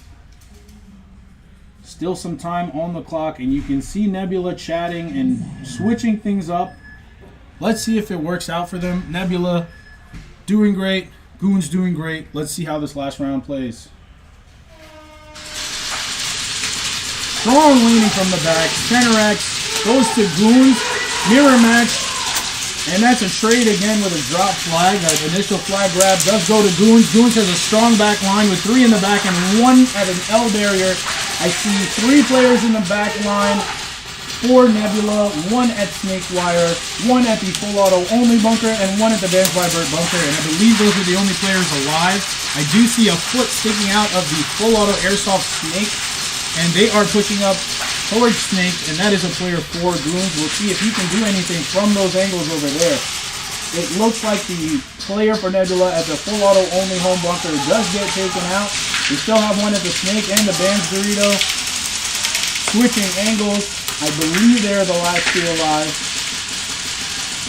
Still some time on the clock, and you can see Nebula chatting and switching things up. Let's see if it works out for them. Nebula doing great. Goons doing great. Let's see how this last round plays. Strong leaning from the back. Center X goes to Goons. Mirror match. And that's a trade again with a drop flag. That initial flag grab does go to Goons. Goons has a strong back line with 3 in the back and 1 at an L barrier. I see 3 players in the back line. 4 Nebula, 1 at Snake Wire, 1 at the full auto only bunker, and 1 at the By Bert bunker. And I believe those are the only players alive. I do see a foot sticking out of the full auto airsoft Snake, and they are pushing up towards Snake, and that is a player for Goons. We'll see if he can do anything from those angles over there. It looks like the player for Nebula at the full auto only home bunker does get taken out. We still have 1 at the Snake and the Bams Dorito. Switching angles. I believe they're the last 2 alive.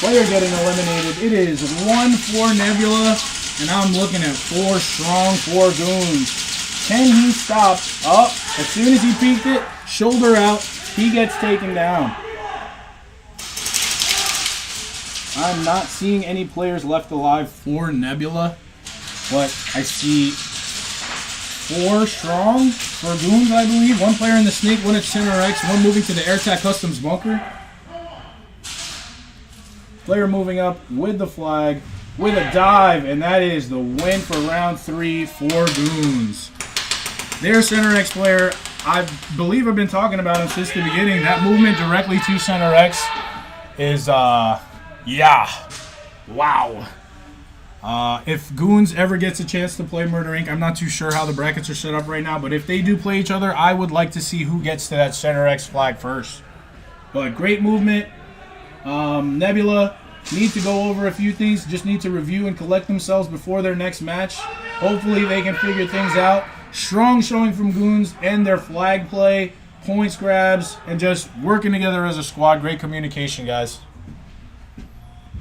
Player getting eliminated. It is 1 for Nebula, and I'm looking at 4 strong for Goons. Can he stop? Oh, as soon as he peeked it, shoulder out, he gets taken down. I'm not seeing any players left alive for Nebula, but I see 4 strong for Goons, I believe. 1 player in the Snake, 1 at Center X, 1 moving to the AirTac Customs bunker. Player moving up with the flag, with a dive, and that is the win for round 3 for Goons. Their Center X player, I believe I've been talking about him since the beginning. That movement directly to Center X is, yeah, wow. If Goons ever gets a chance to play Murder Inc., I'm not too sure how the brackets are set up right now, but if they do play each other, I would like to see who gets to that Center X flag first. But great movement. Nebula need to go over a few things, just need to review and collect themselves before their next match. Hopefully they can figure things out. Strong showing from Goons and their flag play, points grabs, and just working together as a squad. Great communication, guys.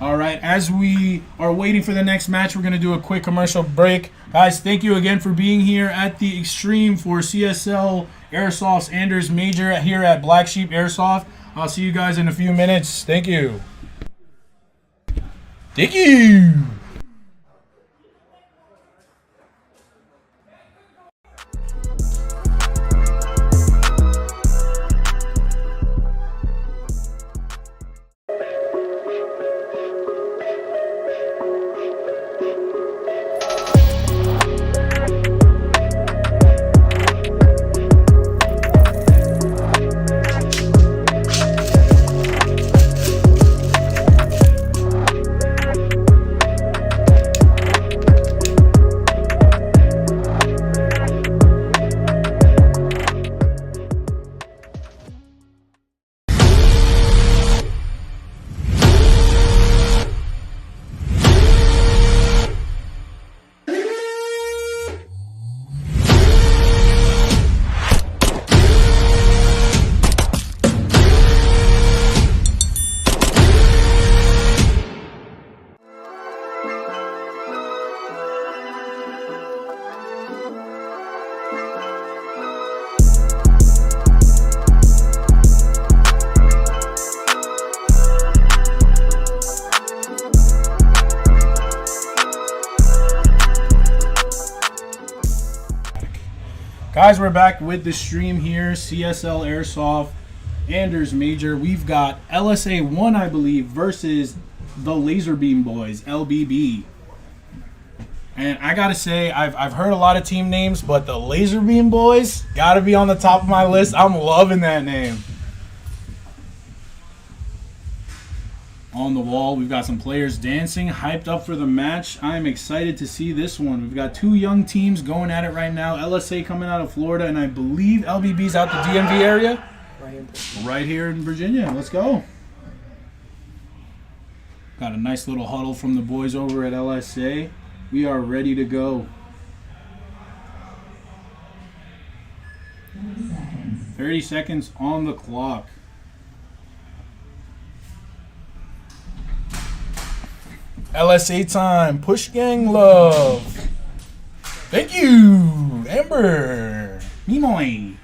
All right, as we are waiting for the next match, we're going to do a quick commercial break. Guys, thank you again for being here at the Extreme for CSL Airsoft's Anders Major here at Black Sheep Airsoft. I'll see you guys in a few minutes. Thank you. Thank you. Guys, we're back with the stream here. CSL Airsoft, Anders Major. We've got LSA 1, I believe, versus the Laser Beam Boys, LBB. And I gotta say, I've heard a lot of team names, but the Laser Beam Boys gotta be on the top of my list. I'm loving that name. On the wall, we've got some players dancing, hyped up for the match. I'm excited to see this one. We've got 2 young teams going at it right now. LSA coming out of Florida, and I believe LBB's out the DMV area. Right here in Virginia. Let's go. Got a nice little huddle from the boys over at LSA. We are ready to go. 30 seconds on the clock. LSA time. Push gang love. Thank you, Amber. Mimoy.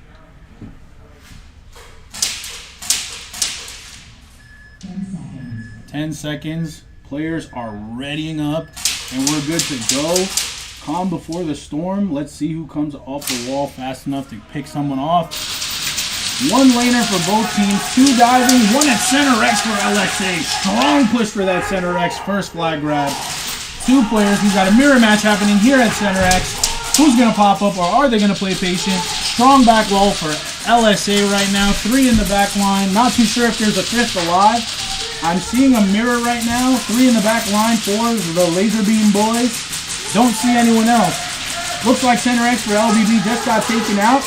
10 seconds. Players are readying up, and we're good to go. Calm before the storm. Let's see who comes off the wall fast enough to pick someone off. One laner for both teams, 2 diving, 1 at center X for LSA. Strong push for that center X, first flag grab. 2 players, we've got a mirror match happening here at center X. Who's going to pop up, or are they going to play patient? Strong back roll for LSA right now, 3 in the back line. Not too sure if there's a 5th alive. I'm seeing a mirror right now, 3 in the back line for the laser beam boys. Don't see anyone else. Looks like center X for LBB just got taken out.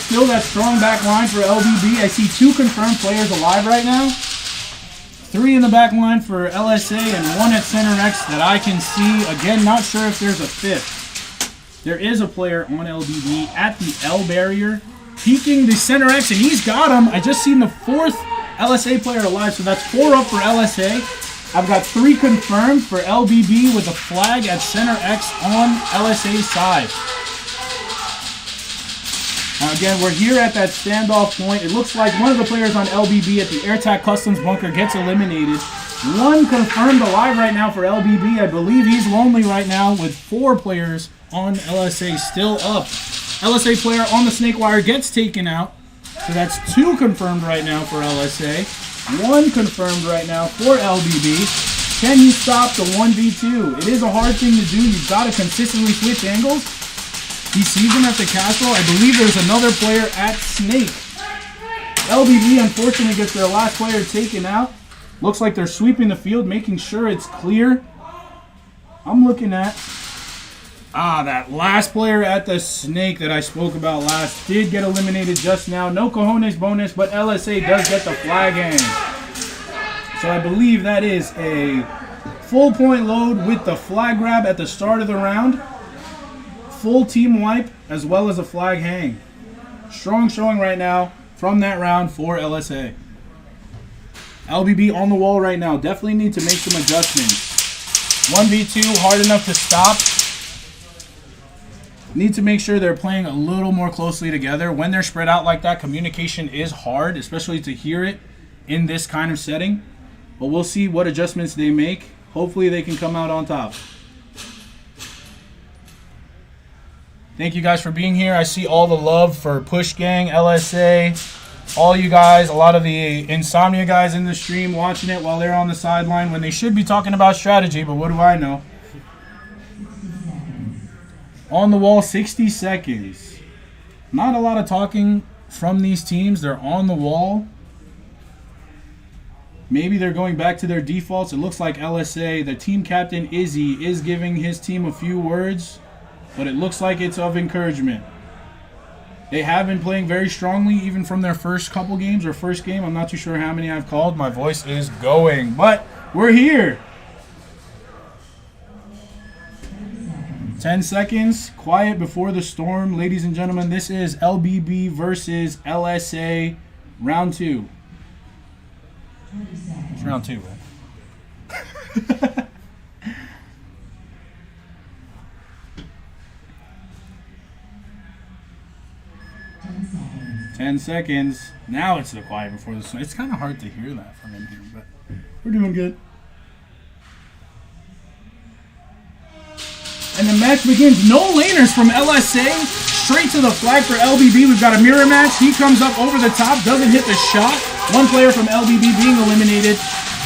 Still that strong back line for LBB. I see 2 confirmed players alive right now. 3 in the back line for LSA and 1 at center X that I can see. Again, not sure if there's a 5th. There is a player on LBB at the L barrier, peeking the center X, and he's got him. I just seen the 4th LSA player alive, so that's 4 up for LSA. I've got 3 confirmed for LBB with a flag at center X on LSA's side. Now again, we're here at that standoff point. It looks like one of the players on LBB at the AirTac Customs bunker gets eliminated. 1 confirmed alive right now for LBB. I believe he's lonely right now with 4 players on LSA still up. LSA player on the snake wire gets taken out. So that's 2 confirmed right now for LSA. 1 confirmed right now for LBB. Can you stop the 1v2? It is a hard thing to do. You've got to consistently switch angles. He sees him at the castle. I believe there's another player at Snake. LBB unfortunately gets their last player taken out. Looks like they're sweeping the field, making sure it's clear. I'm looking at... that last player at the Snake that I spoke about last did get eliminated just now. No cojones bonus, but LSA does get the flag hang. So I believe that is a full point load with the flag grab at the start of the round. Full team wipe as well as a flag hang. Strong showing right now from that round for LSA. LBB on the wall right now. Definitely need to make some adjustments. 1v2, hard enough to stop. Need to make sure they're playing a little more closely together. When they're spread out like that, communication is hard, especially to hear it in this kind of setting. But we'll see what adjustments they make. Hopefully they can come out on top. Thank you guys for being here. I see all the love for Push Gang, LSA, all you guys, a lot of the Insomnia guys in the stream watching it while they're on the sideline when they should be talking about strategy, but what do I know? On the wall, 60 seconds. Not a lot of talking from these teams. They're on the wall. Maybe they're going back to their defaults. It looks like LSA, the team captain Izzy, is giving his team a few words, but it looks like it's of encouragement. They have been playing very strongly, even from their first couple games or first game. I'm not too sure how many I've called. My voice is going, but we're here. 10 seconds, quiet before the storm. Ladies and gentlemen, this is LBB versus LSA, round 2. It's round 2, right? 10 seconds. Now it's the quiet before the storm. It's kind of hard to hear that from in here, but we're doing good. And the match begins. No laners from LSA. Straight to the flag for LBB. We've got a mirror match. He comes up over the top. Doesn't hit the shot. 1 player from LBB being eliminated.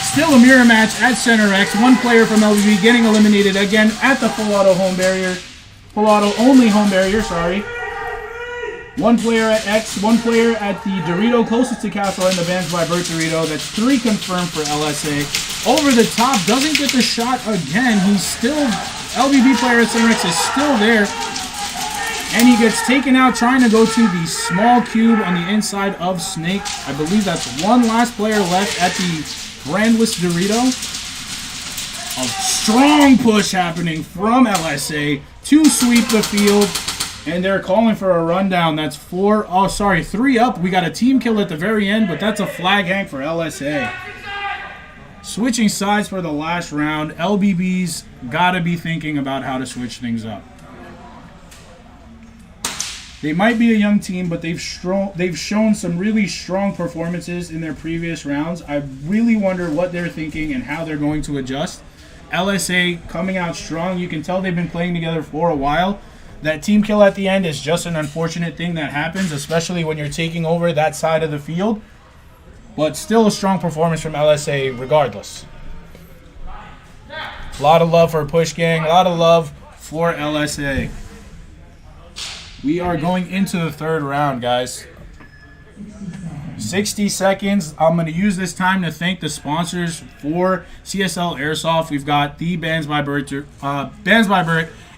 Still a mirror match at center X. 1 player from LBB getting eliminated again at the full auto home barrier. Full auto only home barrier, sorry. 1 player at X. 1 player at the Dorito closest to Castle in the Bands by Bert Dorito. That's 3 confirmed for LSA. Over the top. Doesn't get the shot again. He's still... LBB player at center X is still there, and he gets taken out trying to go to the small cube on the inside of Snake. I believe that's 1 last player left at the brandless Dorito. A strong push happening from LSA to sweep the field, and they're calling for a rundown. That's 3 up. We got a team kill at the very end, but that's a flag hang for LSA. Switching sides for the last round. LBB's got to be thinking about how to switch things up. They might be a young team, but they've shown some really strong performances in their previous rounds. I really wonder what they're thinking and how they're going to adjust. LSA coming out strong. You can tell they've been playing together for a while. That team kill at the end is just an unfortunate thing that happens, especially when you're taking over that side of the field. But still a strong performance from LSA regardless. A lot of love for Push Gang. A lot of love for LSA. We are going into the third round, guys. 60 seconds. I'm going to use this time to thank the sponsors for CSL Airsoft. We've got the By Bert,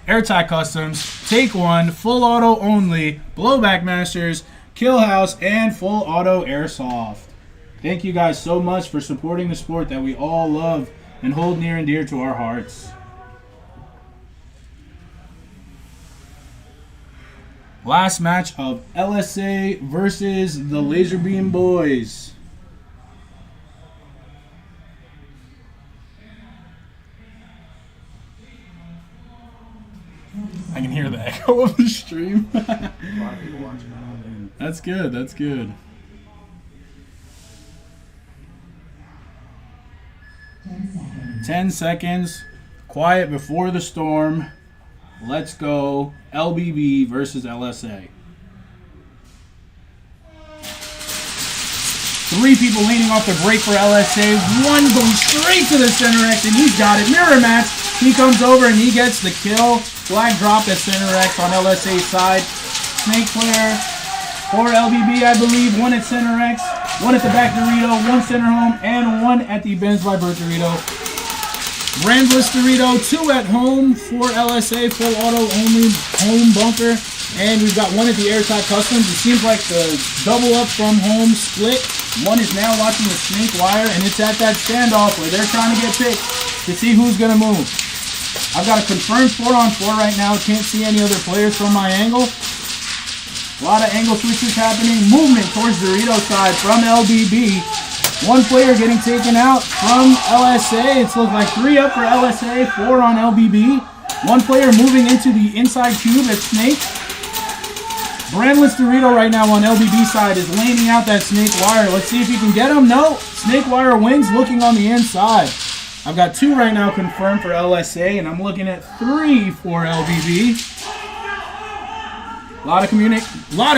AirTac Customs, TakeOne, Full Auto Only, Blowback Masters, Kill House, and Full Auto Airsoft. Thank you guys so much for supporting the sport that we all love and hold near and dear to our hearts. Last match of LSA versus the Laser Beam Boys. I can hear the echo of the stream. That's good, that's good. 10 seconds. Quiet before the storm. Let's go. LBB versus LSA. 3 people leaning off the break for LSA. 1 going straight to the center X, and he's got it. Mirror match. He comes over and he gets the kill. Flag drop at center X on LSA's side. Snake player for LBB, I believe. 1 at center X, 1 at the back Dorito, 1 center home, and 1 at the By Bert Dorito. Brandless Dorito, 2 at home for LSA, full auto only home bunker. And we've got 1 at the AirTac Customs. It seems like the double up from home split. 1 is now watching the snake wire, and it's at that standoff where they're trying to get picked to see who's going to move. I've got a confirmed 4-on-4 right now. Can't see any other players from my angle. A lot of angle switches happening. Movement towards Dorito's side from LBB. 1 player getting taken out from LSA. It's looked like 3 up for LSA, 4 on LBB. 1 player moving into the inside cube at Snake. Brandless Dorito right now on LBB side is laning out that snake wire. Let's see if he can get him. No, snake wire wins looking on the inside. I've got 2 right now confirmed for LSA, and I'm looking at 3 for LBB. A lot of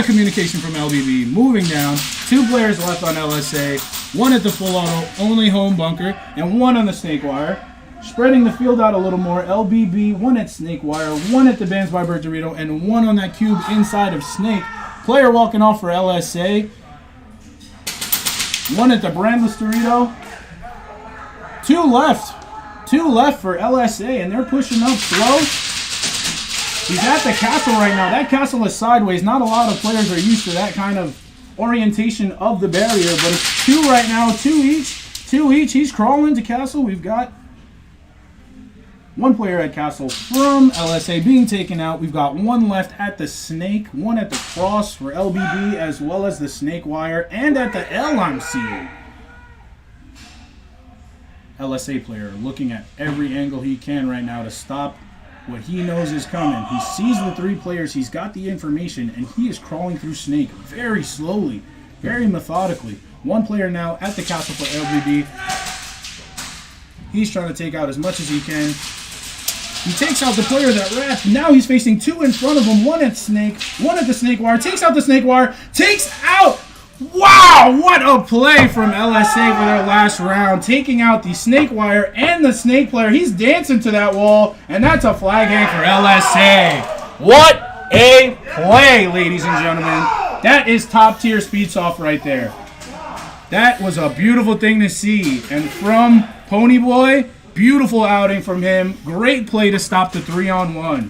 communication from LBB. Moving down. 2 players left on LSA. 1 at the full auto only home bunker, and 1 on the snake wire. Spreading the field out a little more. LBB, 1 at snake wire, 1 at the By Bert Dorito, and 1 on that cube inside of snake. Player walking off for LSA. 1 at the Brandless Dorito. 2 left. 2 left for LSA, and they're pushing up slow. He's at the castle right now. That castle is sideways. Not a lot of players are used to that kind of orientation of the barrier, but it's 2 right now. 2 each. 2 each. He's crawling to castle. We've got 1 player at castle from LSA being taken out. We've got 1 left at the snake. 1 at the cross for LBB, as well as the snake wire, and at the L I'm seeing. LSA player looking at every angle he can right now to stop what he knows is coming. He sees the 3 players, he's got the information, and he is crawling through snake very slowly, very methodically. 1 player now at the castle for LBB. He's trying to take out as much as he can. He takes out the player that wrapped. Now he's facing 2 in front of him. 1 at snake, 1 at the snake wire. Takes out the snake wire. Takes out. Wow, what a play from LSA for their last round. Taking out the snake wire and the snake player. He's dancing to that wall, and that's a flag hang for LSA. What a play, ladies and gentlemen. That is top tier speed soft right there. That was a beautiful thing to see. And from Ponyboy, beautiful outing from him. Great play to stop the 3-on-1.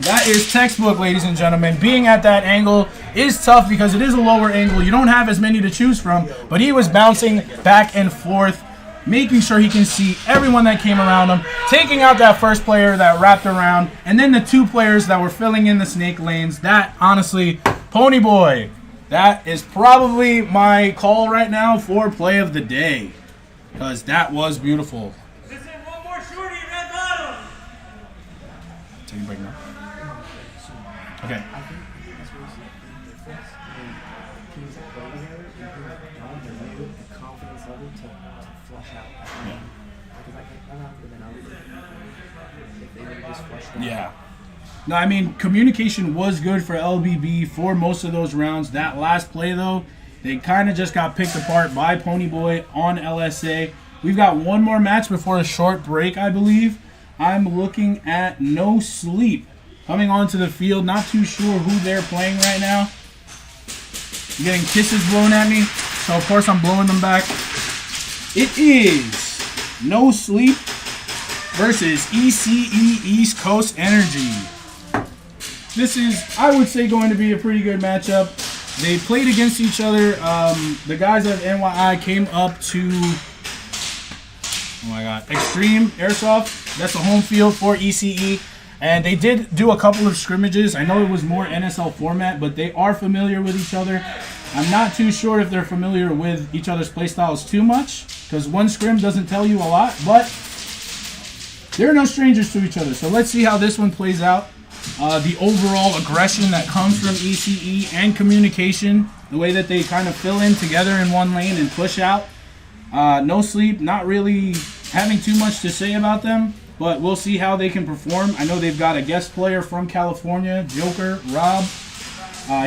That is textbook, ladies and gentlemen. Being at that angle is tough because it is a lower angle. You don't have as many to choose from, but he was bouncing back and forth, making sure he can see everyone that came around him, taking out that first player that wrapped around, and then the 2 players that were filling in the snake lanes. That, honestly, Ponyboy, that is probably my call right now for play of the day, because that was beautiful. Take a break now. Okay. I think that's where you see the difference. When teams that play together, you can build the confidence level to flush out. Because that not would have been over if they would have just flushed out. Yeah. No, I mean, communication was good for LBB for most of those rounds. That last play, though, they kind of just got picked apart by Ponyboy on LSA. We've got one more match before a short break, I believe. I'm looking at No Sleep coming onto the field. Not too sure who they're playing right now. I'm getting kisses blown at me, so of course I'm blowing them back. It is No Sleep versus ECE East Coast Energy. This is, I would say, going to be a pretty good matchup. They played against each other. The guys at NYI came up to, oh my god, Extreme Airsoft. That's the home field for ECE. And they did do a couple of scrimmages. I know it was more NSL format, but they are familiar with each other. I'm not too sure if they're familiar with each other's playstyles too much, because one scrim doesn't tell you a lot, but they're no strangers to each other. So let's see how this one plays out. The overall aggression that comes from ECE and communication, the way that they kind of fill in together in one lane and push out. No Sleep, not really having too much to say about them, but we'll see how they can perform. I know they've got a guest player from California, Joker, Rob.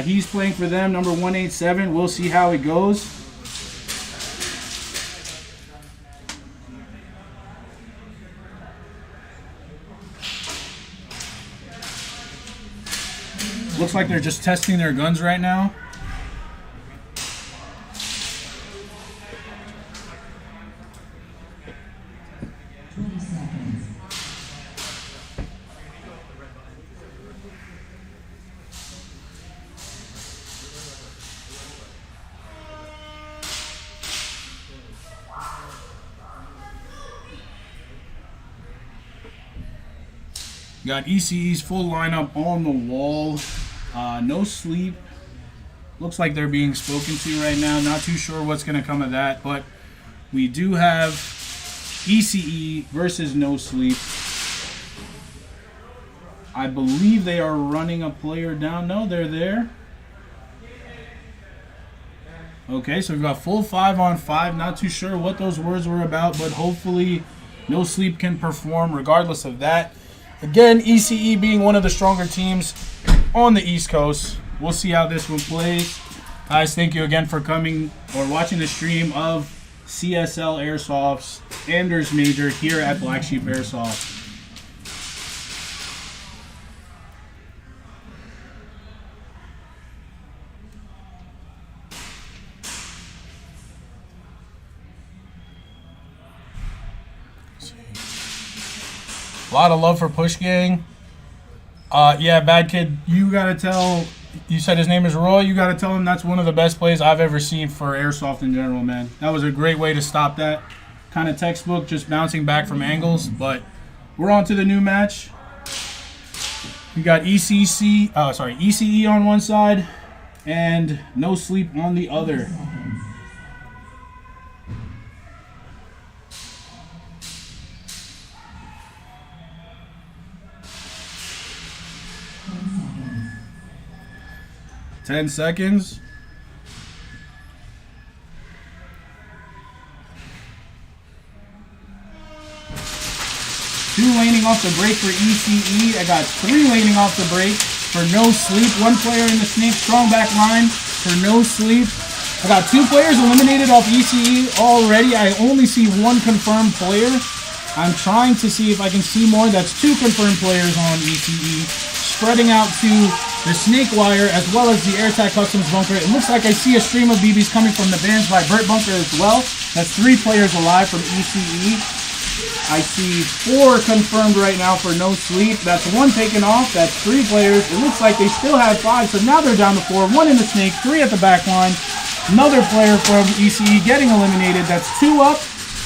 He's playing for them, number 187. We'll see how it goes. Looks like they're just testing their guns right now. Got ECE's full lineup on the wall. No Sleep. Looks like they're being spoken to right now. Not too sure what's going to come of that, but we do have ECE versus No Sleep. I believe they are running a player down. No, they're there. Okay, so we've got full 5-on-5. Not too sure what those words were about, but hopefully No Sleep can perform regardless of that. Again, ECE being one of the stronger teams on the East Coast. We'll see how this one plays. Guys, thank you again for coming or watching the stream of CSL Airsoft's Anders Major here at Black Sheep Airsoft. A lot of love for Push Gang. Yeah, Bad Kid, you gotta tell, you said his name is Roy, you gotta tell him that's one of the best plays I've ever seen for Airsoft in general, man. That was a great way to stop that. Kind of textbook, just bouncing back from angles, but we're on to the new match. We got ECE on one side and No Sleep on the other. Ten seconds. Two laning off the break for ECE. I got three laning off the break for No Sleep. One player in the snake strong back line for No Sleep. I got two players eliminated off ECE already. I only see one confirmed player. I'm trying to see if I can see more. That's two confirmed players on ECE. Spreading out to the snake wire as well as the AirTac Customs bunker. It looks like I see a stream of BBs coming from the By Bert bunker as well. That's three players alive from ECE. I see four confirmed right now for No Sleep. That's one taken off. That's three players. It looks like they still have five, so now they're down to four. One in the snake, three at the back line. Another player from ECE getting eliminated. That's two up,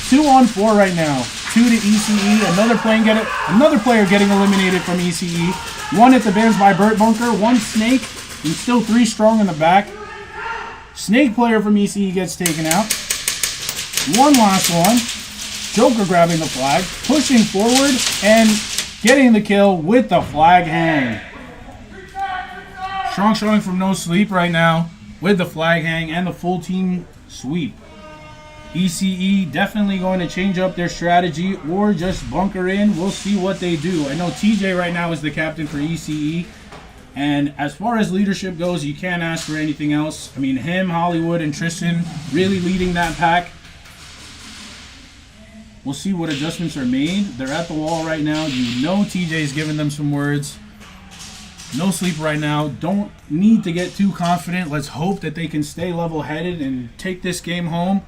2 on 4 right now. Two to ECE. Another player getting eliminated from ECE. One at the By Bert bunker. One snake, and still three strong in the back. Snake player from ECE gets taken out. One last one. Joker grabbing the flag, pushing forward, and getting the kill with the flag hang. Strong showing from No Sleep right now with the flag hang and the full team sweep. ECE definitely going to change up their strategy or just bunker in. We'll see what they do. I know TJ right now is the captain for ECE. And as far as leadership goes, you can't ask for anything else. I mean, him, Hollywood, and Tristan really leading that pack. We'll see what adjustments are made. They're at the wall right now. You know TJ's giving them some words. No Sleep right now. Don't need to get too confident. Let's hope that they can stay level-headed and take this game home.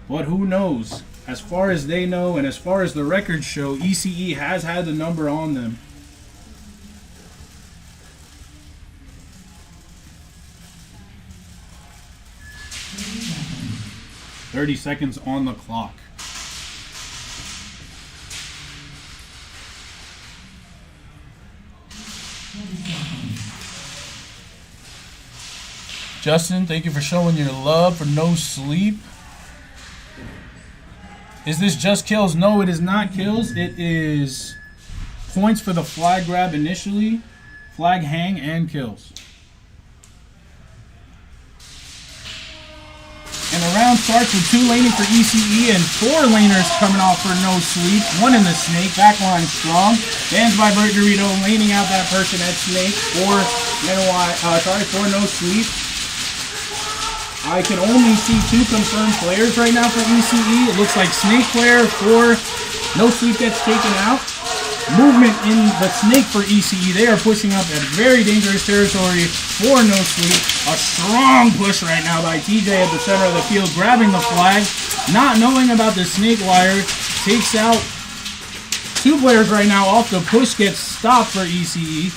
But who knows? As far as they know and as far as the records show, ECE has had the number on them. "30 seconds on the clock. Justin, thank you for showing your love for No Sleep. Is this just kills? No, it is not kills. It is points for the flag grab initially, flag hang, and kills. And the round starts with 2 laning for ECE and 4 laners coming off for No Sleep. 1 in the Snake, backline strong. Bans by Bert Dorito, laning out that person at Snake for No Sleep. I can only see 2 confirmed players right now for ECE. It looks like Snake player for No Sleep gets taken out. Movement in the Snake for ECE. They are pushing up at very dangerous territory for No Sleep. A strong push right now by TJ at the center of the field, grabbing the flag. Not knowing about the Snake wire. Takes out 2 players right now off the push. Gets stopped for ECE.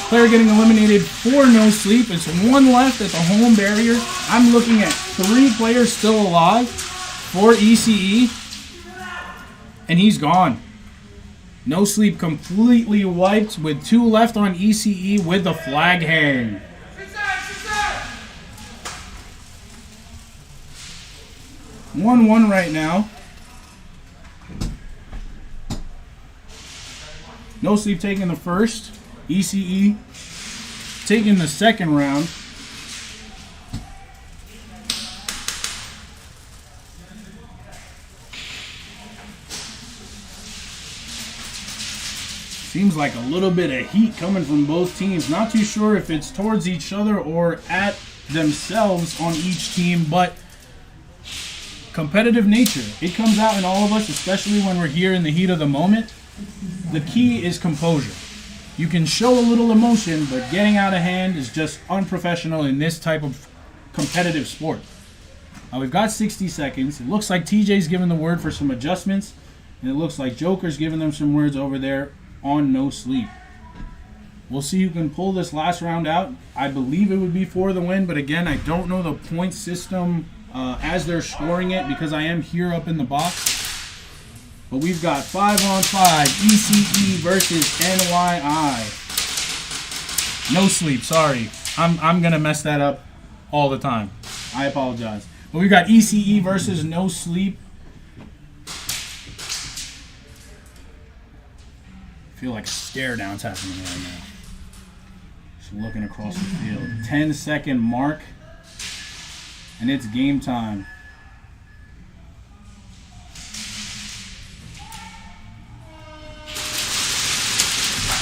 Player getting eliminated for No Sleep. It's 1 left at the home barrier. I'm looking at 3 players still alive for ECE. And he's gone. No Sleep completely wiped with 2 left on ECE with the flag hang. "1-1 right now. No Sleep taking the first. ECE taking the second round. Seems like a little bit of heat coming from both teams. Not too sure if it's towards each other or at themselves on each team, but competitive nature. It comes out in all of us, especially when we're here in the heat of the moment. The key is composure. You can show a little emotion, but getting out of hand is just unprofessional in this type of competitive sport. We've got 60 seconds. It looks like TJ's giving the word for some adjustments, and it looks like Joker's giving them some words over there on No Sleep. We'll see who can pull this last round out. I believe it would be for the win, but again, I don't know the point system as they're scoring it because I am here up in the box. But we've got 5-on-5 ECE versus NYI. No Sleep, sorry. I'm gonna mess that up all the time. I apologize. But we've got ECE versus No Sleep. I feel like a stare down's happening right now. Just looking across the field. 10-second mark. And it's game time.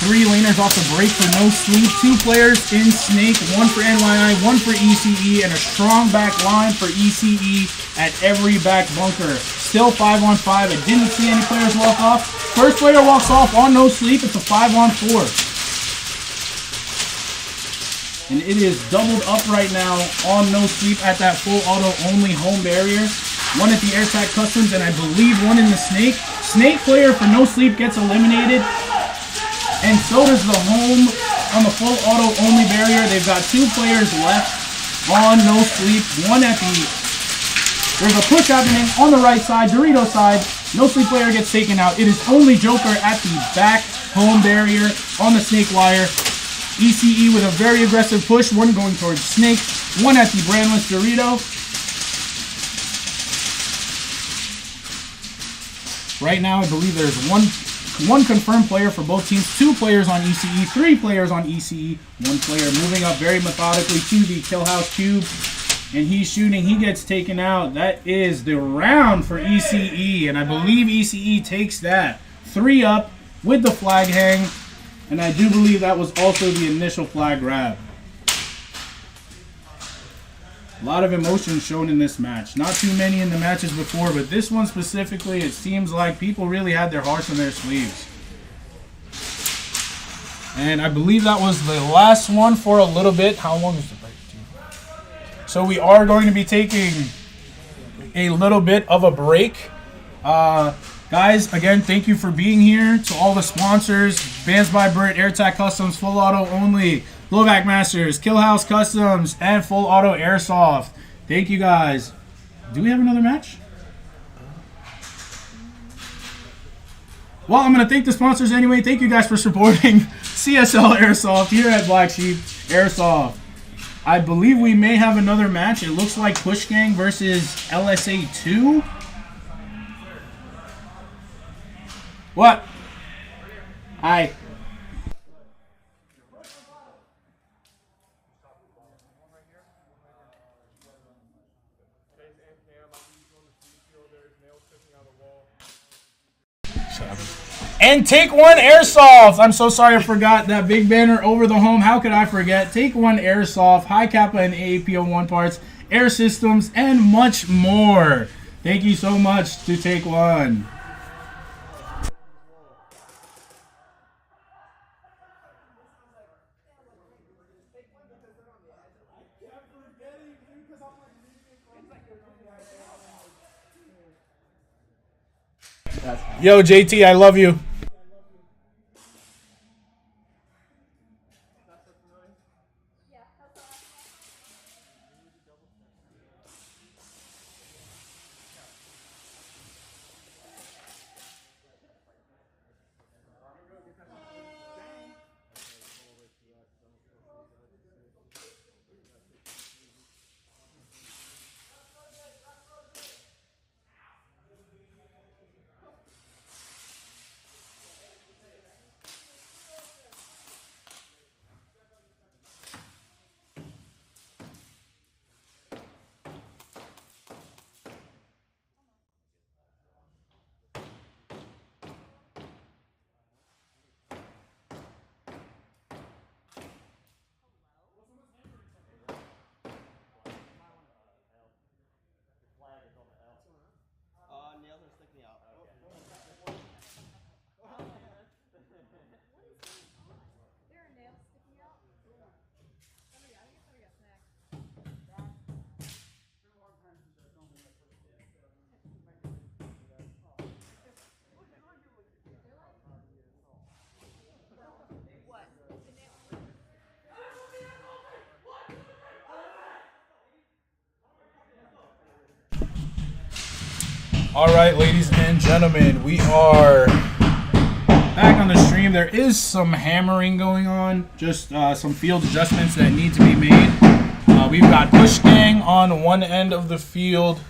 Three laners off the break for No Sleep. 2 players in Snake. 1 for NYI, 1 for ECE, and a strong back line for ECE at every back bunker. Still 5-on-5. I didn't see any players walk off. First player walks off on No Sleep. It's a 5-on-4. And it is doubled up right now on No Sleep at that full auto only home barrier. 1 at the AirTac Customs, and I believe 1 in the Snake. Snake player for No Sleep gets eliminated. And so does the home on the full auto only barrier. They've got 2 players left on No Sleep. 1 at the... There's a push happening on the right side, Dorito side. No Sleep player gets taken out. It is only Joker at the back home barrier on the Snake wire. ECE with a very aggressive push. 1 going towards Snake. 1 at the brandless Dorito. Right now, I believe there's 1 one confirmed player for both teams, 2 players on ECE, 3 players on ECE, 1 player moving up very methodically to the kill house cube. And he's shooting, he gets taken out. That is the round for ECE, and I believe ECE takes that. 3 up with the flag hang, and I do believe that was also the initial flag grab. A lot of emotion shown in this match. Not too many in the matches before, but this one specifically, it seems like people really had their hearts on their sleeves. And I believe that was the last one for a little bit. How long is the break? So we are going to be taking a little bit of a break. Guys, again, thank you for being here. To all the sponsors, Bands by Bert, AirTac Customs, Full Auto Only, Blowback Masters, Kill House Customs, and Full Auto Airsoft. Thank you guys. Do we have another match? Well, I'm going to thank the sponsors anyway. Thank you guys for supporting CSL Airsoft here at Black Sheep Airsoft. I believe we may have another match. It looks like Push Gang versus LSA 2. What? Hi. And TakeOne Airsoft. I'm so sorry I forgot that big banner over the home. How could I forget? TakeOne Airsoft, high Kappa and AAPO1 parts, air systems, and much more. Thank you so much to TakeOne. Yo, JT, I love you. Nails are sticking out. There are nails sticking out. I think somebody got snagged. What? The nail. All right, ladies and gentlemen, we are back on the stream. There is some hammering going on, just some field adjustments that need to be made. We've got Push Gang on one end of the field.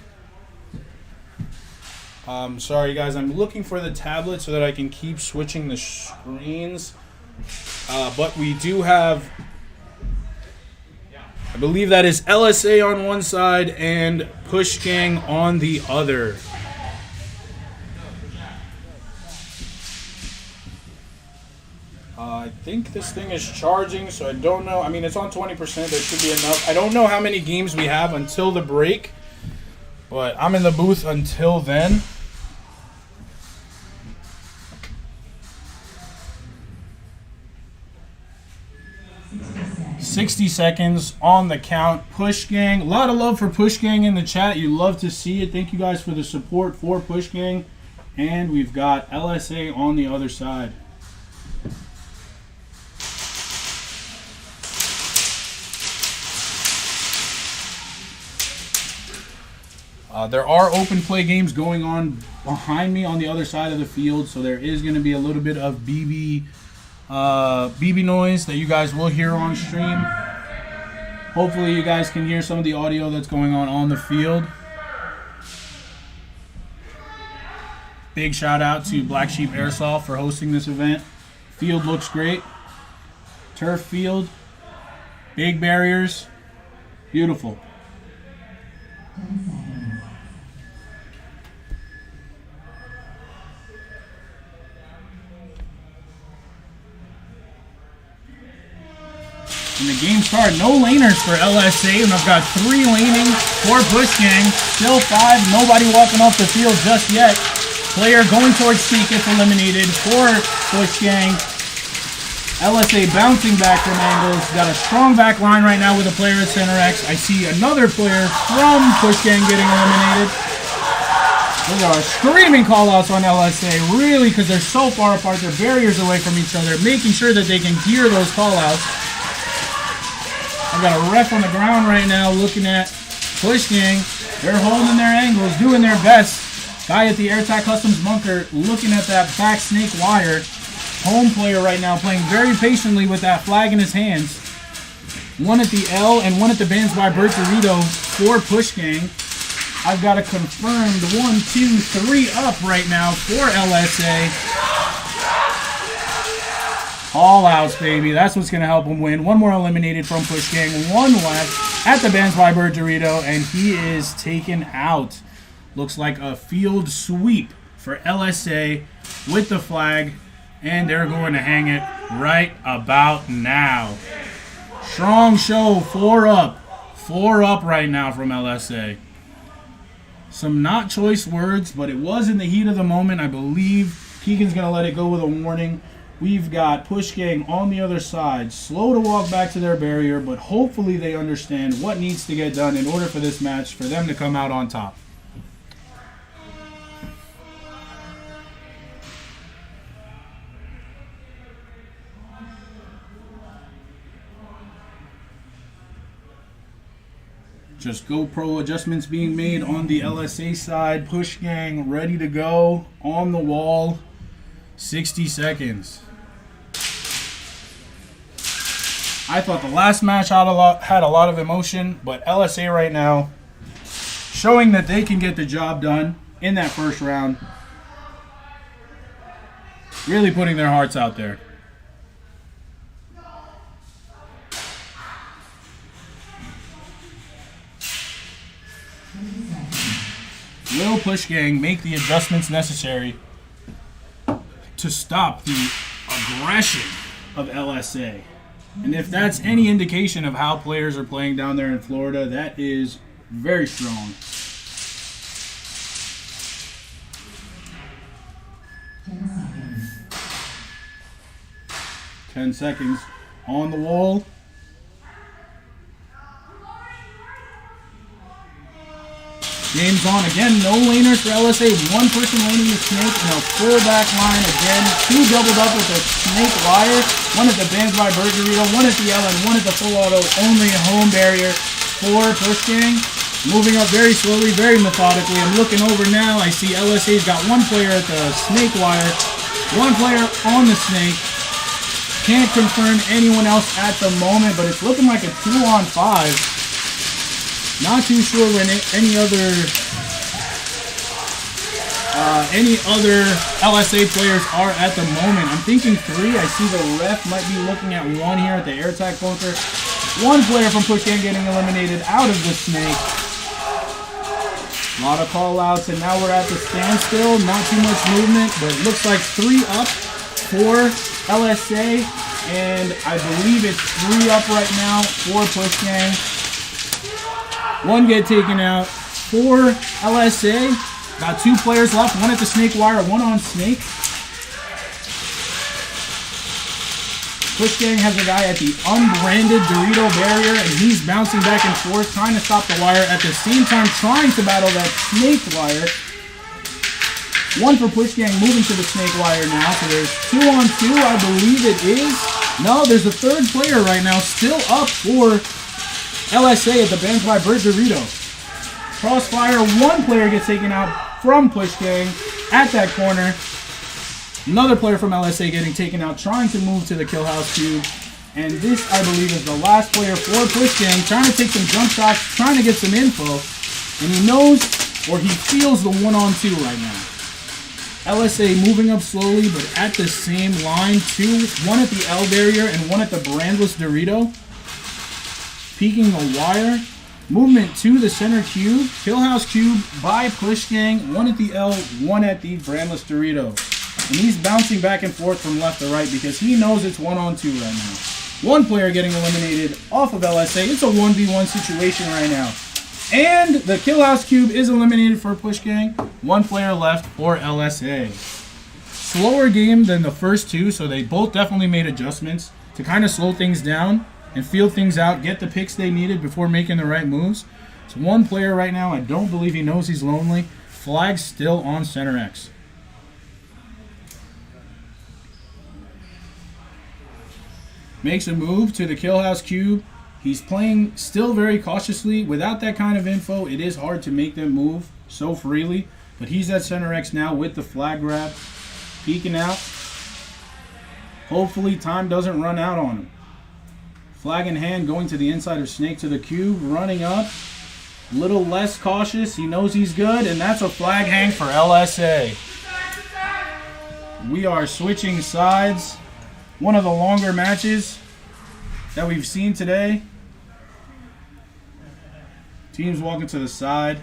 Sorry, guys, I'm looking for the tablet so that I can keep switching the screens. But we do have, I believe that is LSA on one side and Push Gang on the other. I think this thing is charging, so I don't know. I mean, it's on 20%. There should be enough. I don't know how many games we have until the break, but I'm in the booth until then. $60 seconds on the count. Push Gang. A lot of love for Push Gang in the chat. You love to see it. Thank you guys for the support for Push Gang. And we've got LSA on the other side. There are open play games going on behind me on the other side of the field, so there is going to be a little bit of BB noise that you guys will hear on stream. Hopefully you guys can hear some of the audio that's going on the field. Big shout out to Black Sheep Airsoft for hosting this event. Field looks great. Turf field. Big barriers. Beautiful. 10 seconds. And the game started. No laners for LSA, and I've got 3 laning, 4 push gang, still 5. Nobody walking off the field just yet. Player going towards Seek gets eliminated. 4 push gang. LSA bouncing back from angles. Got a strong back line right now with a player at center X. I see another player from push gang getting eliminated. Those are screaming call-outs on LSA, really, because they're so far apart. They're barriers away from each other, making sure that they can gear those call-outs. I've got a ref on the ground right now looking at push gang. They're holding their angles, doing their best. Guy at the AirTac Customs bunker looking at that back snake wire. Home player right now playing very patiently with that flag in his hands. One at the L and one at the bands by Bert Dorito for push gang. I've got a confirmed 1, 2, 3 up right now for LSA. All outs, baby. That's what's going to help him win. One more eliminated from push gang. 1 left at the bands by Bert Dorito, and he is taken out. Looks like a field sweep for LSA with the flag, and they're going to hang it right about now. Strong show, 4 up. 4 up right now from LSA. Some not choice words, but it was in the heat of the moment. I believe Keegan's going to let it go with a warning. We've got push gang on the other side, slow to walk back to their barrier, but hopefully they understand what needs to get done in order for this match, for them to come out on top. Just GoPro adjustments being made on the LSA side. Push gang ready to go on the wall. 60 seconds. I thought the last match had a lot of emotion, but LSA right now showing that they can get the job done in that first round. Really putting their hearts out there. Will push gang make the adjustments necessary to stop the aggression of LSA? And if that's any indication of how players are playing down there in Florida, that is very strong. 10 seconds. 10 seconds on the wall. Game's on again. No laners for LSA. 1 person laning the snake and a full back line again. 2 doubled up with the snake wire. 1 at the bands by Bert Dorito, 1 at the L, and 1 at the full auto. Only home barrier for push gang. Moving up very slowly, very methodically. I'm looking over now. I see LSA's got 1 player at the snake wire. 1 player on the snake. Can't confirm anyone else at the moment, but it's looking like a 2-on-5. Not too sure when any other LSA players are at the moment. I'm thinking 3. I see the ref might be looking at 1 here at the AirTac bunker. 1 player from push gang getting eliminated out of the snake. A lot of call outs, and now we're at the standstill. Not too much movement, but it looks like 3 up for LSA, and I believe it's 3 up right now for push gang. 1 get taken out for LSA. Got 2 players left. 1 at the snake wire, 1 on snake. Push gang has a guy at the unbranded Dorito barrier, and he's bouncing back and forth, trying to stop the wire, at the same time trying to battle that snake wire. 1 for push gang moving to the snake wire now, so there's 2-on-2, I believe it is. No, there's a 3rd player right now, still up for LSA at the bands by Bert Dorito. Crossfire, 1 player gets taken out from push gang at that corner. Another player from LSA getting taken out, trying to move to the kill house cube. And this, I believe, is the last player for push gang, trying to take some jump shots, trying to get some info. And he knows, or he feels, the 1-on-2 right now. LSA moving up slowly, but at the same line. One at the L barrier and one at the brandless Dorito. Peeking the wire. Movement to the center cube. Killhouse cube by Push Gang. One at the L, one at the brandless Dorito. And he's bouncing back and forth from left to right because he knows it's 1-on-2 right now. One player getting eliminated off of LSA. It's a 1v1 situation right now. And the Killhouse cube is eliminated for Push Gang. One player left for LSA. Slower game than the first two, so they both definitely made adjustments to kind of slow things down and feel things out, get the picks they needed before making the right moves. It's one player right now. I don't believe he knows he's lonely. Flag still on center X. Makes a move to the Killhouse cube. He's playing still very cautiously. Without that kind of info, it is hard to make them move so freely. But he's at center X now with the flag grab. Peeking out. Hopefully time doesn't run out on him. Flag in hand, going to the inside of Snake to the cube, running up. A little less cautious. He knows he's good, and that's a flag hang for LSA. We are switching sides. One of the longer matches that we've seen today. Teams walking to the side.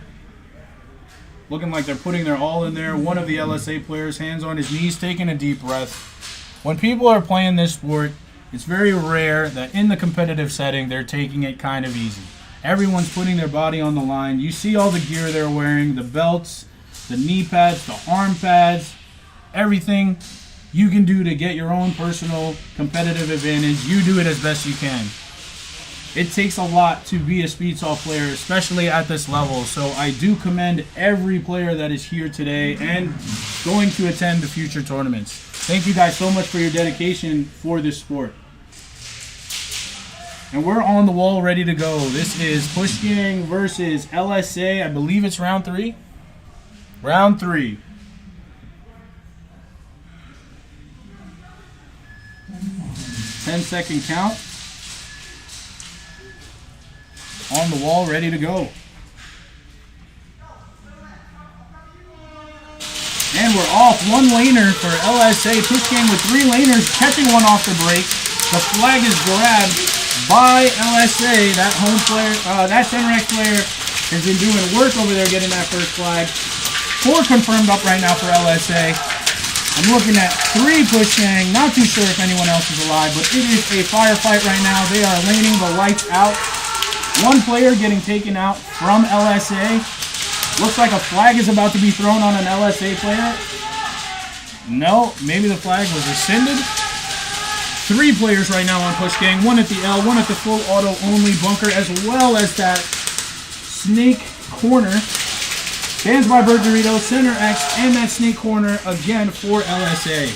Looking like they're putting their all in there. One of the LSA players, hands on his knees, taking a deep breath. When people are playing this sport, it's very rare that in the competitive setting, they're taking it kind of easy. Everyone's putting their body on the line. You see all the gear they're wearing, the belts, the knee pads, the arm pads, everything you can do to get your own personal competitive advantage. You do it as best you can. It takes a lot to be a speedsoft player, especially at this level. So I do commend every player that is here today and going to attend the future tournaments. Thank you guys so much for your dedication for this sport. And we're on the wall ready to go. This is Push Gang versus LSA. I believe it's round 3. Round 3. 10-second count. On the wall, ready to go. And we're off. One laner for LSA. Push Gang with 3 laners, catching one off the break. The flag is grabbed by LSA. That home player, that center X player has been doing work over there getting that first flag. 4 confirmed up right now for LSA. I'm looking at 3 Push Gang. Not too sure if anyone else is alive, but it is a firefight right now. They are laning the lights out. One player getting taken out from LSA. Looks like a flag is about to be thrown on an LSA player. No, maybe the flag was rescinded. 3 players right now on Push Gang. One at the L, one at the full auto only bunker, as well as that snake corner. Stands by Bert Dorito, center X, and that snake corner again for LSA.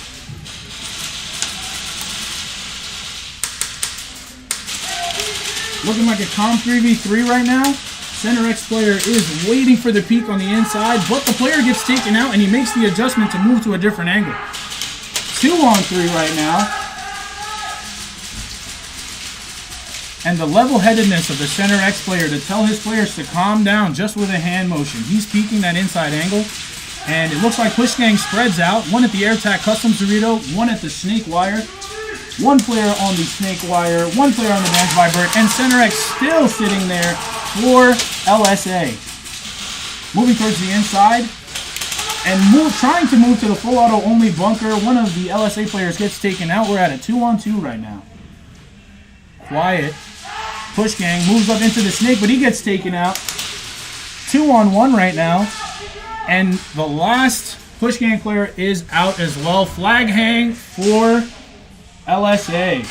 Looking like a calm 3v3 right now. Center X player is waiting for the peek on the inside, but the player gets taken out and he makes the adjustment to move to a different angle. 2-on-3 right now. And the level-headedness of the center X player to tell his players to calm down just with a hand motion. He's peeking that inside angle. And it looks like Push Gang spreads out. One at the AirTac Customs Dorito, one at the Snake Wire. One player on the Snake Wire, one player on the bench by Bert, and center X still sitting there for LSA. Moving towards the inside and trying to move to the full auto only bunker. One of the LSA players gets taken out. We're at a 2-on-2 right now. Quiet. Push Gang moves up into the snake, but he gets taken out. 2-on-1 right now. And the last Push Gang player is out as well. Flag hang for LSA.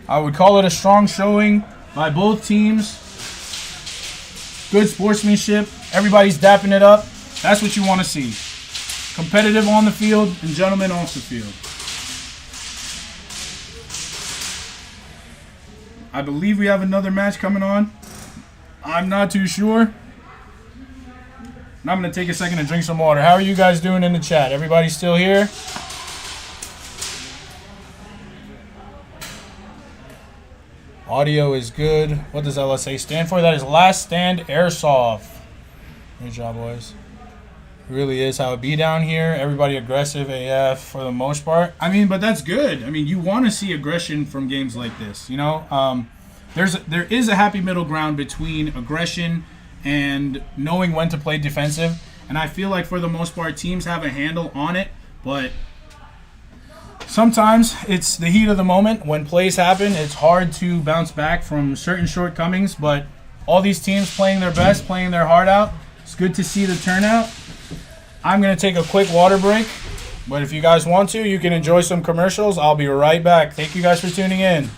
I would call it a strong showing by both teams. Good sportsmanship. Everybody's dapping it up. That's what you want to see. Competitive on the field and gentlemen off the field. I believe we have another match coming on. I'm not too sure. And I'm going to take a second to drink some water. How are you guys doing in the chat? Everybody still here? Audio is good. What does LSA stand for? That is Last Stand Airsoft. Good job, boys. It really is how it be down here. Everybody aggressive AF for the most part. I mean, but that's good. I mean, you want to see aggression from games like this, you know? There is a happy middle ground between aggression and knowing when to play defensive. And I feel like for the most part, teams have a handle on it. But sometimes it's the heat of the moment. When plays happen, it's hard to bounce back from certain shortcomings. But all these teams playing their best, playing their heart out. It's good to see the turnout. I'm going to take a quick water break. But if you guys want to, you can enjoy some commercials. I'll be right back. Thank you guys for tuning in.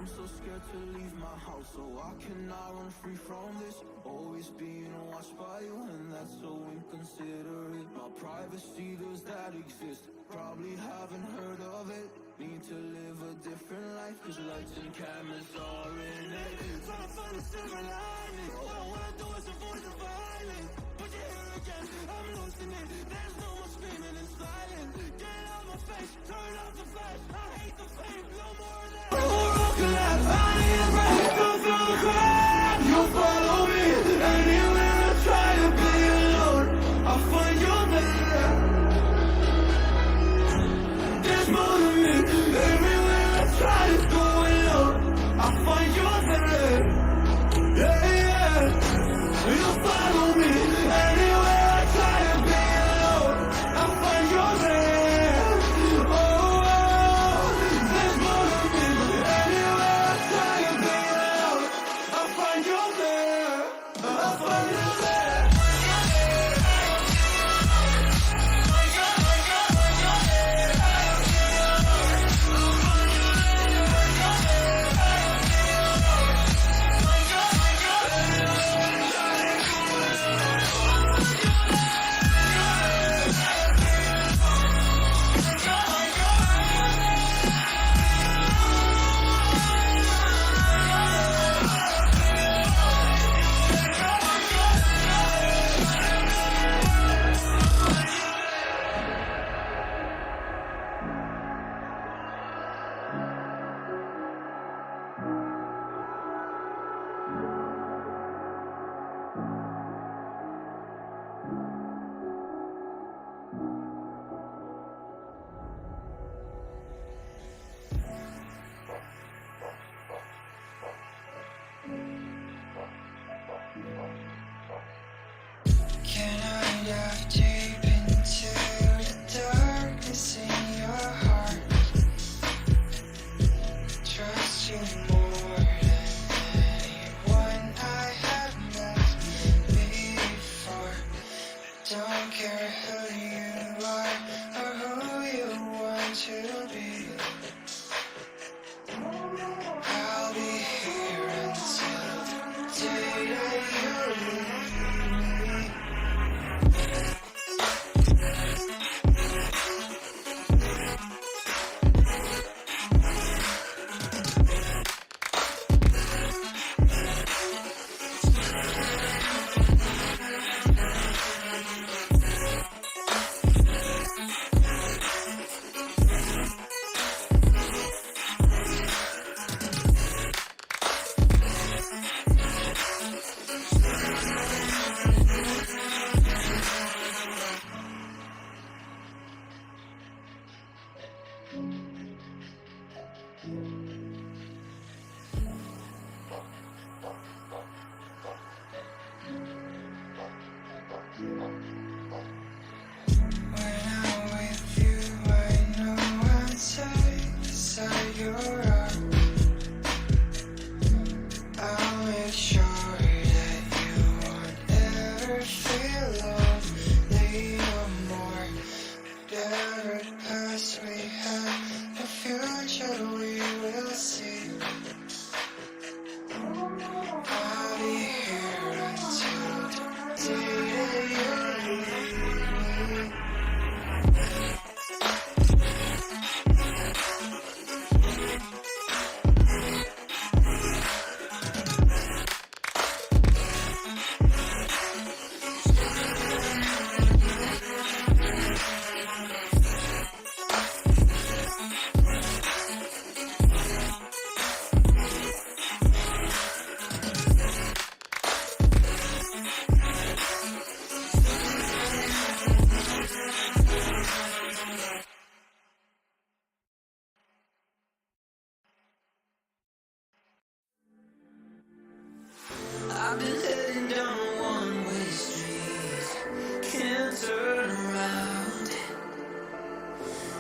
I'm so scared to leave my house, so I cannot run free from this. Always being watched by you, and that's so inconsiderate. My privacy, does that exist? Probably haven't heard of it. Need to live a different life, cause lights and cameras are in it. Trying to find a silver lining. All I wanna do is avoid the violence. But you're here again, I'm losing it. There's no more screaming and sliding. Get out my face, turn off the flash. I hate the fame, no more of that. You'll follow me anywhere I try to be alone. I'll find your man. There's more to me. Everywhere I try to go alone. I'll find your man. Yeah, yeah. You'll follow me anywhere I try to be alone. When I'm with you, I know I'm safe beside your arm. I'll make sure that you won't ever feel lonely no more. Whatever the past we had, the future we will see. I'll be here until the day that you leave me. I've been heading down a one-way street, can't turn around.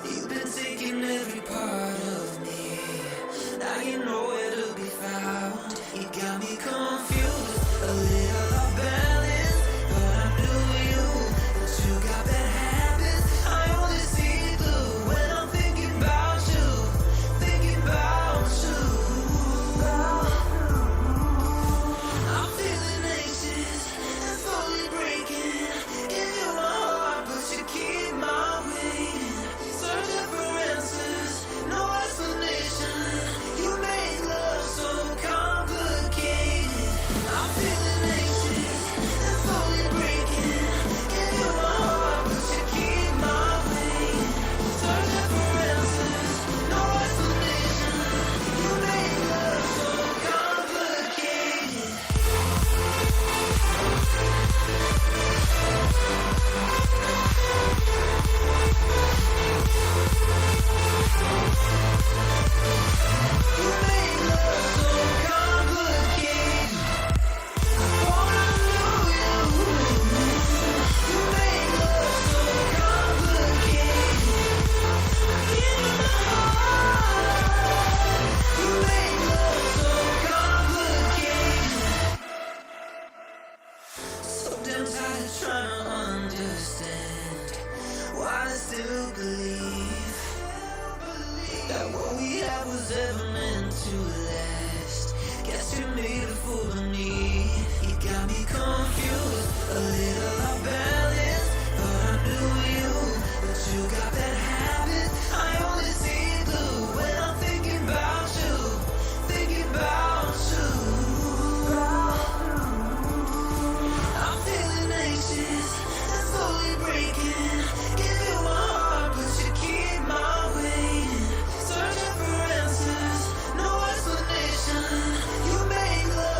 You've been taking every part of me, now you know where to be found. You got me confused, a little off balance, but I knew you, but you got bad habits. I only see blue when I'm thinking about you, thinking about you. I'm feeling anxious and slowly breaking. Give you my heart, but you keep my waiting. Searching for answers, no explanation. You make love so complicated. I'm feeling anxious and slowly breaking. Give you my heart, but you keep my waiting. Searching for answers, no explanation. You make love so complicated. You make love so complicated. I wanna know you. You make love so complicated. I give you my heart. You make love so complicated. So damn tired of trying to understand why I still believe that what we had was ever meant to last. Guess you made a fool of me. You got me confused, a little off balance, but I knew you, but you got bad habits. I only see blue when I'm thinking about you, thinking about you. I'm feeling anxious and slowly breaking. Give you my heart, but you keep my waiting. Searching for answers, no explanation. You make love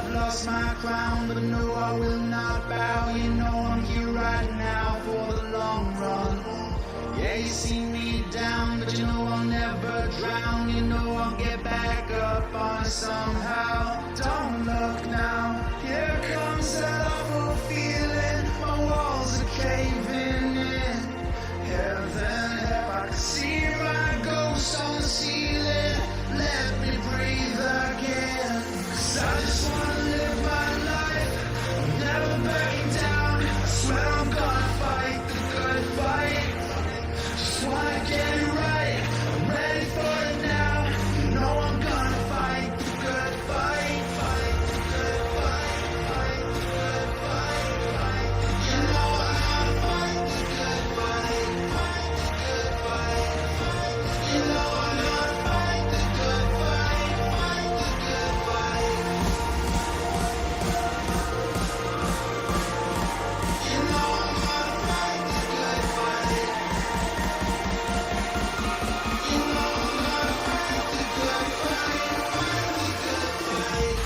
I've lost my crown, but no, I will not bow. You know I'm here right now for the long run. Yeah, you see me down, but you know I'll never drown. You know I'll get back up on it somehow. Don't look now, here comes that awful feeling. My walls are caving in. Heaven help, I can see my ghost on the ceiling. Let me breathe again, 'cause I just wanna live my life. I'm never backing down. I swear I'm gonna fight the good fight. Just wanna get it right. I'm ready for it now. You know I'm gonna fight the good fight. Fight the good fight. Fight the good fight. Fight. You know I'm gonna fight the good fight. Fight the good fight. Fight. You know I'm gonna fight the good fight. Fight the good fight. You know I'm gonna fight the good fight. You know I'm gonna fight the good fight. Fight the good fight.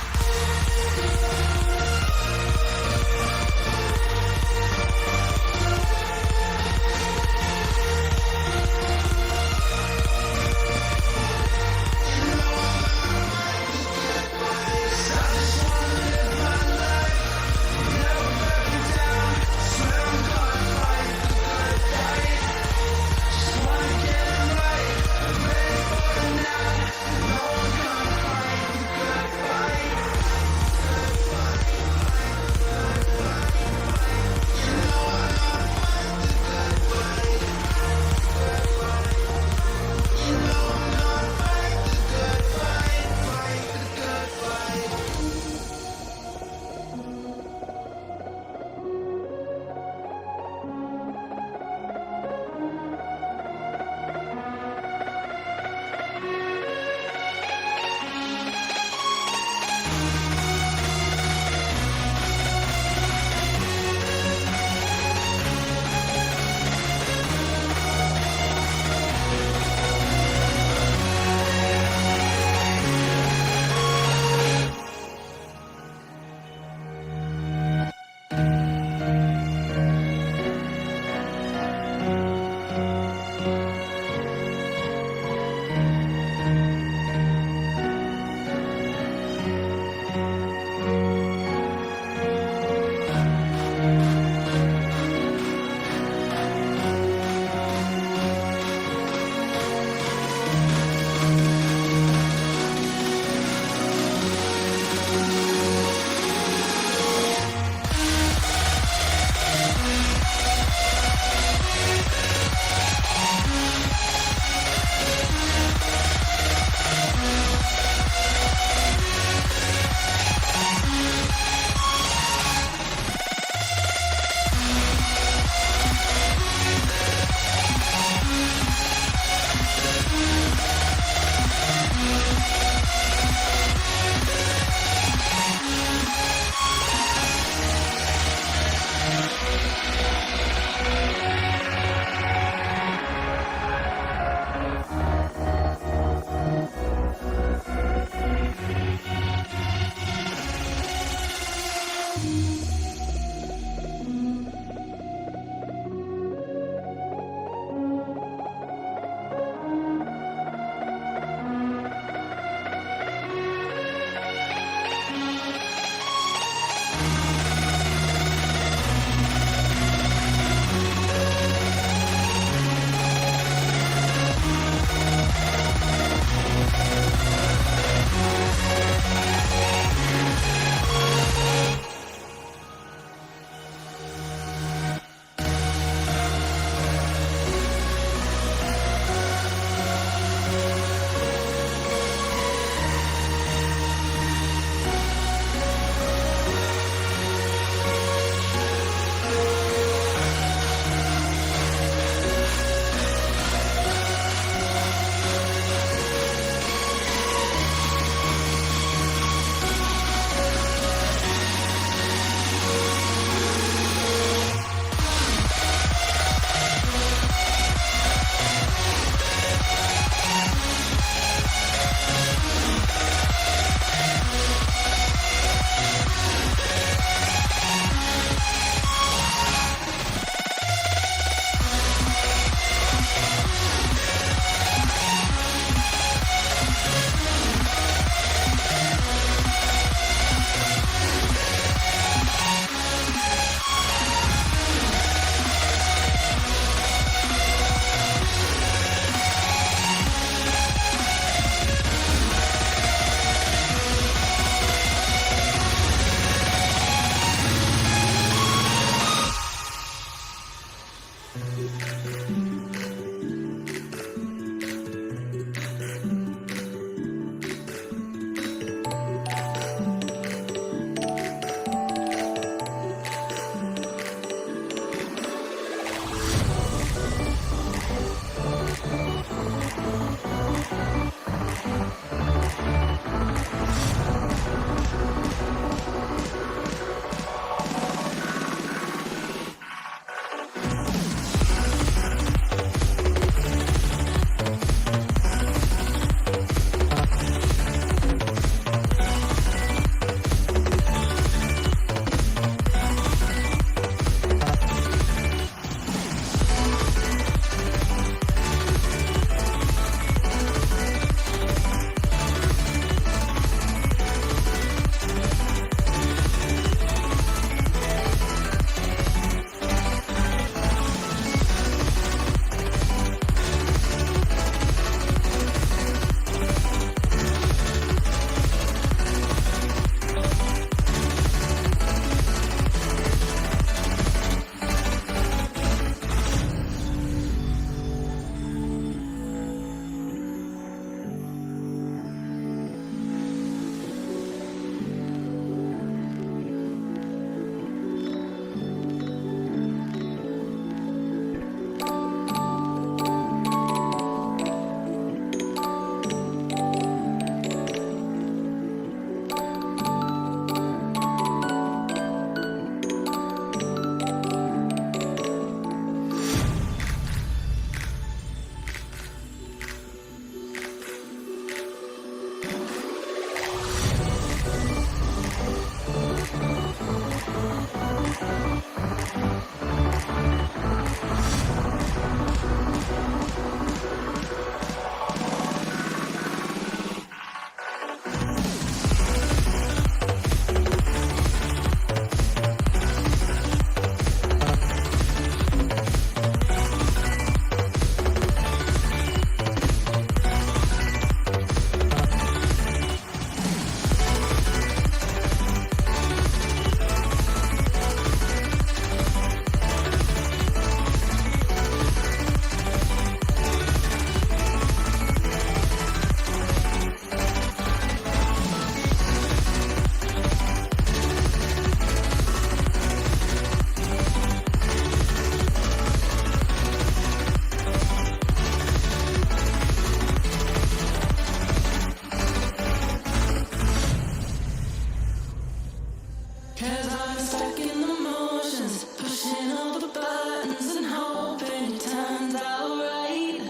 'Cause I'm stuck in the motions, pushing all the buttons and hoping it turns out right.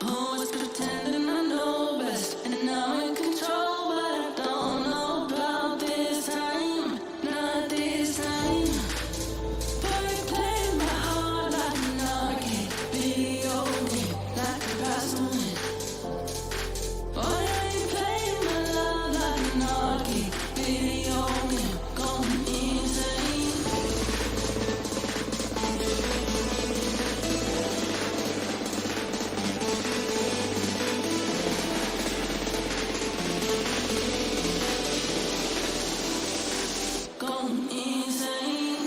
Always pretending I know best, and now I'm in control, but I don't know about this time, not this time. But I play my heart like an arcade video game, like a past moment. Boy, I ain't playing my love like an arcade video game, going insane. Going insane.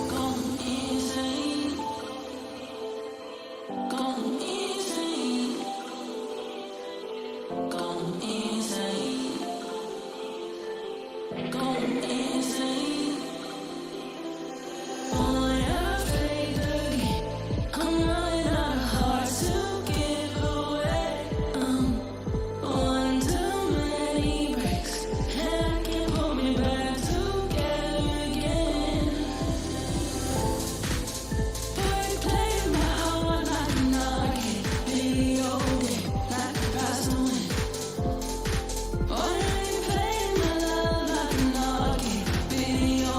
Going insane. Going insane. Going insane. Going insane. Only I played the game. I'm running out of hearts to give away. One too many breaks, and I can't pull me back together again. But I play my heart like an arcade video game, like a past to win. Boy, I ain't playing my love like an arcade video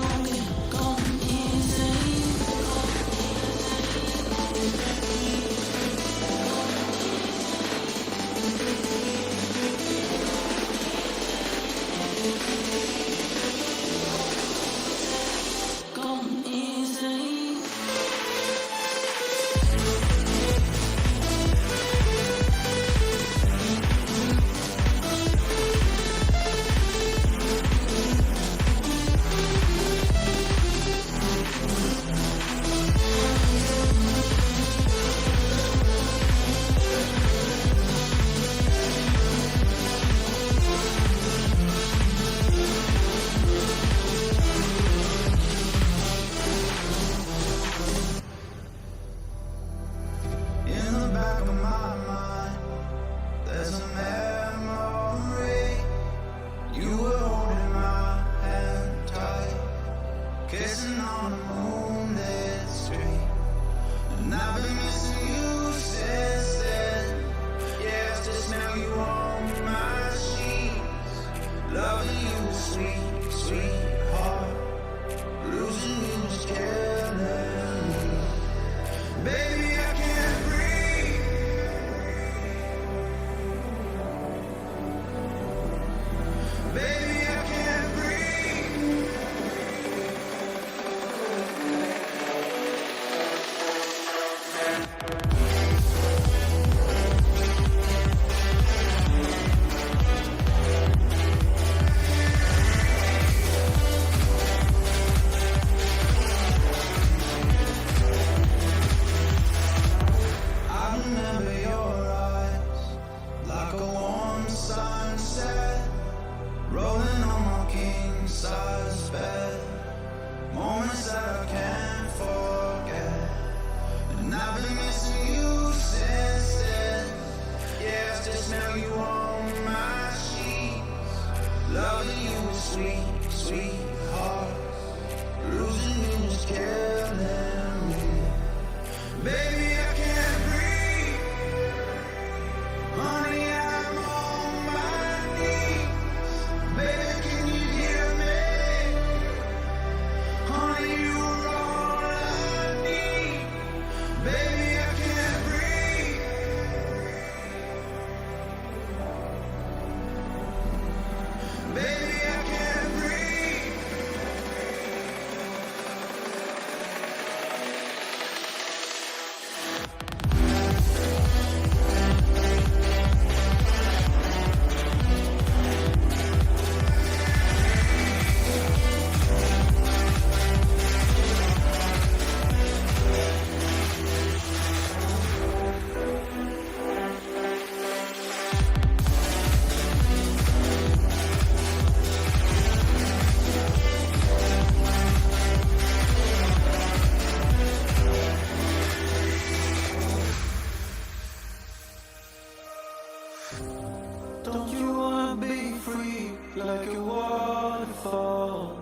fall,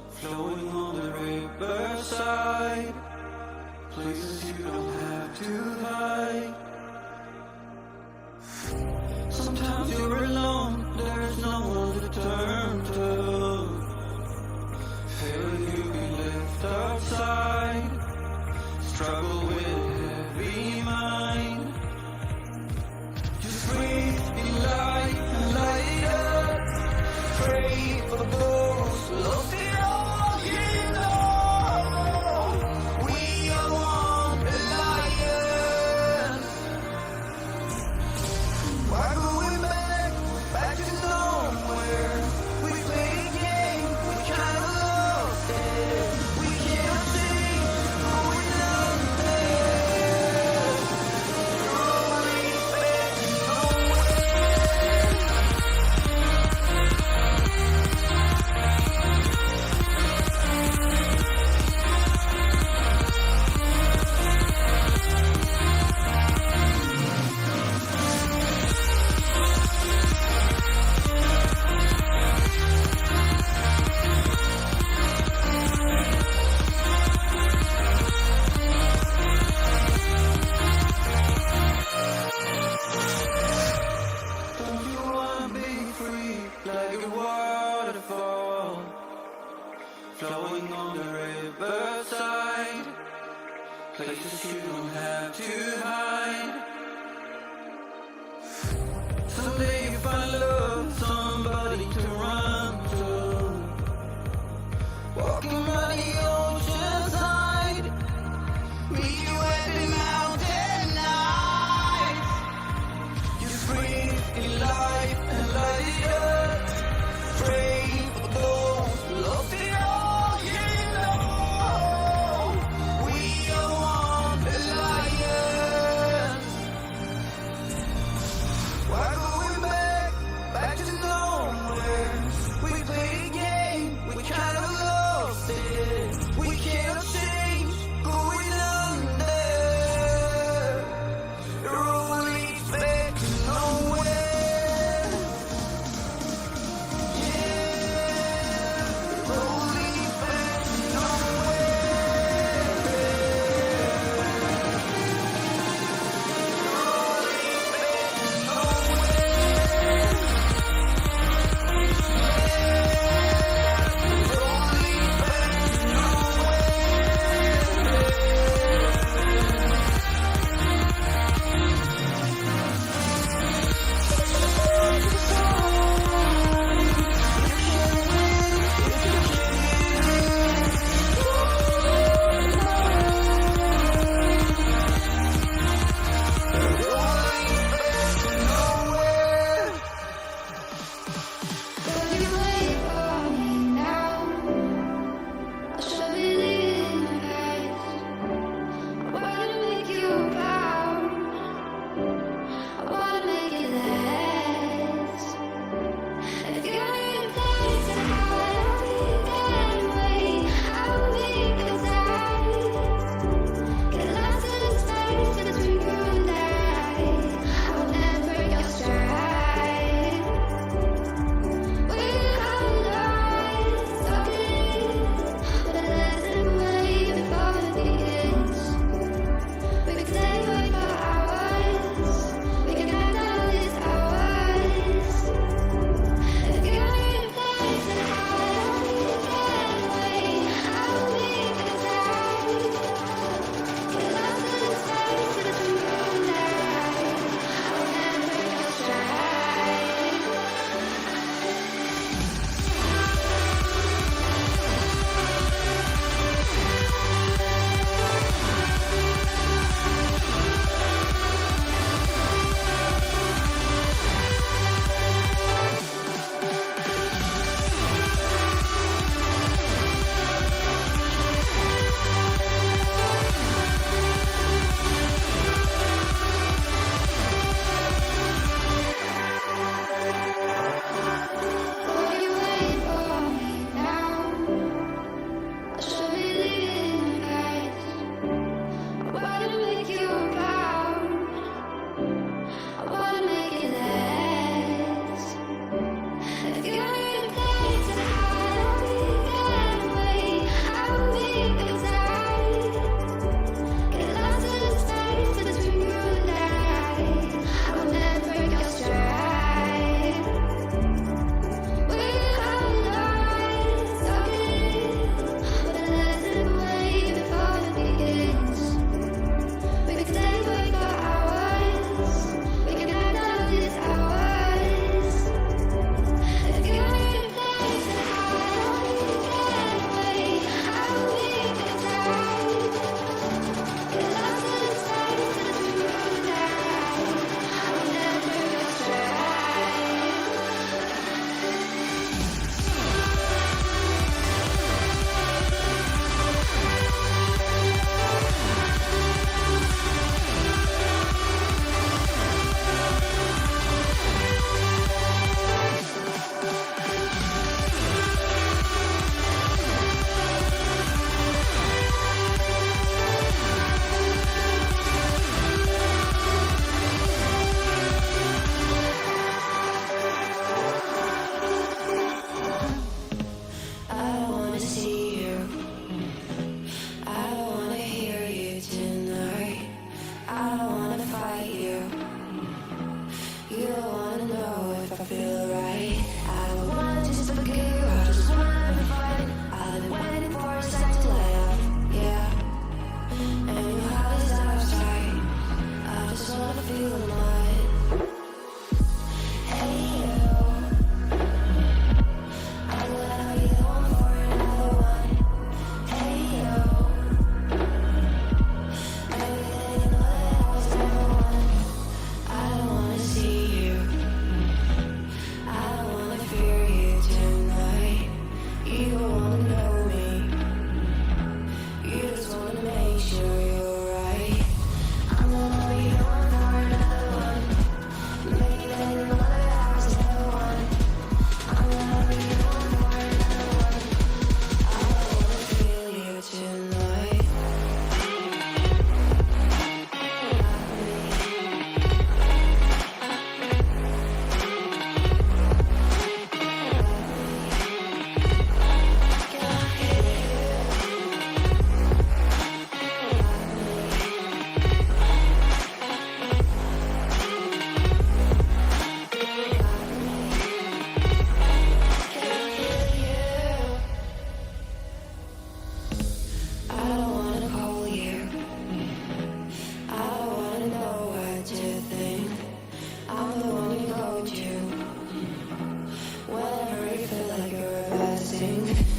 flowing on the riverside, places you don't have to hide. Sometimes you're alone, there's no one to turn to. Feeling you be left outside, struggle with a heavy mind. Just breathe, be light and light it up. Pray for those lost in all you know. We are one alliance. Why go we back to nowhere? We play a game, we kinda lost it. We can't see, but we know that nobody's back nowhere. Don't you wanna be free like a waterfall, flowing on the riverside, places you don't have to hide. Someday you find love, somebody to run to, walking by the ocean side, meet you at the mountain nights. Just breathe in life and light it up. Pray for those lost in all you know. We are one alliance. Why go we back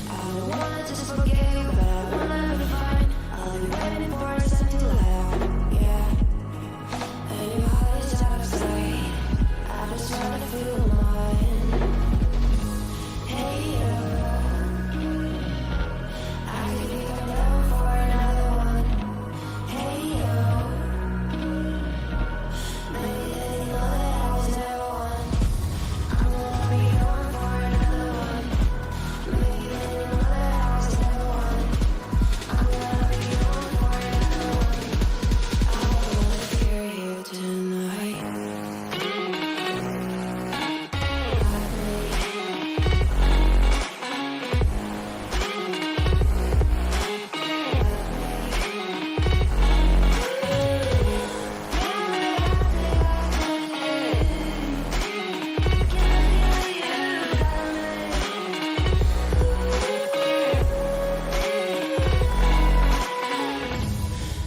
I don't wanna just forget you, but I wanna be fine. I'll be waiting for a sun to light up, yeah. And your heart is out of sight. I just wanna feel mine. Hey, I could be coming down for another one. Hey, maybe they know that I was never one. I'm gonna be going for another one. Maybe they know that I was never one. I'm gonna be going for another one. I wanna hear you tonight.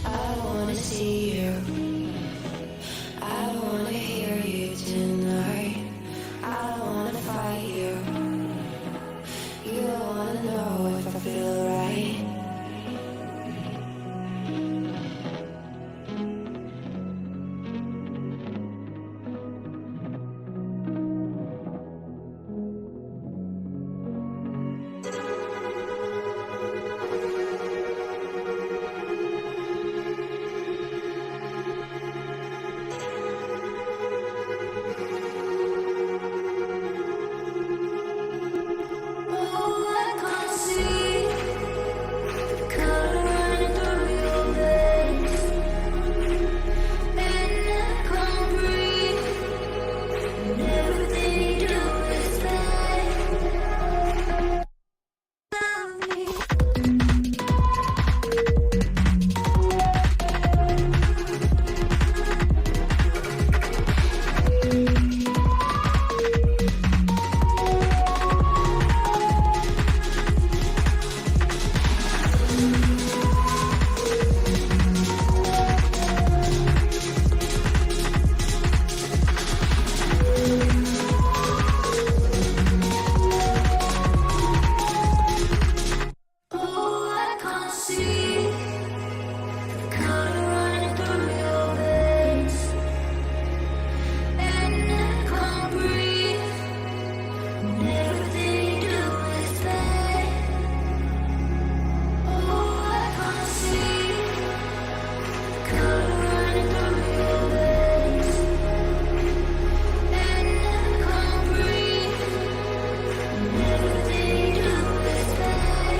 I wanna see you. I wanna hear you tonight. I wanna fight you. You don't wanna know if I feel right. Oh, I can't see the color running through your veins, and I can't breathe. And everything you do is bad. Love me. Oh, I can't see the color running through your veins, and I can't breathe. And everything you do is bad. Oh, I can't see the color running through your veins, and I can't breathe. And everything you do is bad.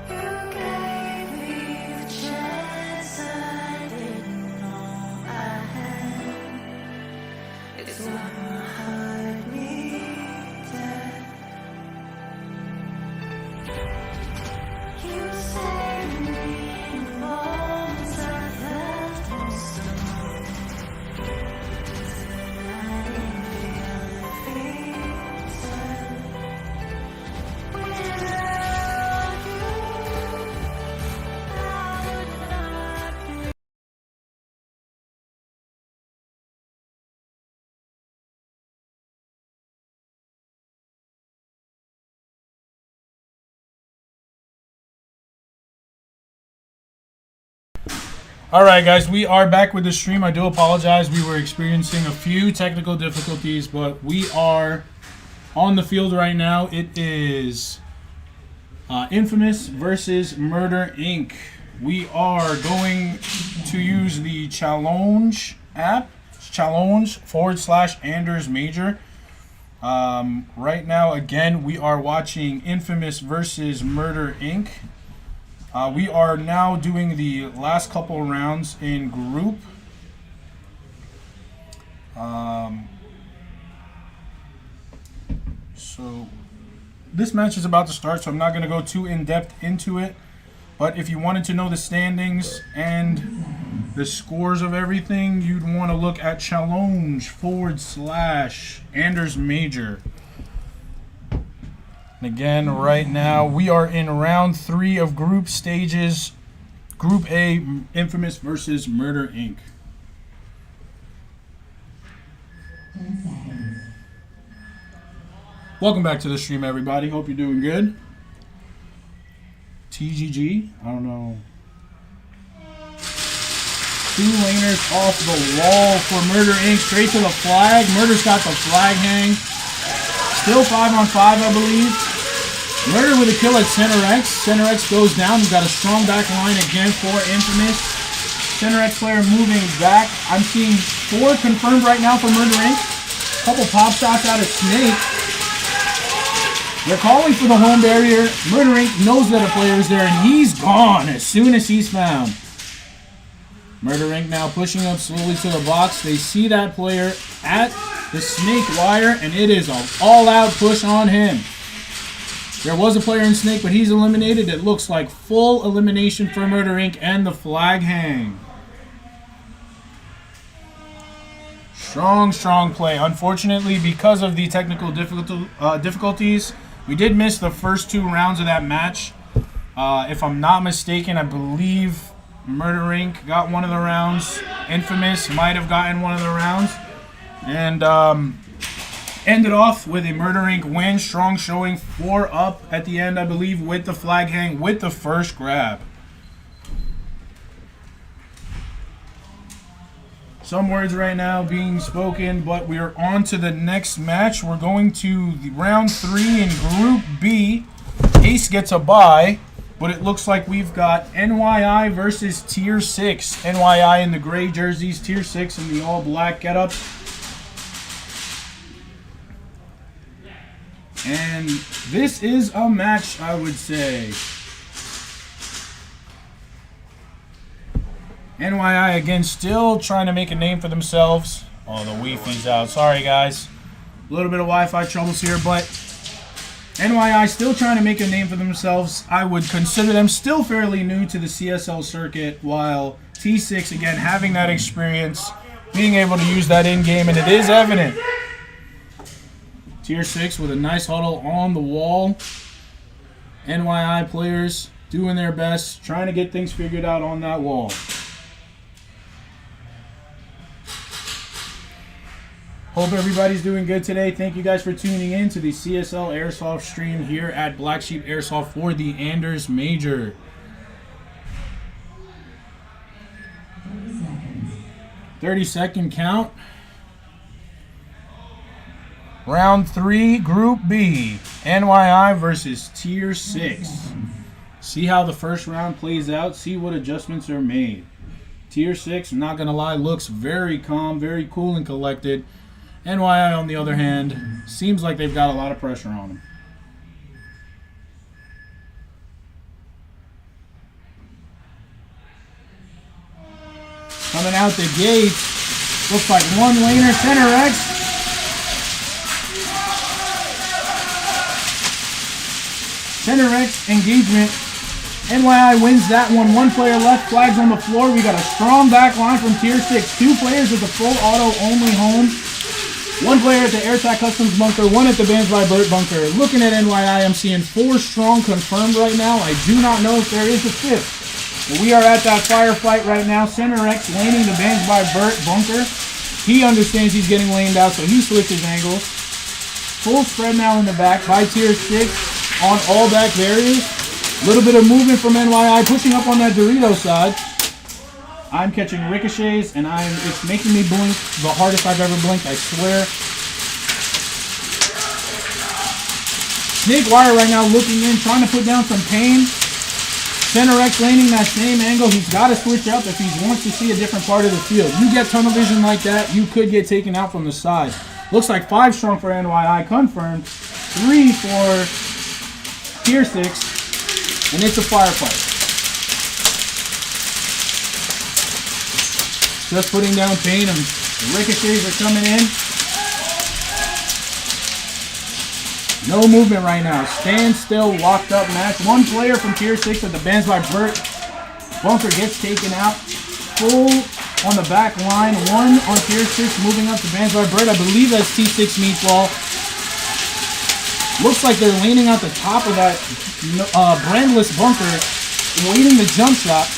You gave me the chance I didn't know I had. It's what my heart needed. You saved me in moments I left on someone. I didn't feel without you. I would not be. All right, guys, we are back with the stream. I do apologize. We were experiencing a few technical difficulties, but we are on the field right now. It is Infamous versus Murder Inc. We are going to use the challenge app, challenge/Anders Major. Right now, again, we are watching Infamous versus Murder Inc. We are now doing the last couple rounds in group. So this match is about to start, so I'm not going to go too in-depth into it. But if you wanted to know the standings and the scores of everything, you'd want to look at challenge/Anders Major. And again, right now, we are in round 3 of group stages. Group A, Infamous versus Murder Inc. 10 seconds. Welcome back to the stream, everybody. Hope you're doing good. TGG, I don't know. 2 laners off the wall for Murder Inc. Straight to the flag. Murder's got the flag hang. Still 5-on-5, I believe. Murder with a kill at Center X. Center X goes down. We've got a strong back line again for Infamous. Center X player moving back. I'm seeing 4 confirmed right now for Murder Inc. Couple pop shots out of Snake. They're calling for the home barrier. Murder Inc. knows that a player is there, and he's gone as soon as he's found. Murder Inc. now pushing up slowly to the box. They see that player at the Snake wire, and it is an all-out push on him. There was a player in Snake, but he's eliminated. It looks like full elimination for Murder Inc. and the flag hang. Strong play. Unfortunately, because of the technical difficulties, we did miss the first 2 rounds of that match. If I'm not mistaken, I believe Murder Inc. got one of the rounds. Infamous might have gotten one of the rounds. And ended off with a Murder Inc. win. Strong showing, 4 up at the end, I believe, with the flag hang, with the first grab. Some words right now being spoken, but we are on to the next match. We're going to the round 3 in Group B. Ace gets a bye, but it looks like we've got NYI versus Tier 6. NYI in the gray jerseys, Tier 6 in the all-black getup. And this is a match, I would say. NYI again still trying to make a name for themselves. Oh, the Wi-Fi's out. Sorry, guys. A little bit of Wi-Fi troubles here, but NYI still trying to make a name for themselves. I would consider them still fairly new to the CSL circuit, while T6, again, having that experience, being able to use that in-game, and it is evident. Tier 6 with a nice huddle on the wall. NYI players doing their best, trying to get things figured out on that wall. Hope everybody's doing good today. Thank you guys for tuning in to the CSL Airsoft stream here at Black Sheep Airsoft for the Anders Major. 30 seconds. 30-second count. Round 3, Group B. NYI versus Tier 6. See how the first round plays out. See what adjustments are made. Tier 6, I'm not going to lie, looks very calm, very cool and collected. NYI, on the other hand, seems like they've got a lot of pressure on them. Coming out the gate, looks like one laner, Center X. Center X engagement. NYI wins that one. 1 player left, flags on the floor. We got a strong back line from Tier 6. 2 players at the full auto only home. 1 player at the AirTac Customs bunker, 1 at the By Bert bunker. Looking at NYI, I'm seeing 4 strong confirmed right now. I do not know if there is a 5th. But we are at that firefight right now. Center X laning the By Bert bunker. He understands he's getting laned out, so he switches angles. Full spread now in the back by Tier 6 on all back barriers. A little bit of movement from NYI, pushing up on that Dorito side. I'm catching ricochets, and it's making me blink the hardest I've ever blinked, I swear. Snake wire right now looking in, trying to put down some pain. Center X laning that same angle. He's got to switch up if he wants to see a different part of the field. You get tunnel vision like that, you could get taken out from the side. Looks like 5 strong for NYI, confirmed. 3 for Tier 6, and it's a firefight. Just putting down pain, and the ricochets are coming in. No movement right now. Stand still, locked up match. One player from Tier 6 at the By Bert bunker gets taken out. Full on the back line. One on Tier 6 moving up to By Bert. I believe that's T6 meatball. Looks like they're leaning out the top of that brandless bunker, waiting the jump shot.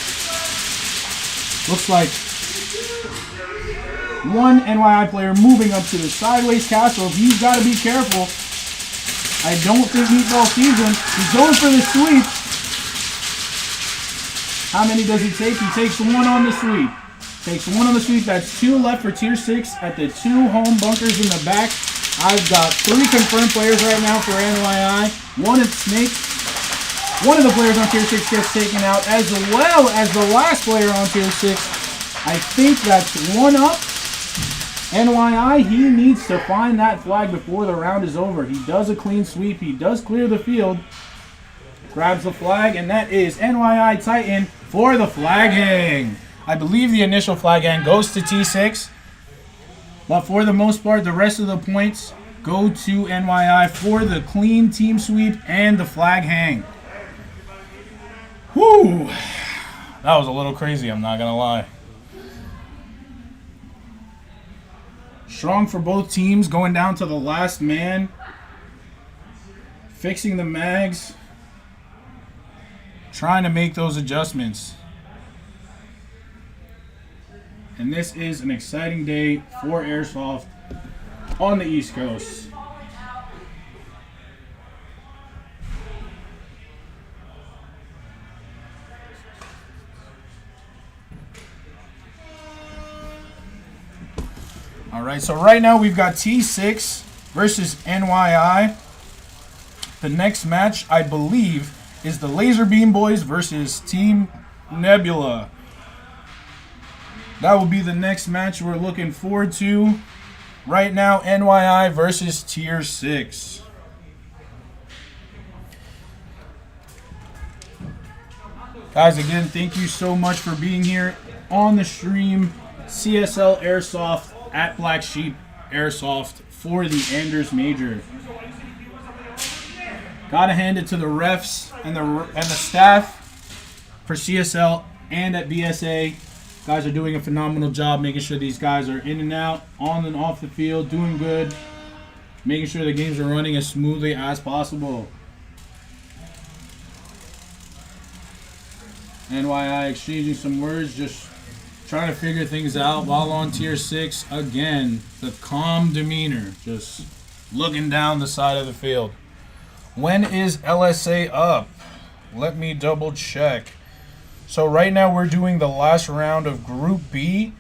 Looks like one NYI player moving up to the sideways castle. He's got to be careful. I don't think Meatball sees him. He's going for the sweep. How many does he take? He takes one on the sweep. Takes one on the sweep. That's 2 left for Tier 6 at the 2 home bunkers in the back. I've got 3 confirmed players right now for NYI. One at Snake. One of the players on Tier 6 gets taken out, as well as the last player on Tier 6. I think that's 1 up. NYI, he needs to find that flag before the round is over. He does a clean sweep. He does clear the field. Grabs the flag, and that is NYI Titan for the flag hang. I believe the initial flag hang goes to T6. But for the most part, the rest of the points go to NYI for the clean team sweep and the flag hang. Whew. That was a little crazy, I'm not going to lie. Strong for both teams, going down to the last man. Fixing the mags. Trying to make those adjustments. And this is an exciting day for Airsoft on the East Coast. Alright, so right now we've got T6 versus NYI. The next match, I believe, is the Laser Beam Boys versus Team Nebula. That will be the next match we're looking forward to. Right now, NYI versus Tier 6. Guys, again, thank you so much for being here on the stream. CSL Airsoft at Black Sheep Airsoft for the Anders Major. Gotta hand it to the refs and the staff for CSL and at BSA. Guys are doing a phenomenal job making sure these guys are in and out, on and off the field, doing good, making sure the games are running as smoothly as possible. NYI exchanging some words, just trying to figure things out while on Tier 6. Again, the calm demeanor, just looking down the side of the field. When is LSA up? Let me double check. So right now we're doing the last round of Group B.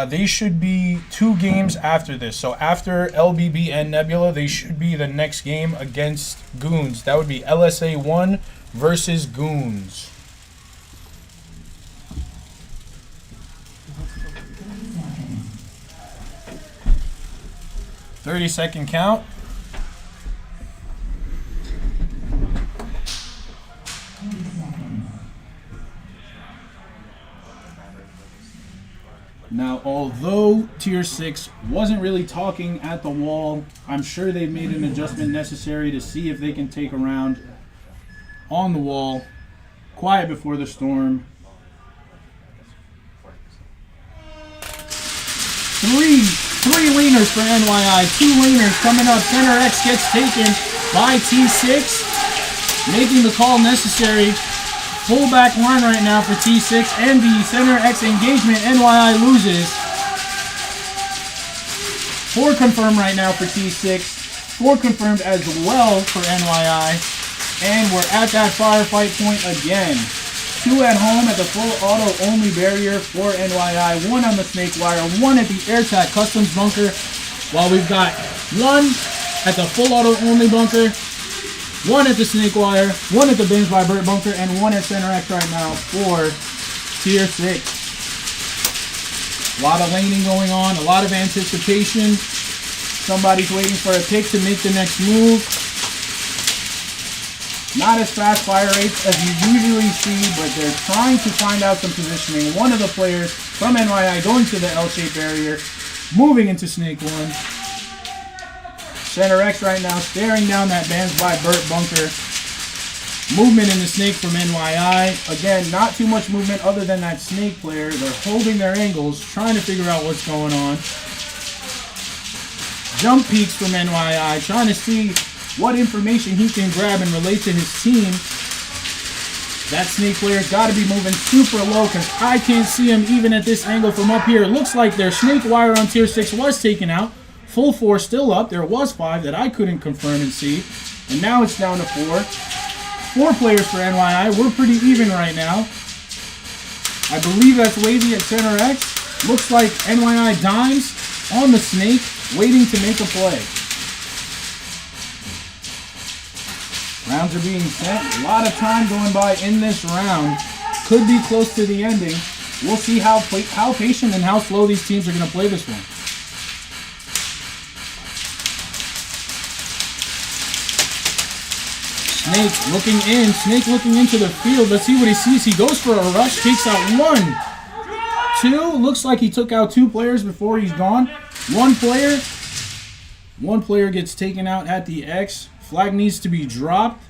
They should be 2 games after this. So after LBB and Nebula, they should be the next game against Goons. That would be LSA 1 versus Goons. 30-second count. Now, although Tier 6 wasn't really talking at the wall, I'm sure they've made an adjustment necessary to see if they can take a round on the wall. Quiet before the storm. Three leaners for NYI. 2 leaners coming up. Center X gets taken by T6. Making the call necessary. Full back line right now for T6 and the center X engagement. NYI loses. 4 confirmed right now for T6. 4 confirmed as well for NYI. And we're at that firefight point again. 2 at home at the full auto only barrier for NYI. 1 on the snake wire. 1 at the AirTac Customs bunker. While we've got 1 at the full auto only bunker. 1 at the snake wire, 1 at the By Bert bunker, and 1 at center X right now for Tier 6. A lot of laning going on, a lot of anticipation. Somebody's waiting for a pick to make the next move. Not as fast fire rates as you usually see, but they're trying to find out some positioning. One of the players from NYI going to the L-shaped barrier, moving into Snake 1. Center X right now staring down that By Bert bunker. Movement in the Snake from NYI. Again, not too much movement other than that Snake player. They're holding their angles, trying to figure out what's going on. Jump peeks from NYI, trying to see what information he can grab and relate to his team. That Snake player's got to be moving super low because I can't see him even at this angle from up here. It looks like their Snake wire on tier 6 was taken out. Full 4 still up. There was 5 that I couldn't confirm and see. And now it's down to 4. 4 players for NYI. We're pretty even right now. I believe that's Wavy at center X. Looks like NYI dimes on the Snake, waiting to make a play. Rounds are being set. A lot of time going by in this round. Could be close to the ending. We'll see how patient and how slow these teams are going to play this one. Snake looking in. Snake looking into the field. Let's see what he sees. He goes for a rush. Takes out 1, 2. Looks like he took out 2 players before he's gone. One player gets taken out at the X. Flag needs to be dropped.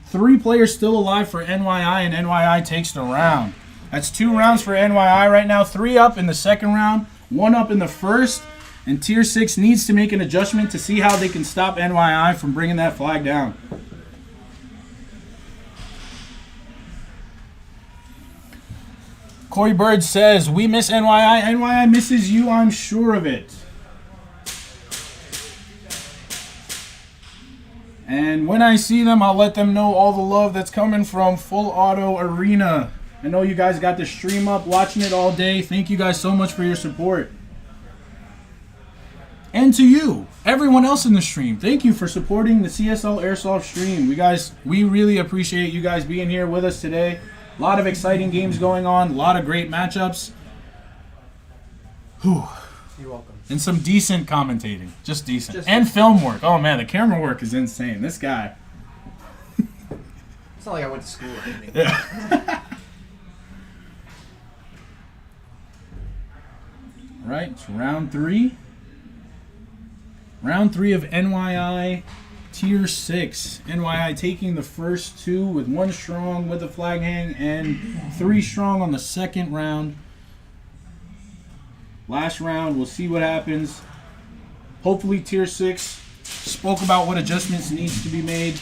3 players still alive for NYI, and NYI takes the round. That's 2 rounds for NYI right now. 3 up in the second round, 1 up in the first. And Tier 6 needs to make an adjustment to see how they can stop NYI from bringing that flag down. Corey Bird says, we miss NYI. NYI misses you, I'm sure of it. And when I see them, I'll let them know all the love that's coming from Full Auto Arena. I know you guys got the stream up, watching it all day. Thank you guys so much for your support. And to you, everyone else in the stream, thank you for supporting the CSL Airsoft stream. We really appreciate you guys being here with us today. A lot of exciting games going on, a lot of great matchups. Whew. You're welcome. And some decent commentating. Just decent. And film work. Oh man, the camera work is insane. This guy. It's not like I went to school or anything. Yeah. Alright, it's round 3. Round 3 of NYI Tier 6. NYI taking the first 2 with 1 strong with a flag hang and 3 strong on the second round. Last round, we'll see what happens. Hopefully Tier 6 spoke about what adjustments needs to be made.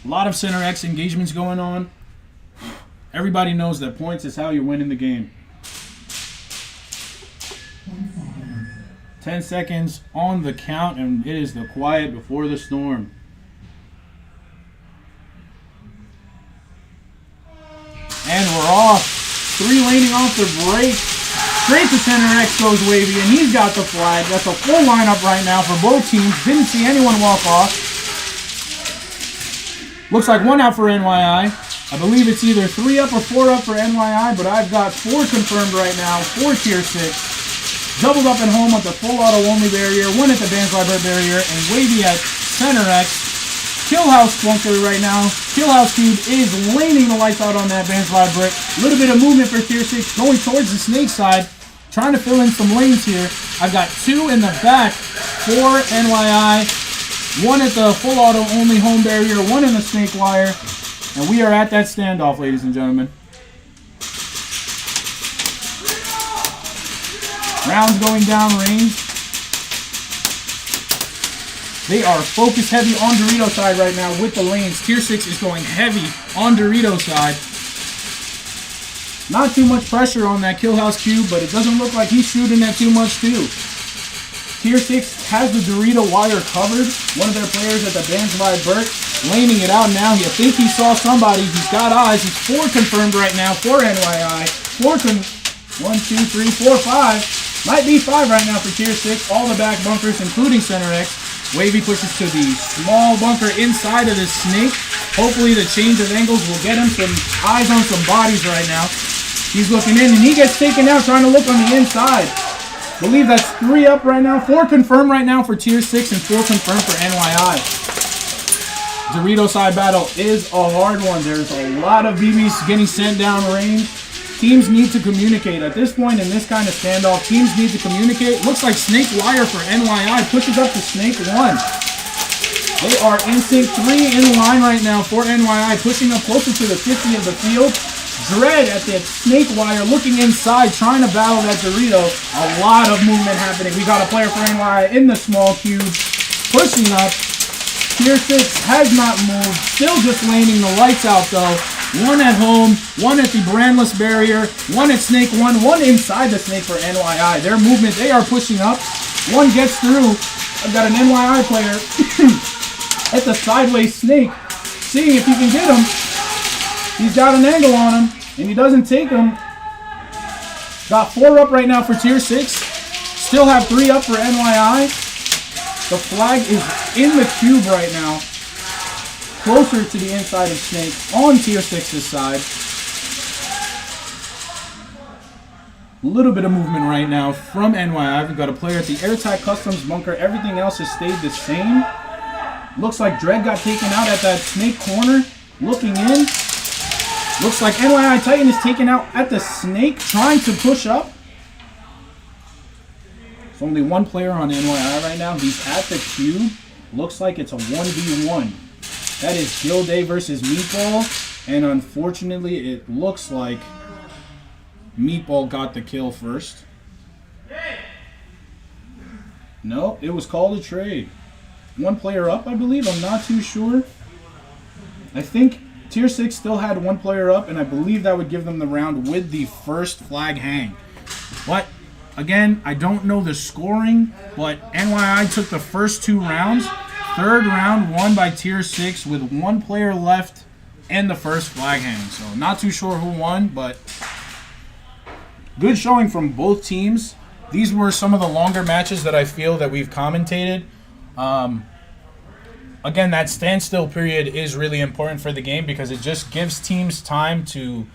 A lot of center X engagements going on. Everybody knows that points is how you're winning the game. 10 seconds on the count, and it is the quiet before the storm. And we're off. 3 laning off the break. Straight to center X goes Wavy, and he's got the flag. That's a full lineup right now for both teams. Didn't see anyone walk off. Looks like 1 out for NYI. I believe it's either 3 up or 4 up for NYI, but I've got 4 confirmed right now for Tier 6. Doubled up at home with the full auto only barrier, 1 at the By Bert barrier, and Wavy at center X. Killhouse bunker right now. Killhouse Cube is laning the lights out on that By Bert. A little bit of movement for Tier 6 going towards the Snake side. Trying to fill in some lanes here. I've got 2 in the back for NYI. 1 at the full auto only home barrier, 1 in the Snake wire. And we are at that standoff, ladies and gentlemen. Rounds going down range. They are focus heavy on Dorito side right now with the lanes. Tier 6 is going heavy on Dorito side. Not too much pressure on that Killhouse Cube, but it doesn't look like he's shooting that too much too. Tier 6 has the Dorito wire covered. One of their players at the By Bert laning it out now. You think he saw somebody. He's got eyes. He's 4 confirmed right now for NYI. 1, 2, 3, 4, 5. Might be 5 right now for Tier 6. All the back bunkers, including center X. Wavy pushes to the small bunker inside of this Snake. Hopefully the change of angles will get him some eyes on some bodies right now. He's looking in, and he gets taken out trying to look on the inside. Believe that's 3 up right now. 4 confirmed right now for Tier 6 and 4 confirmed for NYI. Dorito side battle is a hard one. There's a lot of BBs getting sent down range. Teams need to communicate. At this point in this kind of standoff, teams need to communicate. Looks like Snake Wire for NYI pushes up to Snake 1. They are in sync. 3 in line right now for NYI, pushing up closer to the 50 of the field. Dread at the Snake Wire looking inside, trying to battle that Dorito. A lot of movement happening. We got a player for NYI in the small cube, pushing up. Tier 6 has not moved. Still just laning the lights out though. 1 at home, 1 at the brandless barrier, 1 at Snake 1, 1 inside the Snake for NYI. Their movement, they are pushing up. 1 gets through. I've got an NYI player at the sideways Snake, seeing if he can get him. He's got an angle on him, and he doesn't take him. Got 4 up right now for Tier 6. Still have 3 up for NYI. The flag is in the cube right now, closer to the inside of Snake on Tier 6's side. A little bit of movement right now from NYI. We've got a player at the Airtight Customs bunker. Everything else has stayed the same. Looks like Dread got taken out at that Snake corner. Looking in. Looks like NYI Titan is taken out at the Snake, trying to push up. There's only 1 player on NYI right now. He's at the cube. Looks like it's a 1v1. That is Gilday versus Meatball. And unfortunately, it looks like Meatball got the kill first. No, it was called a trade. 1 player up, I believe. I'm not too sure. I think Tier 6 still had 1 player up, and I believe that would give them the round with the first flag hang. But again, I don't know the scoring, but NYI took the first 2 rounds. 3rd round won by Tier 6 with 1 player left and the first flag hang. So not too sure who won, but good showing from both teams. These were some of the longer matches that I feel that we've commentated. Again, that standstill period is really important for the game because it just gives teams time to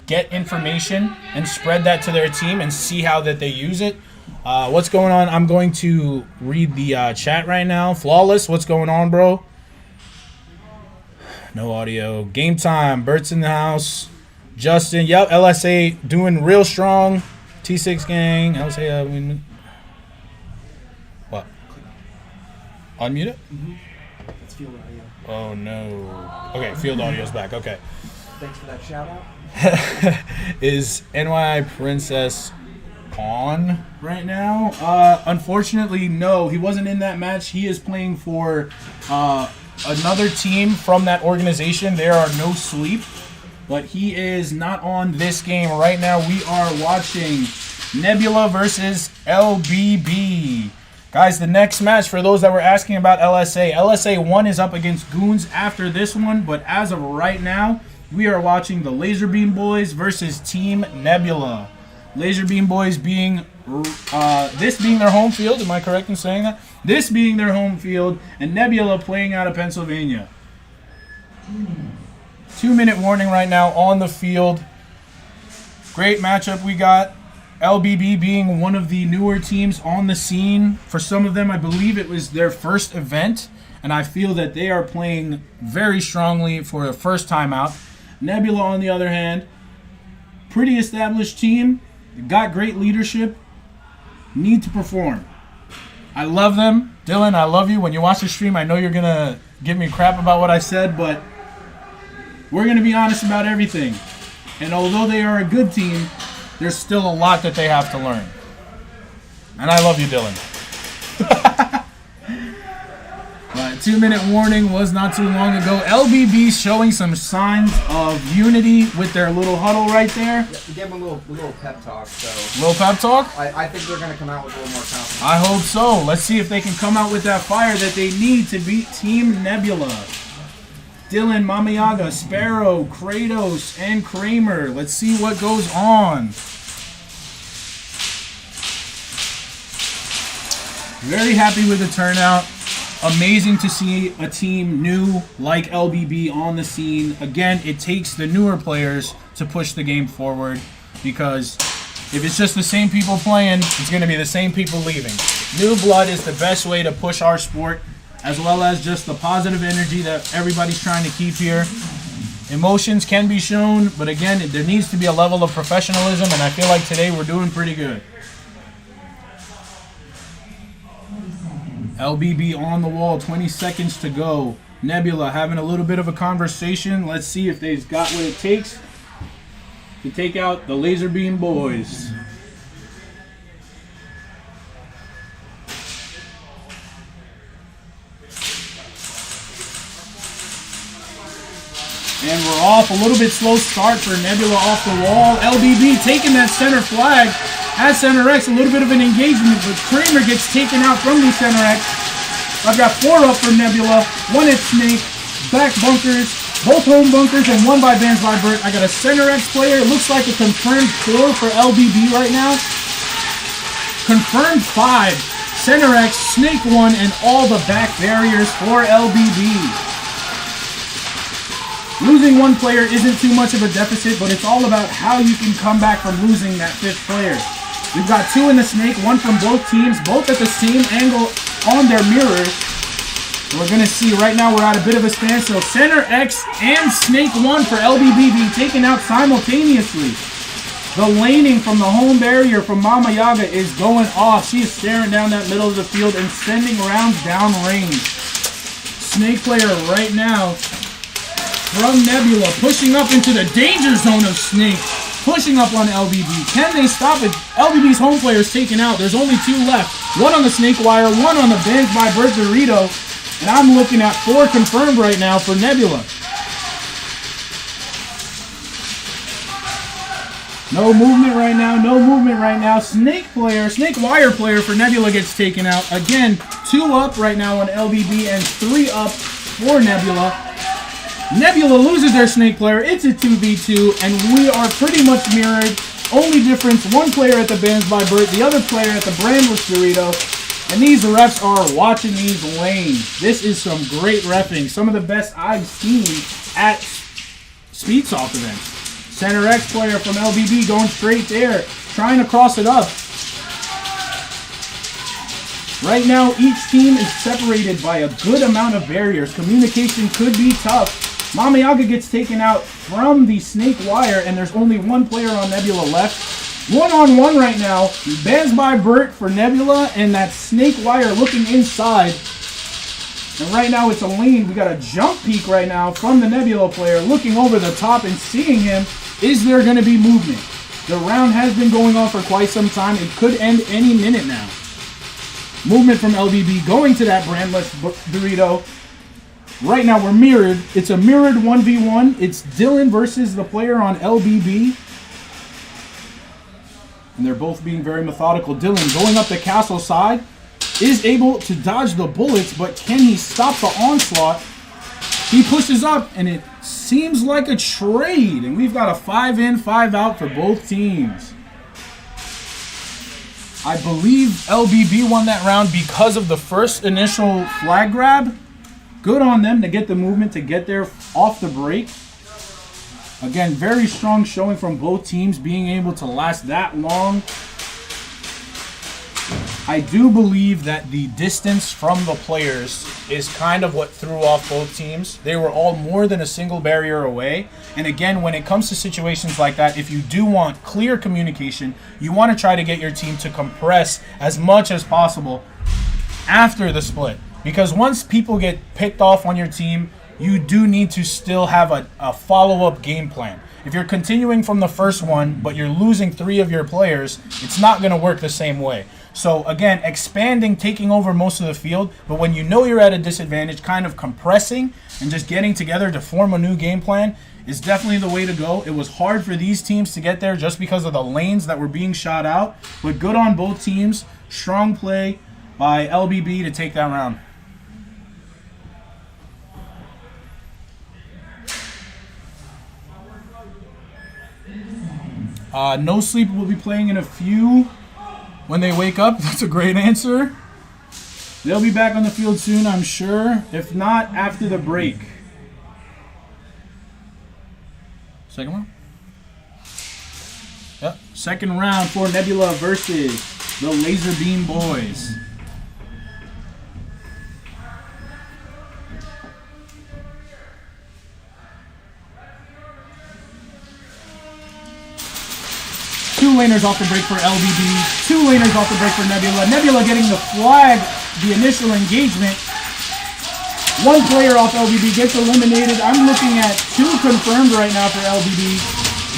get information and spread that to their team and see how that they use it. What's going on? I'm going to read the chat right now. Flawless, what's going on, bro? No audio. Game time. Bert's in the house. Justin, yep. LSA doing real strong. T6 gang. LSA. What? Unmute it? Mm-hmm. It's field audio. Oh no. Okay, field audio's back. Okay. Thanks for that shout out. Is NYI Princess on right now? Unfortunately, no. He wasn't in that match. He is playing for another team from that organization. There are no sleep, but he is not on this game right now. We are watching Nebula versus LBB. Guys, the next match, for those that were asking about LSA, LSA 1 is up against Goons after this one, but as of right now, we are watching the Laser Beam Boys versus Team Nebula. Laser Beam Boys being, this being their home field, am I correct in saying that? This being their home field, and Nebula playing out of Pennsylvania. 2-minute warning right now on the field. Great matchup we got. LBB being one of the newer teams on the scene. For some of them, I believe it was their first event, and I feel that they are playing very strongly for the first time out. Nebula, on the other hand, pretty established team, got great leadership, need to perform. I love them. Dylan, I love you. When you watch the stream, I know you're going to give me crap about what I said, but we're going to be honest about everything. And although they are a good team, there's still a lot that they have to learn. And I love you, Dylan. But 2-minute warning was not too long ago. LBB showing some signs of unity with their little huddle right there. Yeah, we gave them a little pep talk. So little pep talk? I think they're going to come out with a little more confidence. I hope so. Let's see if they can come out with that fire that they need to beat Team Nebula. Dylan, Mama Yaga, Sparrow, Kratos, and Kramer. Let's see what goes on. Very happy with the turnout. Amazing to see a team new like LBB on the scene. Again, it takes the newer players to push the game forward because if it's just the same people playing, it's going to be the same people leaving. New blood is the best way to push our sport, as well as just the positive energy that everybody's trying to keep here. Emotions can be shown, but again, there needs to be a level of professionalism, and I feel like today we're doing pretty good. LBB on the wall, 20 seconds to go. Nebula having a little bit of a conversation. Let's see if they've got what it takes to take out the laser beam boys. And we're off. A little bit slow start for Nebula off the wall. LBB taking that center flag. At Center X, a little bit of an engagement, but Kramer gets taken out from the Center X. I've got 4 up for Nebula, 1 at Snake, back bunkers, both home bunkers, and 1 by By Bert. I got a Center X player. It looks like a confirmed 4 for LBB right now. Confirmed 5. Center X, Snake 1, and all the back barriers for LBB. Losing 1 player isn't too much of a deficit, but it's all about how you can come back from losing that 5th player. We've got 2 in the Snake, 1 from both teams, both at the same angle on their mirrors. We're going to see right now we're at a bit of a standstill. Center X and Snake 1 for LBB being taken out simultaneously. The laning from the home barrier from Mama Yaga is going off. She is staring down that middle of the field and sending rounds down range. Snake player right now from Nebula, pushing up into the danger zone of Snake, pushing up on LBB. Can they stop it? LBB's home player is taken out. There's only 2 left. 1 on the Snake Wire, 1 on the By Bert Dorito. And I'm looking at 4 confirmed right now for Nebula. No movement right now, no movement right now. Snake Wire player for Nebula gets taken out. Again, 2 up right now on LBB and 3 up for Nebula. Nebula loses their Snake player. It's a 2v2, and we are pretty much mirrored. Only difference, 1 player at the By Bert, the other player at the Brandless Dorito. And these refs are watching these lanes. This is some great reffing. Some of the best I've seen at Speedsoft events. Center X player from LBB going straight there, trying to cross it up. Right now, each team is separated by a good amount of barriers. Communication could be tough. Mama Yaga gets taken out from the Snake Wire, and there's only 1 player on Nebula left. 1-on-1 right now. By Bert for Nebula, and that Snake Wire looking inside. And right now it's a lane. We got a jump peek right now from the Nebula player, looking over the top and seeing him. Is there going to be movement? The round has been going on for quite some time. It could end any minute now. Movement from LBB going to that Brandless Dorito. Right now we're mirrored. It's a mirrored 1v1. It's Dylan versus the player on LBB. And they're both being very methodical. Dylan going up the castle side. Is able to dodge the bullets, but can he stop the onslaught? He pushes up, and it seems like a trade. And we've got a 5 in, 5 out for both teams. I believe LBB won that round because of the first initial flag grab. Good on them to get the movement to get there off the break. Again, very strong showing from both teams, being able to last that long. I do believe that the distance from the players is kind of what threw off both teams. They were all more than a single barrier away. And again, when it comes to situations like that, if you do want clear communication, you want to try to get your team to compress as much as possible after the split. Because once people get picked off on your team, you do need to still have a follow-up game plan. If you're continuing from the first one, but you're losing 3 of your players, it's not going to work the same way. So again, expanding, taking over most of the field, but when you know you're at a disadvantage, kind of compressing and just getting together to form a new game plan is definitely the way to go. It was hard for these teams to get there just because of the lanes that were being shot out, but good on both teams. Strong play by LBB to take that round. No Sleep will be playing in a few when they wake up. That's a great answer. They'll be back on the field soon, I'm sure. If not, after the break. Second one? Yep. Second round for Nebula versus the Laser Beam Boys. laners off the break for LBB, 2 laners off the break for Nebula. Nebula getting the flag, the initial engagement. 1 player off LBB gets eliminated. I'm looking at 2 confirmed right now for LBB.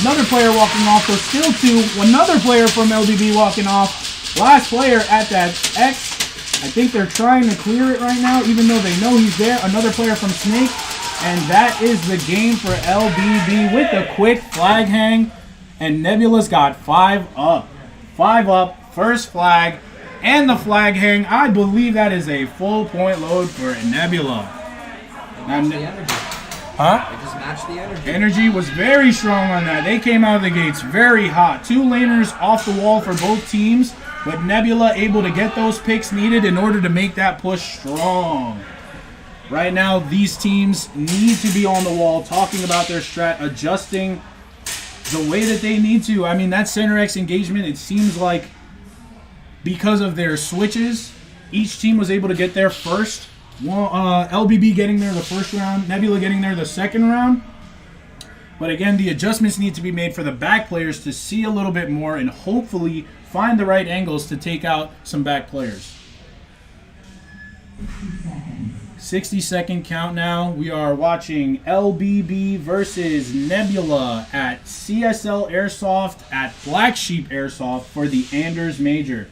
Another player walking off, so still 2. Another player from LBB walking off. Last player at that X. I think they're trying to clear it right now, even though they know he's there. Another player from Snake. And that is the game for LBB with a quick flag hang. And Nebula's got 5 up. 5 up, first flag, and the flag hang. I believe that is a full point load for Nebula. Match the energy. Huh? They just matched the energy. Energy was very strong on that. They came out of the gates very hot. 2 laners off the wall for both teams, but Nebula able to get those picks needed in order to make that push strong. Right now, these teams need to be on the wall, talking about their strat, adjusting the way that they need to. I mean, that center X engagement, it seems like because of their switches, each team was able to get there first. LBB getting there the first round, Nebula getting there the second round. But again, the adjustments need to be made for the back players to see a little bit more and hopefully find the right angles to take out some back players. 60-second count now. We are watching LBB versus Nebula at CSL Airsoft at Black Sheep Airsoft for the Anders Major.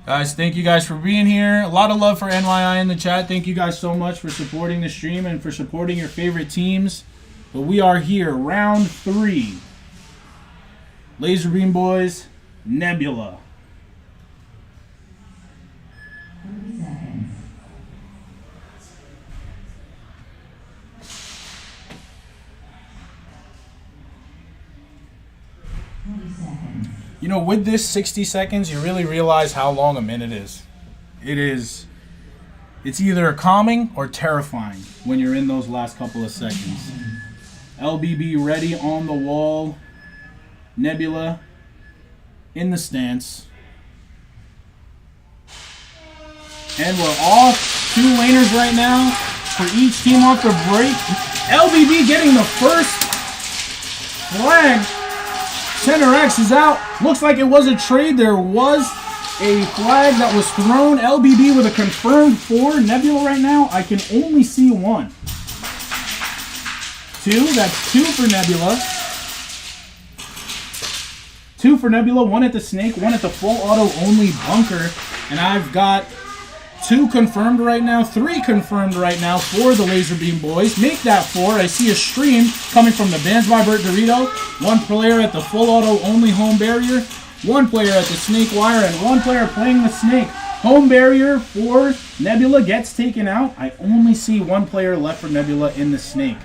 Guys, thank you guys for being here. A lot of love for NYI in the chat. Thank you guys so much for supporting the stream and for supporting your favorite teams. But we are here, round 3. Laser Beam Boys, Nebula. 30 seconds. You know, with this 60 seconds, you really realize how long a minute is. It's either calming or terrifying when you're in those last couple of seconds. LBB ready on the wall. Nebula in the stance. And we're off. 2 laners right now for each team off the break. LBB getting the first flag. Center X is out. Looks like it was a trade. There was a flag that was thrown. LBB with a confirmed 4. Nebula right now, I can only see 1. 2. That's 2 for Nebula. 2 for Nebula. 1 at the Snake. 1 at the full auto only bunker. And I've got 2 confirmed right now. 3 confirmed right now for the Laser Beam Boys. Make that 4. I see a stream coming from the By Bert Dorito. 1 player at the full auto only home barrier. 1 player at the Snake Wire. And 1 player playing the Snake. Home barrier for Nebula gets taken out. I only see 1 player left for Nebula in the Snake.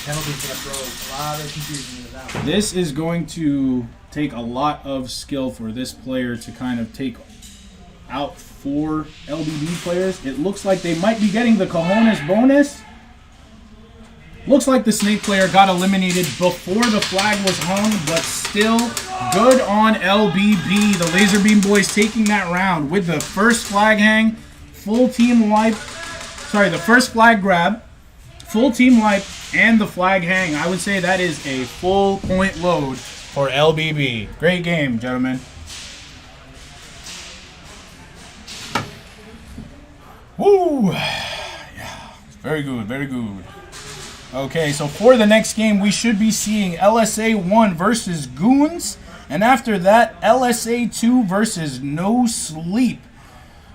Penalty's gonna throw a lot of confusion into that one. This is going to take a lot of skill for this player to kind of take out 4 LBB players. It looks like they might be getting the cojones bonus. Looks like the Snake player got eliminated before the flag was hung, but still good on LBB. The Laser Beam Boys taking that round with the first flag hang, full team wipe. Sorry, the first flag grab, full team wipe, and the flag hang. I would say that is a full point load for LBB. Great game, gentlemen. Woo! Yeah, very good, very good. Okay, so for the next game, we should be seeing LSA 1 versus Goons. And after that, LSA 2 versus No Sleep.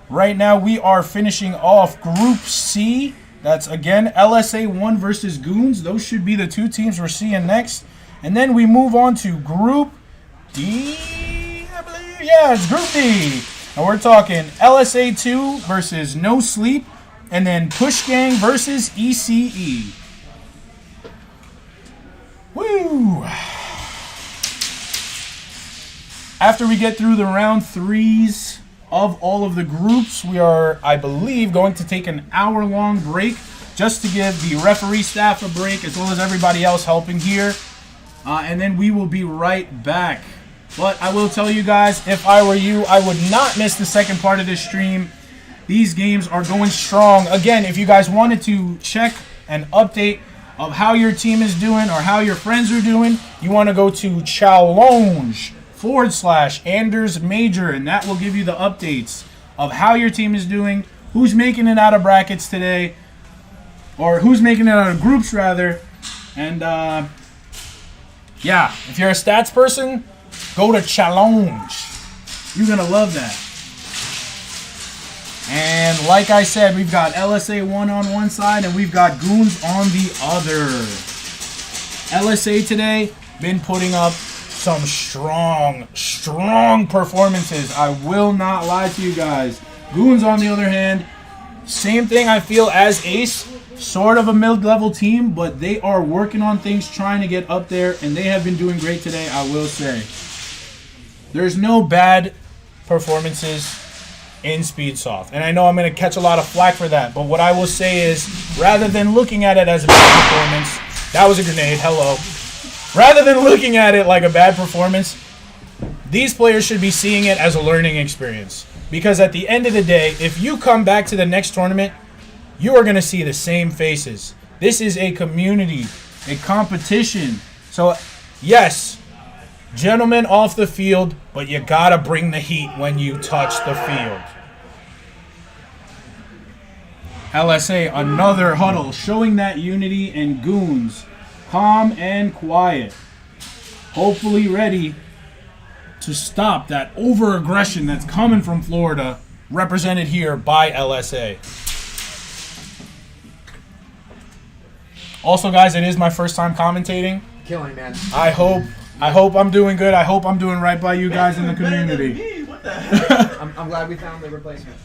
Right now, we are finishing off Group C. That's, again, LSA 1 versus Goons. Those should be the 2 teams we're seeing next. And then we move on to Group D, I believe. Yeah, it's Group D. And we're talking LSA 2 versus No Sleep. And then Push Gang versus ECE. Woo! After we get through the round 3s of all of the groups, we are, I believe, going to take an hour-long break just to give the referee staff a break as well as everybody else helping here. And then we will be right back. But I will tell you guys, if I were you, I would not miss the second part of this stream. These games are going strong. Again, if you guys wanted to check and update of how your team is doing or how your friends are doing, you want to go to challenge/Anders Major, and that will give you the updates of how your team is doing, who's making it out of brackets today, or who's making it out of groups rather. And yeah, if you're a stats person, go to challenge. You're gonna love that. And like I said, we've got LSA 1 on one side and we've got Goons on the other. LSA today been putting up some strong performances. I will not lie to you guys. Goons, on the other hand, same thing I feel as Ace. Sort of a mid-level team, but they are working on things, trying to get up there, and they have been doing great today, I will say. There's no bad performances in Speedsoft, and I know I'm going to catch a lot of flack for that, but what I will say is, rather than looking at it as a bad performance, that was a grenade, hello. Rather than looking at it like a bad performance, these players should be seeing it as a learning experience. Because at the end of the day, if you come back to the next tournament, you are going to see the same faces. This is a community, a competition. So, yes, gentlemen off the field, but you got to bring the heat when you touch the field. LSA, another huddle, showing that unity, and Goons, calm and quiet. Hopefully ready to stop that over-aggression that's coming from Florida, represented here by LSA. Also, guys, it is my first time commentating. Killing, man. I hope I'm doing good. I hope I'm doing right by you guys in the community. What the heck? I'm glad we found the replacement.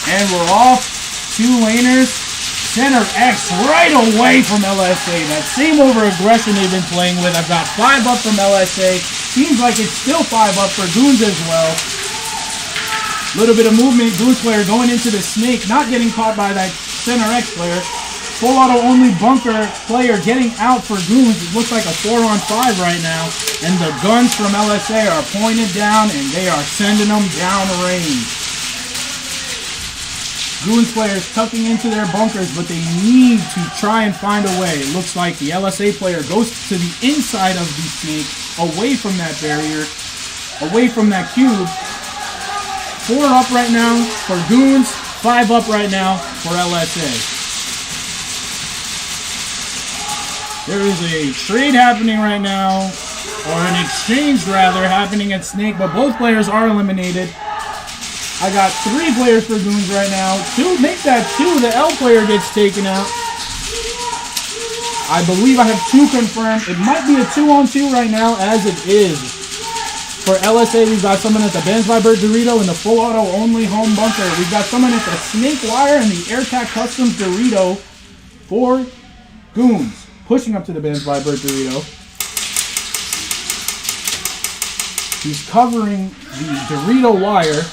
And we're off. 2 laners. Center X right away from LSA. That same over-aggression they've been playing with. I've got 5 up from LSA. Seems like it's still 5 up for Goons as well. Little bit of movement. Goons player going into the snake, not getting caught by that Center X player. Full auto only bunker player getting out for Goons. It looks like a 4-on-5 right now. And the guns from LSA are pointed down and they are sending them down range. Goons players tucking into their bunkers, but they need to try and find a way. It looks like the LSA player goes to the inside of the snake, away from that barrier, away from that cube. 4 up right now for Goons, 5 up right now for LSA. There is a trade happening right now, or an exchange rather, happening at Snake, but both players are eliminated. I got 3 players for Goons right now. 2, make that 2, the L player gets taken out. I believe I have 2 confirmed. It might be a 2-on-2 right now, as it is. For LSA, we've got someone at the By Bert Dorito in the full auto only home bunker. We've got someone at the Snake Wire and the AirTac Customs Dorito for Goons. Pushing up to the By Bert Dorito. He's covering the Dorito wire.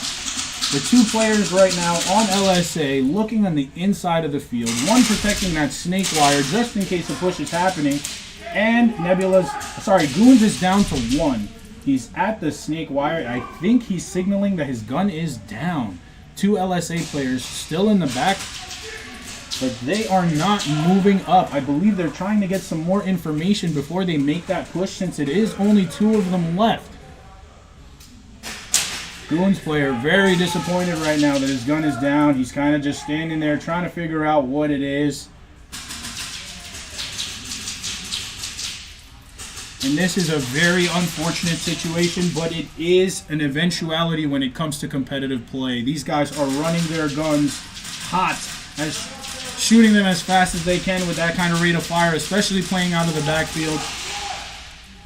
The 2 players right now on LSA looking on the inside of the field. 1 protecting that snake wire just in case the push is happening. And Goons is down to 1. He's at the snake wire. I think he's signaling that his gun is down. 2 LSA players still in the back, but they are not moving up. I believe they're trying to get some more information before they make that push, since it is only 2 of them left. Goons player very disappointed right now that his gun is down. He's kind of just standing there trying to figure out what it is. And this is a very unfortunate situation, but it is an eventuality when it comes to competitive play. These guys are running their guns hot, shooting them as fast as they can with that kind of rate of fire, especially playing out of the backfield.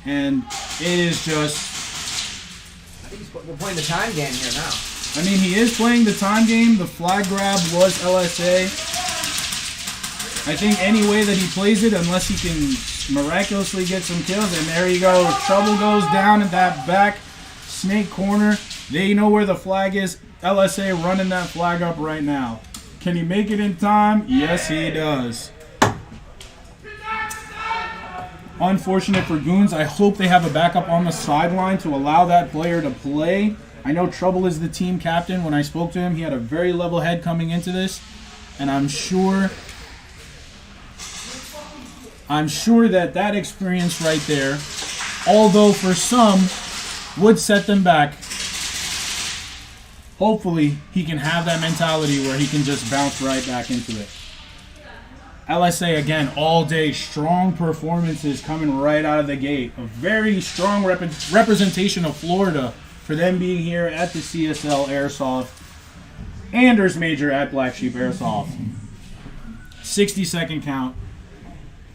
And it is just... We're playing the time game here now. I mean, he is playing the time game. The flag grab was LSA. I think any way that he plays it, unless he can miraculously get some kills. And there you go. Trouble goes down at that back snake corner. They know where the flag is. LSA running that flag up right now. Can he make it in time? Yes, he does. Unfortunate for Goons. I hope they have a backup on the sideline to allow that player to play. I know Trouble is the team captain. When I spoke to him, he had a very level head coming into this. And I'm sure that experience right there, although for some would set them back, hopefully he can have that mentality where he can just bounce right back into it. LSA, again, all day, strong performances coming right out of the gate. A very strong representation of Florida for them being here at the CSL Airsoft. Anders Major at Black Sheep Airsoft. 60-second count.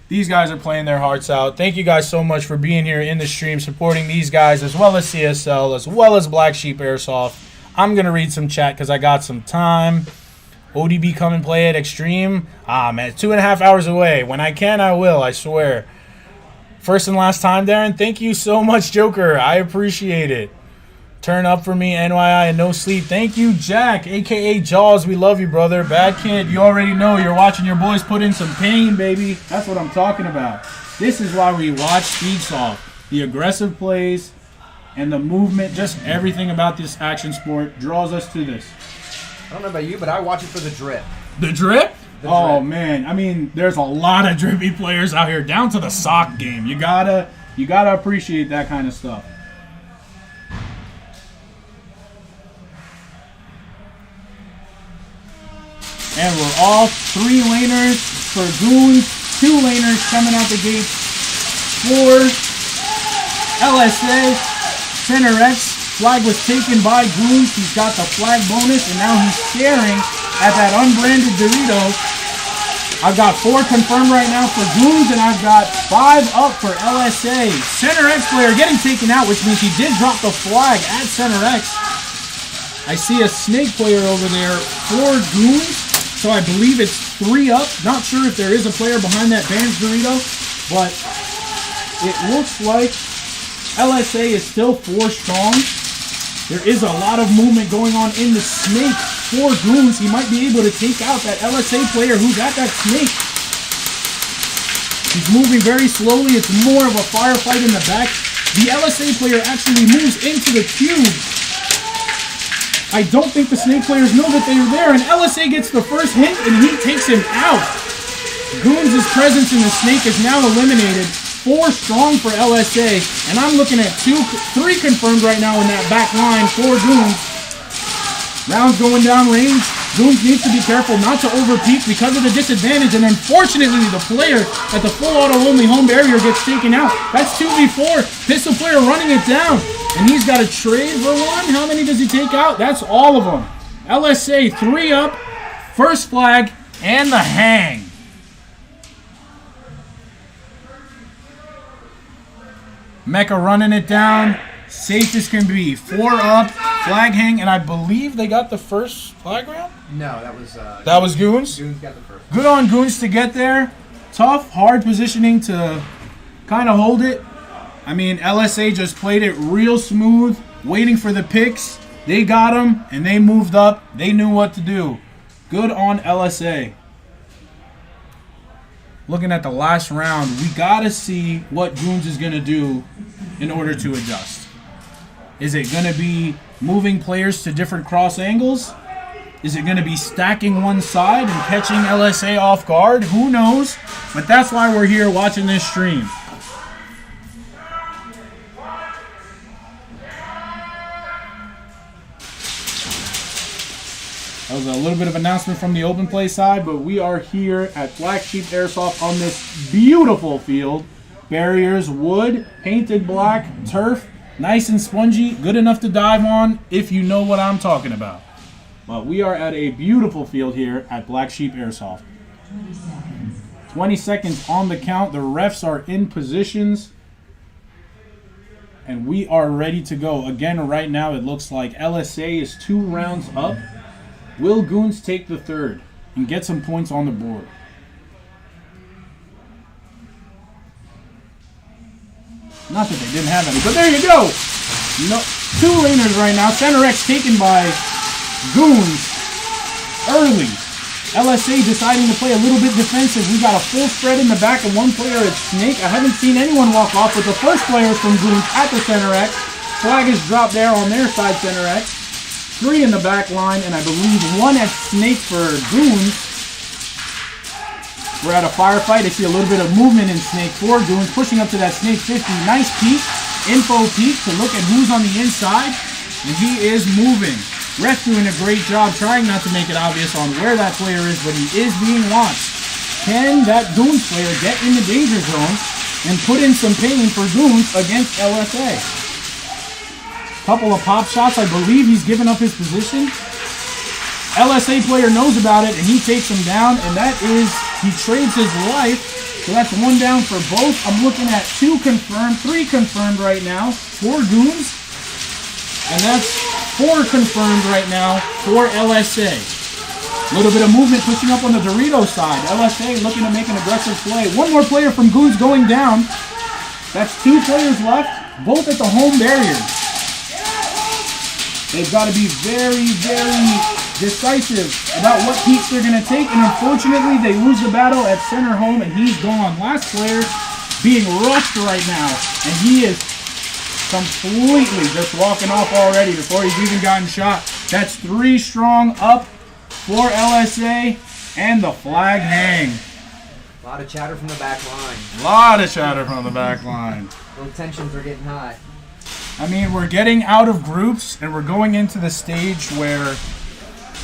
These guys are playing their hearts out. Thank you guys so much for being here in the stream, supporting these guys, as well as CSL, as well as Black Sheep Airsoft. I'm going to read some chat because I got some time. ODB, come and play at Extreme. Man, 2.5 hours away. When I can, I will, I swear. First and last time, Darren. Thank you so much, Joker. I appreciate it. Turn up for me, NYI, and no sleep. Thank you, Jack, a.k.a. Jaws. We love you, brother. Bad kid, you already know. You're watching your boys put in some pain, baby. That's what I'm talking about. This is why we watch Speedsoft. The aggressive plays and the movement, just everything about this action sport draws us to this. I don't know about you, but I watch it for the drip. The drip? The drip. Man. I mean, there's a lot of drippy players out here, down to the sock game. You gotta appreciate that kind of stuff. And we're all 3 laners for Goons, 2 laners coming out the gate for LSA. Center X, flag was taken by Goons. He's got the flag bonus, and now he's staring at that unbranded Dorito. I've got 4 confirmed right now for Goons, and I've got 5 up for LSA. Center X player getting taken out, which means he did drop the flag at Center X. I see a Snake player over there for Goons, so I believe it's 3 up. Not sure if there is a player behind that banned Dorito, but it looks like LSA is still 4 strong. There is a lot of movement going on in the Snake for Goons. He might be able to take out that LSA player who's at that Snake. He's moving very slowly. It's more of a firefight in the back. The LSA player actually moves into the cube. I don't think the Snake players know that they're there, and LSA gets the first hit, and he takes him out. Goons' presence in the Snake is now eliminated. 4 strong for LSA, and I'm looking at 3 confirmed right now in that back line for Goons. Rounds going down range. Goons needs to be careful not to overpeak because of the disadvantage, and unfortunately the player at the full auto only home barrier gets taken out. That's 2v4. Pistol player running it down, and he's got a trade for 1. How many does he take out? That's all of them. LSA 3 up, first flag, and the hang. Mecha running it down, safe as can be. 4 up, flag hang, and I believe they got the first flag round? No, That was Goons? Goons got the first. Good on Goons to get there. Tough, hard positioning to kind of hold it. I mean, LSA just played it real smooth, waiting for the picks. They got them, and they moved up. They knew what to do. Good on LSA. Looking at the last round, we got to see what Goons is going to do in order to adjust. Is it going to be moving players to different cross angles? Is it going to be stacking one side and catching LSA off guard? Who knows? But that's why we're here watching this stream. That was a little bit of announcement from the open play side, but we are here at Black Sheep Airsoft on this beautiful field. Barriers, wood, painted black, turf, nice and spongy, good enough to dive on if you know what I'm talking about. But we are at a beautiful field here at Black Sheep Airsoft. 20 seconds. 20 seconds on the count. The refs are in positions. And we are ready to go. Again, right now it looks like LSA is 2 rounds up. Will Goons take the 3rd and get some points on the board? Not that they didn't have any, but there you go. No, 2 laners right now. Center X taken by Goons early. LSA deciding to play a little bit defensive. We got a full spread in the back and 1 player at Snake. I haven't seen anyone walk off, but the first player from Goons at the Center X. Flag is dropped there on their side, Center X. 3 in the back line, and I believe 1 at Snake for Goons. We're at a firefight. I see a little bit of movement in Snake 4. Goons pushing up to that Snake 50. Nice peek, info peek to look at who's on the inside. And he is moving. Ref doing a great job trying not to make it obvious on where that player is, but he is being watched. Can that Goons player get in the danger zone and put in some pain for Goons against LSA? Couple of pop shots. I believe he's given up his position. LSA player knows about it, and he takes him down, and that is, he trades his life. So that's one down for both. I'm looking at 2 confirmed, 3 confirmed right now for Goons. And that's 4 confirmed right now for LSA. A little bit of movement pushing up on the Dorito side. LSA looking to make an aggressive play. One more player from Goons going down. That's 2 players left, both at the home barriers. They've got to be very, very decisive about what peaks they're going to take. And unfortunately, they lose the battle at center home, and he's gone. Last player being rushed right now. And he is completely just walking off already before he's even gotten shot. That's 3 strong up for LSA, and the flag hang. A lot of chatter from the back line. A lot of chatter from the back line. Little tensions are getting high. I mean, we're getting out of groups, and we're going into the stage where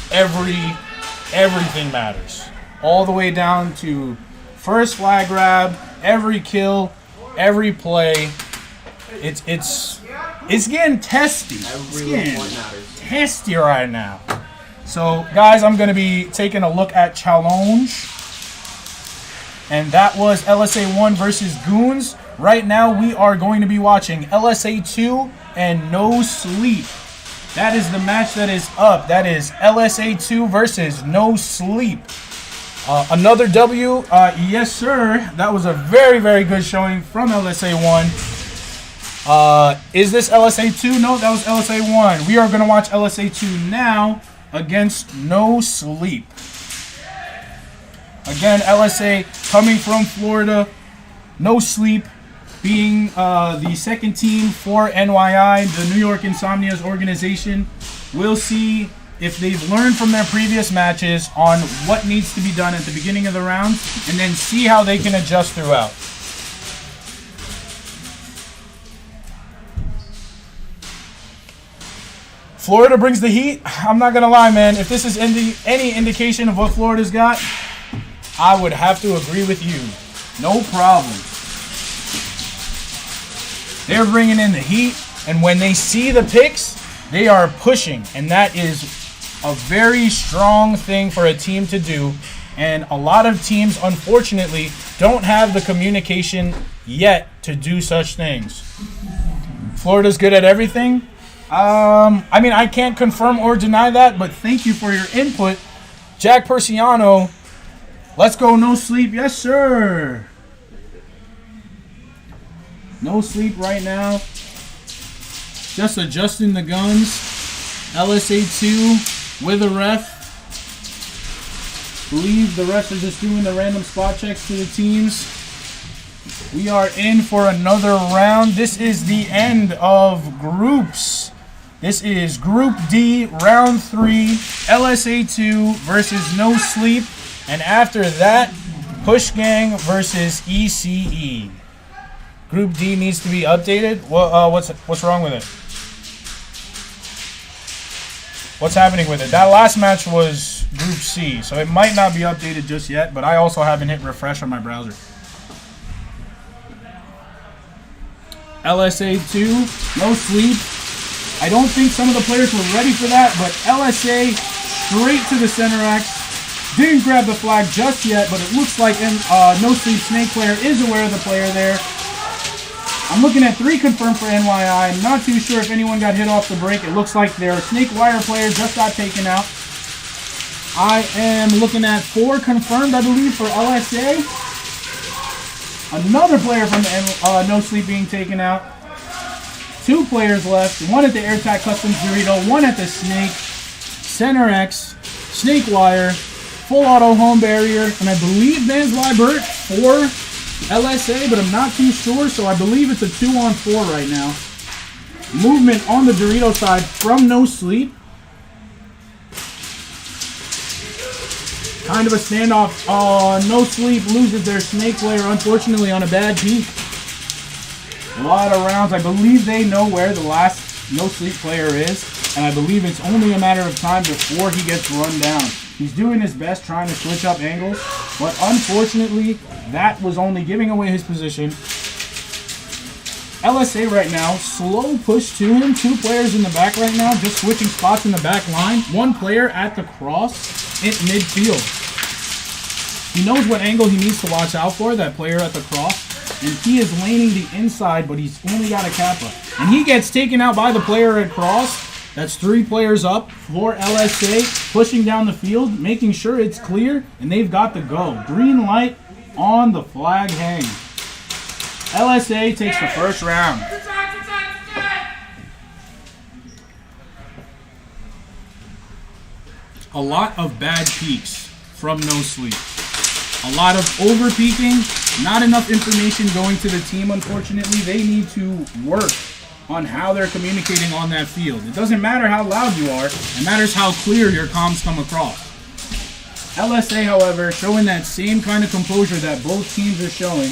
everything matters. All the way down to first flag grab, every kill, every play. It's getting testy. It's getting testy right now. So, guys, I'm going to be taking a look at challenge. And that was LSA 1 versus Goons. Right now, we are going to be watching LSA 2 and No Sleep. That is the match that is up. That is LSA 2 versus No Sleep. Another W. Yes, sir. That was a very, very good showing from LSA 1. Is this LSA 2? No, that was LSA 1. We are going to watch LSA 2 now against No Sleep. Again, LSA coming from Florida. No Sleep being the second team for NYI, the New York Insomnias organization. We'll see if they've learned from their previous matches on what needs to be done at the beginning of the round, and then see how they can adjust throughout. Florida brings the heat. I'm not going to lie, man. If this is any indication of what Florida's got, I would have to agree with you. No problem. They're bringing in the heat, and when they see the picks, they are pushing, and that is a very strong thing for a team to do, and a lot of teams, unfortunately, don't have the communication yet to do such things. Florida's good at everything. I mean, I can't confirm or deny that, but thank you for your input. Jack Persiano, let's go No Sleep. Yes, sir. No Sleep right now. Just adjusting the guns. LSA 2 with a ref. Believe the refs are just doing the random spot checks to the teams. We are in for another round. This is the end of groups. This is Group D, Round 3, LSA 2 versus No Sleep. And after that, Push Gang versus ECE. Group D needs to be updated. What's wrong with it? What's happening with it? That last match was Group C, so it might not be updated just yet, but I also haven't hit refresh on my browser. LSA 2, No Sleep. I don't think some of the players were ready for that, but LSA straight to the center X. Didn't grab the flag just yet, but it looks like No Sleep Snake player is aware of the player there. I'm looking at 3 confirmed for NYI. I'm not too sure if anyone got hit off the break. It looks like their Snake Wire player just got taken out. I am looking at 4 confirmed, I believe, for LSA. Another player from No Sleep being taken out. 2 players left. 1 at the AirTac Customs Dorito. 1 at the Snake. Center X. Snake Wire. Full auto home barrier. And I believe By Bert for LSA, but I'm not too sure, so I believe it's a 2-on-4 right now. Movement on the Dorito side from No Sleep. Kind of a standoff. No Sleep loses their snake player, unfortunately, on a bad peak. A lot of rounds. I believe they know where the last No Sleep player is, and I believe it's only a matter of time before he gets run down. He's doing his best trying to switch up angles, but unfortunately, that was only giving away his position. LSA right now, slow push to him. 2 players in the back right now, just switching spots in the back line. 1 player at the cross in midfield. He knows what angle he needs to watch out for, that player at the cross. And he is laning the inside, but he's only got a kappa. And he gets taken out by the player at cross. That's 3 players up for LSA, pushing down the field, making sure it's clear, and they've got the go. Green light on the flag hang. LSA takes the first round. A lot of bad peaks from No Sleep. A lot of over peaking, not enough information going to the team, unfortunately. They need to work on how they're communicating on that field. It doesn't matter how loud you are, it matters how clear your comms come across. LSA, however, showing that same kind of composure that both teams are showing.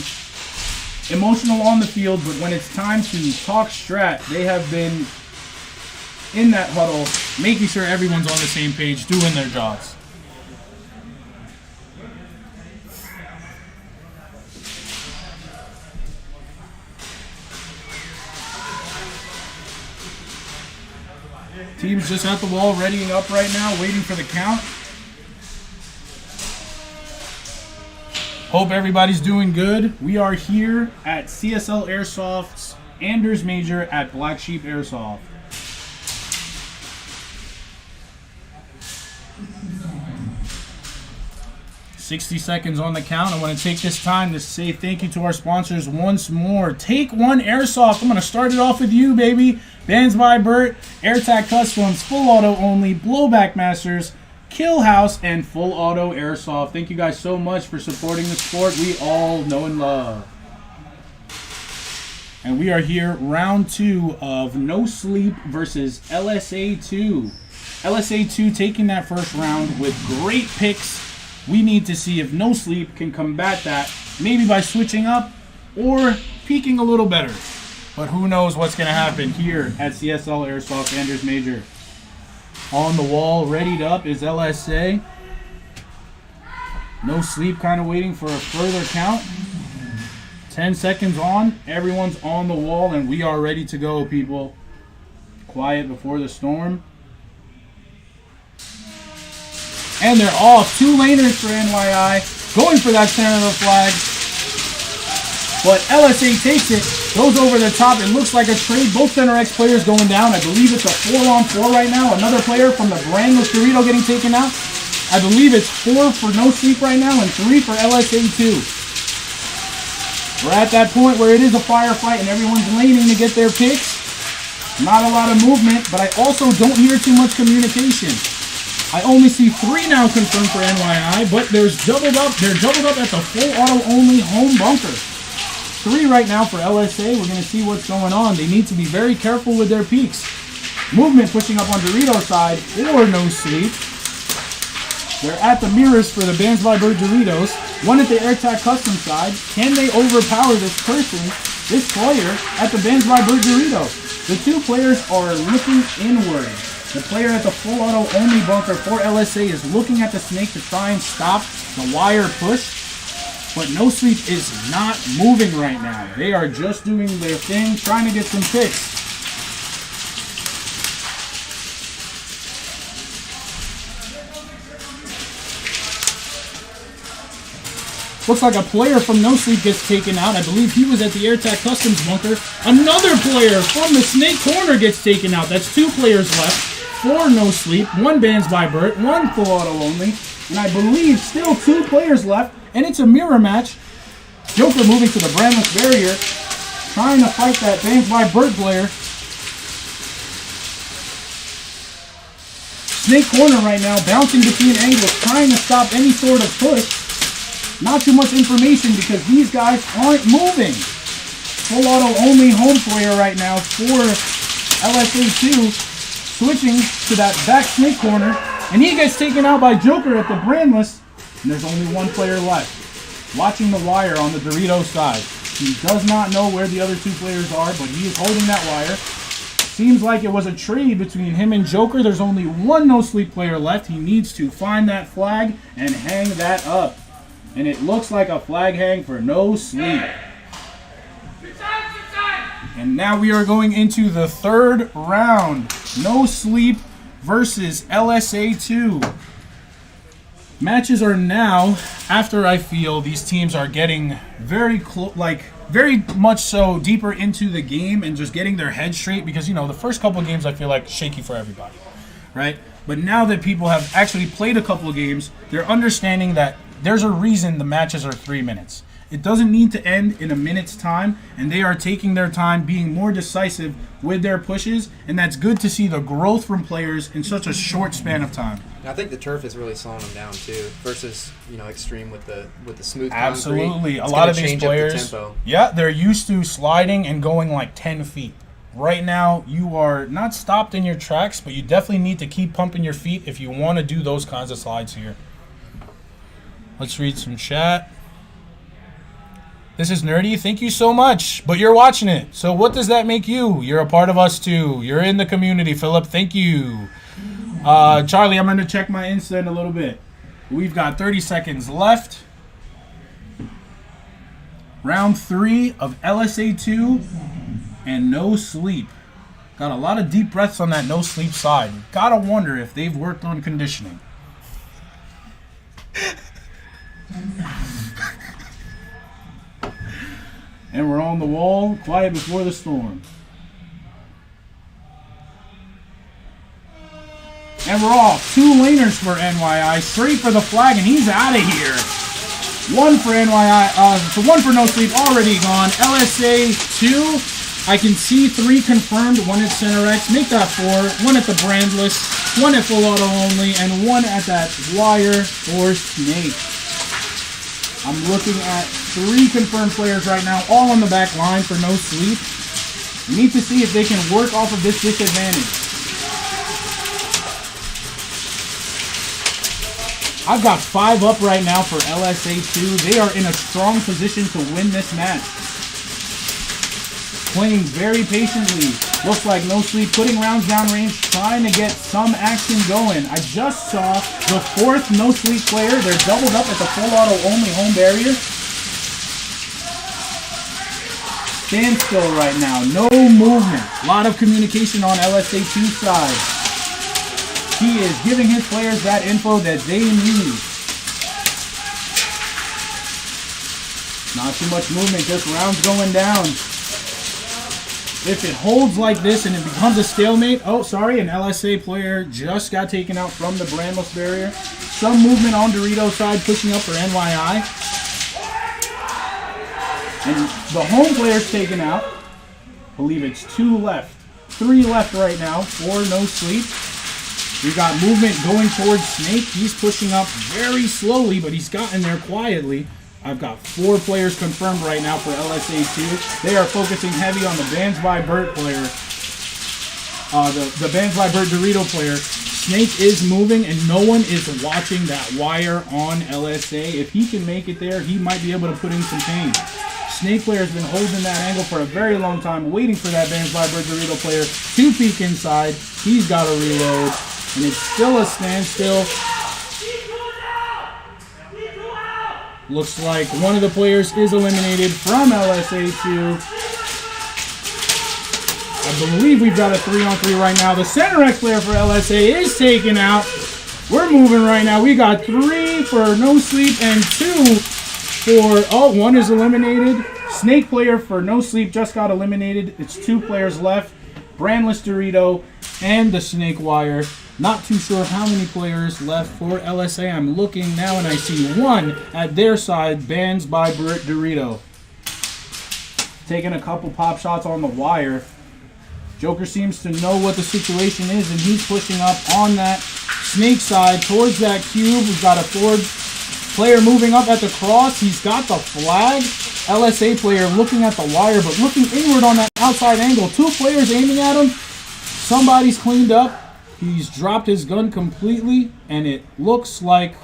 Emotional on the field, but when it's time to talk strat, they have been in that huddle, making sure everyone's on the same page, doing their jobs. Team's just at the wall, readying up right now, waiting for the count. Hope everybody's doing good. We are here at CSL Airsoft's Anders Major at Black Sheep Airsoft. "60 seconds on the count. I want to take this time to say thank you to our sponsors once more. TakeOne Airsoft. I'm going to start it off with you, baby. Bands by Bert, AirTac Customs, Full Auto Only, Blowback Masters, Kill House, and Full Auto Airsoft. Thank you guys so much for supporting the sport we all know and love. And we are here, round 2 of No Sleep versus LSA2. LSA2 taking that first round with great picks. We need to see if No Sleep can combat that, maybe by switching up or peaking a little better. But who knows what's going to happen here at CSL Airsoft Anders Major. On the wall, readied up is LSA. No Sleep kind of waiting for a further count. 10 seconds on. Everyone's on the wall, and we are ready to go, people. Quiet before the storm. And they're off. 2 laners for NYI. Going for that center of the flag. But LSA takes it. Goes over the top. It looks like a trade. Both Center X players going down. I believe it's a 4-on-4 right now. Another player from the Brandless Dorito getting taken out. I believe it's 4 for No Sleep right now and 3 for LSA2. We're at that point where it is a firefight and everyone's laning to get their picks. Not a lot of movement, but I also don't hear too much communication. I only see 3 now confirmed for NYI, but there's doubled up. They're doubled up at the Full Auto Only home bunker. 3 right now for LSA. We're going to see what's going on. They need to be very careful with their peaks. Movement pushing up on Dorito's side or No Sleep. They're at the mirrors for the Bands by Bert Doritos. One at the AirTac Custom side. Can they overpower this person, this player, at the Bands by Bert Dorito? The 2 players are looking inward. The player at the Full Auto Only bunker for LSA is looking at the snake to try and stop the wire push. But No Sleep is not moving right now. They are just doing their thing, trying to get some picks. Looks like a player from No Sleep gets taken out. I believe he was at the AirTac Customs bunker. Another player from the Snake Corner gets taken out. That's 2 players left for No Sleep. 1 Bands by Bert, 1 Full Auto Only. And I believe still 2 players left. And it's a mirror match. Joker moving to the Brandless barrier. Trying to fight that Bands by Bert player. Snake Corner right now, bouncing between angles, trying to stop any sort of push. Not too much information because these guys aren't moving. Full Auto Only home player right now for LSA2. Switching to that back Snake Corner. And he gets taken out by Joker at the Brandless. And there's only one player left. Watching the wire on the Dorito side. He does not know where the other two players are, but he is holding that wire. Seems like it was a trade between him and Joker. There's only one no-sleep player left. He needs to find that flag and hang that up. And it looks like a flag hang for no sleep. And now we are going into the third round. No sleep versus LSA 2. Matches are now, after I feel these teams are getting very much so deeper into the game and just getting their head straight, because, you know, the first couple of games I feel like shaky for everybody, right? But now that people have actually played a couple of games, they're understanding that there's a reason the matches are 3 minutes. It doesn't need to end in a minute's time, and they are taking their time, being more decisive with their pushes, and that's good to see the growth from players in such a short span of time. I think the turf is really slowing them down too, versus, you know, extreme with the smooth concrete. Absolutely. It's a lot of gonna these change up the players, tempo. yeah, they're used to sliding and going like 10 feet. Right now, you are not stopped in your tracks, but you definitely need to keep pumping your feet if you want to do those kinds of slides here. Let's read some chat. This is nerdy. Thank you so much. But you're watching it. So what does that make you? You're a part of us too. You're in the community, Philip. Thank you. Charlie, I'm going to check my Insta in a little bit. We've got 30 seconds left. Round 3 of LSA 2 and no sleep. Got a lot of deep breaths on that no sleep side. Gotta wonder if they've worked on conditioning. And we're on the wall, quiet before the storm. And we're off. 2 laners for NYI, straight for the flag, and he's out of here. 1 for NYI, so 1 for no sleep, already gone. LSA 2, I can see 3 confirmed, 1 at Center X, make that 4, 1 at the brandless, 1 at full auto only, and 1 at that wire or snake. I'm looking at 3 confirmed players right now, all on the back line for no sleep. We need to see if they can work off of this disadvantage. I've got 5 up right now for LSA 2. They are in a strong position to win this match. Playing very patiently. Looks like no sleep, putting rounds downrange, trying to get some action going. I just saw the 4th no sleep player. They're doubled up at the full auto only home barrier. Standstill right now, no movement. A lot of communication on LSA 2 side. He is giving his players that info that they need. Not too much movement, just rounds going down. If it holds like this and it becomes a stalemate, oh, sorry, an LSA player just got taken out from the brandless barrier. Some movement on Dorito's side, pushing up for NYI. And the home player's taken out. I believe it's 2 left. 3 left right now for no sleep. We got movement going towards Snake. He's pushing up very slowly, but he's gotten there quietly. I've got 4 players confirmed right now for LSA 2. They are focusing heavy on the Bands by Bert player. The Bands by Bert Dorito player. Snake is moving, and no one is watching that wire on LSA. If he can make it there, he might be able to put in some pain. Snake player has been holding that angle for a very long time, waiting for that Bands by Bert Dorito player to peek inside. He's got to reload, and it's still a standstill. Looks like one of the players is eliminated from LSA 2. I believe we've got a 3-on-3 right now. The Center X player for LSA is taken out. We're moving right now. We got 3 for no sleep and 2 for, oh, 1 is eliminated. Snake player for no sleep just got eliminated. It's 2 players left. Brandless Dorito and the Snake Wire. Not too sure how many players left for LSA. I'm looking now and I see 1 at their side, Bands by Bert Dorito. Taking a couple pop shots on the wire. Joker seems to know what the situation is, and he's pushing up on that Snake side towards that cube. We've got a forward player moving up at the cross. He's got the flag. LSA player looking at the wire, but looking inward on that outside angle. 2 players aiming at him. Somebody's cleaned up. He's dropped his gun completely, and it looks like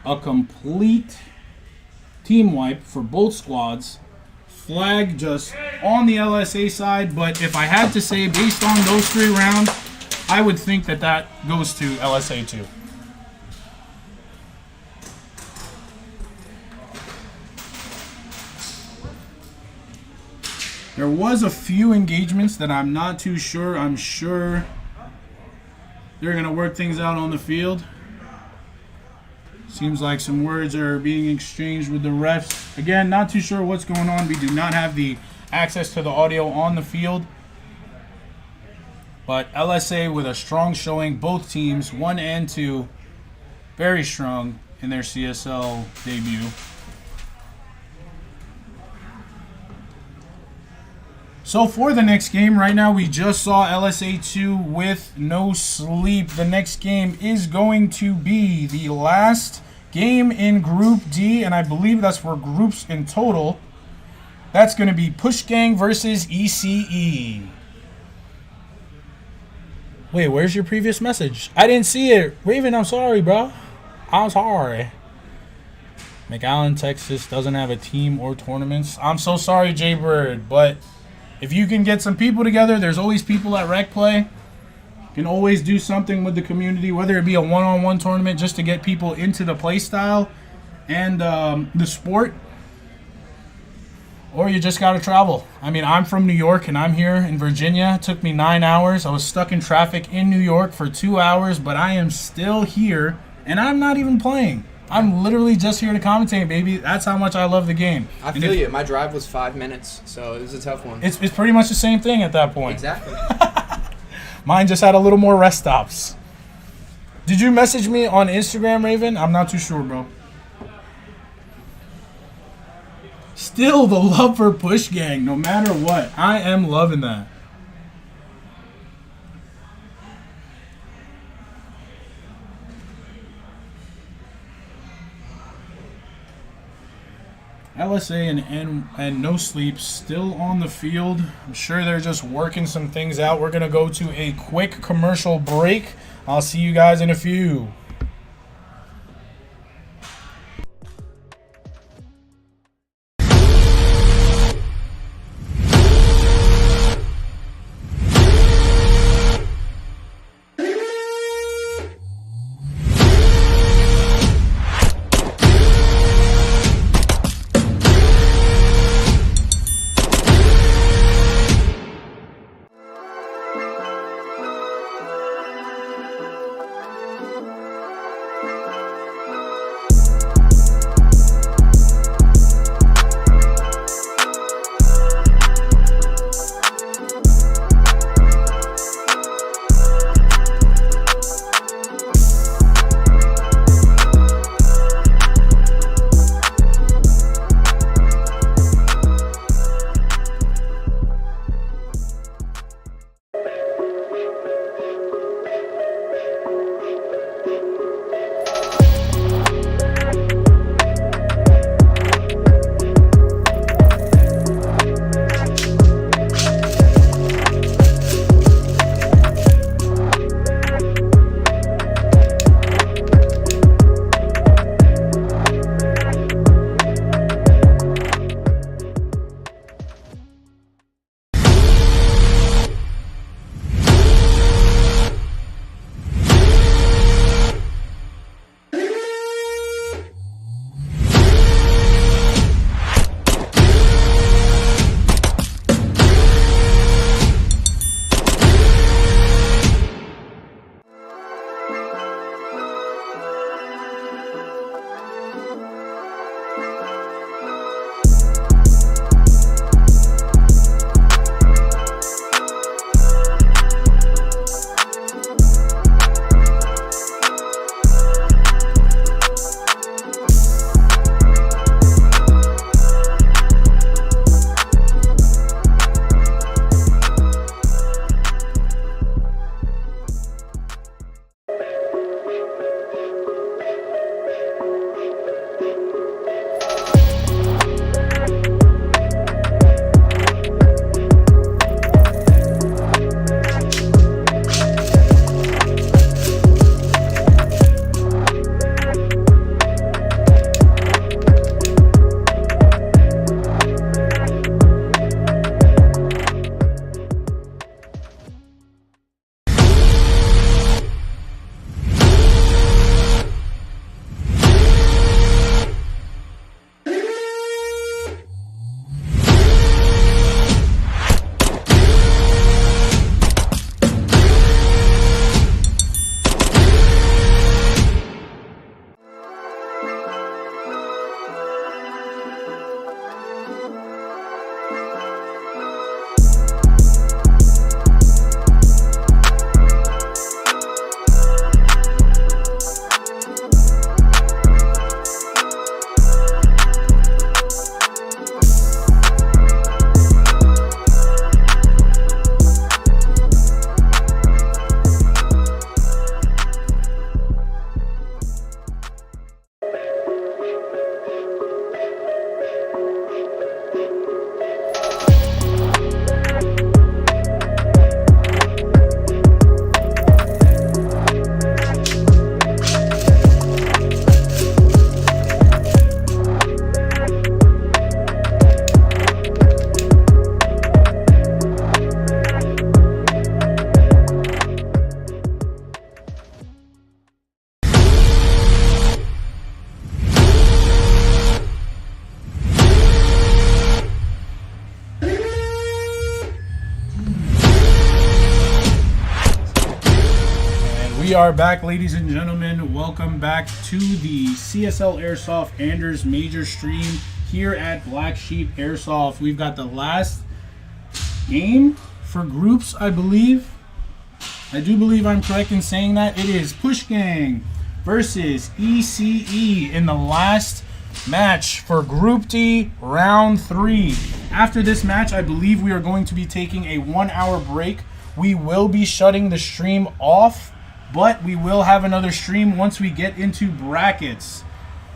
a complete team wipe for both squads. Flag just on the LSA side, but if I had to say based on those 3 rounds, I would think that that goes to LSA too. There was a few engagements that I'm not too sure. I'm sure they're going to work things out on the field. Seems like some words are being exchanged with the refs. Again, not too sure what's going on. We do not have the access to the audio on the field. But LSA with a strong showing. Both teams, 1 and 2, very strong in their CSL debut. So for the next game, right now we just saw LSA 2 with no sleep. The next game is going to be the last game in Group D, and I believe that's for groups in total. That's going to be Push Gang versus ECE. Wait, where's your previous message? I didn't see it. Raven, I'm sorry, bro. I'm sorry. McAllen, Texas doesn't have a team or tournaments. I'm so sorry, Jaybird, but if you can get some people together, there's always people at Rec Play. You can always do something with the community, whether it be a one-on-one tournament just to get people into the play style and the sport, or you just got to travel. I mean, I'm from New York and I'm here in Virginia. It took me 9 hours. I was stuck in traffic in New York for 2 hours, but I am still here and I'm not even playing. I'm literally just here to commentate, baby. That's how much I love the game. I feel you. My drive was 5 minutes, so it was a tough one. It's pretty much the same thing at that point. Exactly. Mine just had a little more rest stops. Did you message me on Instagram, Raven? I'm not too sure, bro. Still the love for Push Gang, no matter what. I am loving that. LSA and No Sleep still on the field. I'm sure they're just working some things out. We're going to go to a quick commercial break. I'll see you guys in a few. We are back, ladies and gentlemen. Welcome back to the CSL Airsoft Anders Major stream here at Black Sheep Airsoft. We've got the last game for groups, I believe. I do believe I'm correct in saying that. It is Push Gang versus ECE in the last match for Group D, Round 3. After this match, I believe we are going to be taking a 1-hour break. We will be shutting the stream off, but we will have another stream once we get into brackets.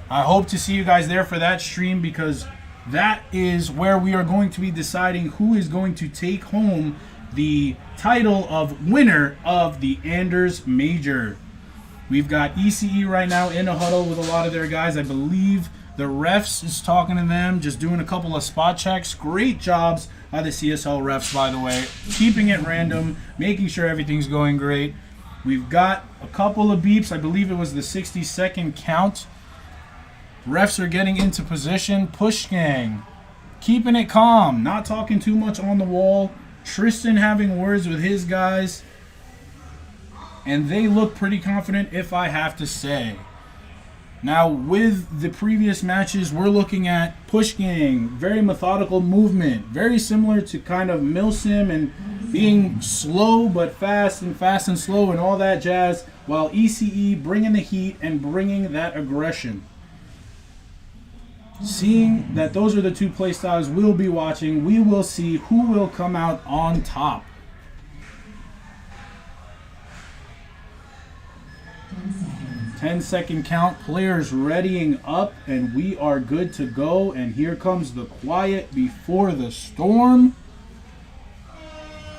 I hope to see you guys there for that stream, because that is where we are going to be deciding who is going to take home the title of winner of the Anders Major. We've got ECE right now in a huddle with a lot of their guys. I believe the refs is talking to them, just doing a couple of spot checks. Great jobs by the CSL refs, by the way. Keeping it random, making sure everything's going great. We've got a couple of beeps. I believe it was the 60-second count. Refs are getting into position. Push Gang keeping it calm, not talking too much on the wall. Tristan having words with his guys, and they look pretty confident, if I have to say. Now, with the previous matches, we're looking at Push Gang, very methodical movement, very similar to kind of Milsim and being slow but fast and slow and all that jazz, while ECE bringing the heat and bringing that aggression. Seeing that those are the two play styles we'll be watching, we will see who will come out on top. 10-second count, players readying up, and we are good to go. And here comes the quiet before the storm.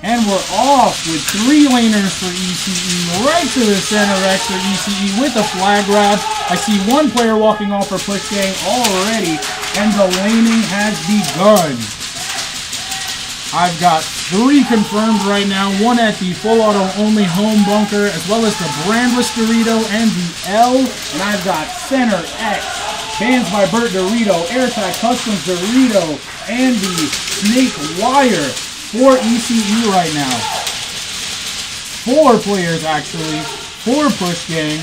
And we're off with 3 laners for ECE, right to the center X for ECE with a flag grab. I see one player walking off for Push Gang already, and the laning has begun. I've got 3 confirmed right now, one at the full auto only home bunker, as well as the brandless Dorito and the L. And I've got center X, Bands by Bert Dorito, AirTac Customs Dorito, and the Snake Wire for ECE right now. 4 players actually for Push Gang,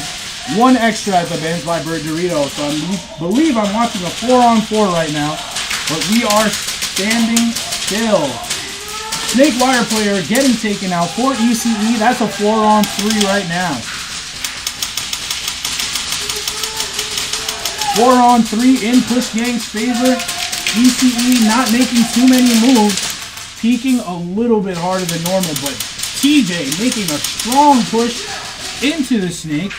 1 extra at the Bands by Bert Dorito. So I believe I'm watching a 4-on-4 right now, but we are standing still. Snake Wire player getting taken out for ECE. That's a 4-on-3 right now. 4-on-3 in Push Gang's favor. ECE not making too many moves. Peeking a little bit harder than normal, but TJ making a strong push into the Snake.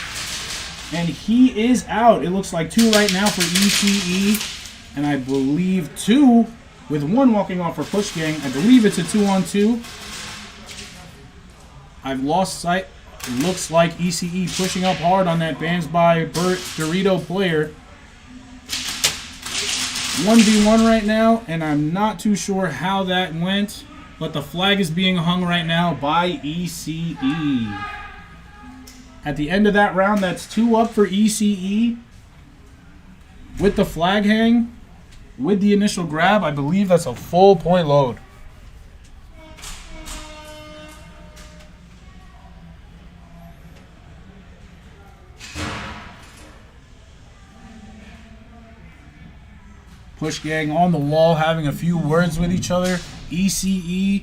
And he is out. It looks like 2 right now for ECE. And I believe 2 with 1 walking off for Push Gang. I believe it's a 2-on-2. I've lost sight. It looks like ECE pushing up hard on that Bands by Bert Dorito player. 1v1 right now, and I'm not too sure how that went, but the flag is being hung right now by ECE. At the end of that round, that's 2 up for ECE. With the flag hang, with the initial grab, I believe that's a full point load. Push Gang on the wall having a few words with each other. ECE,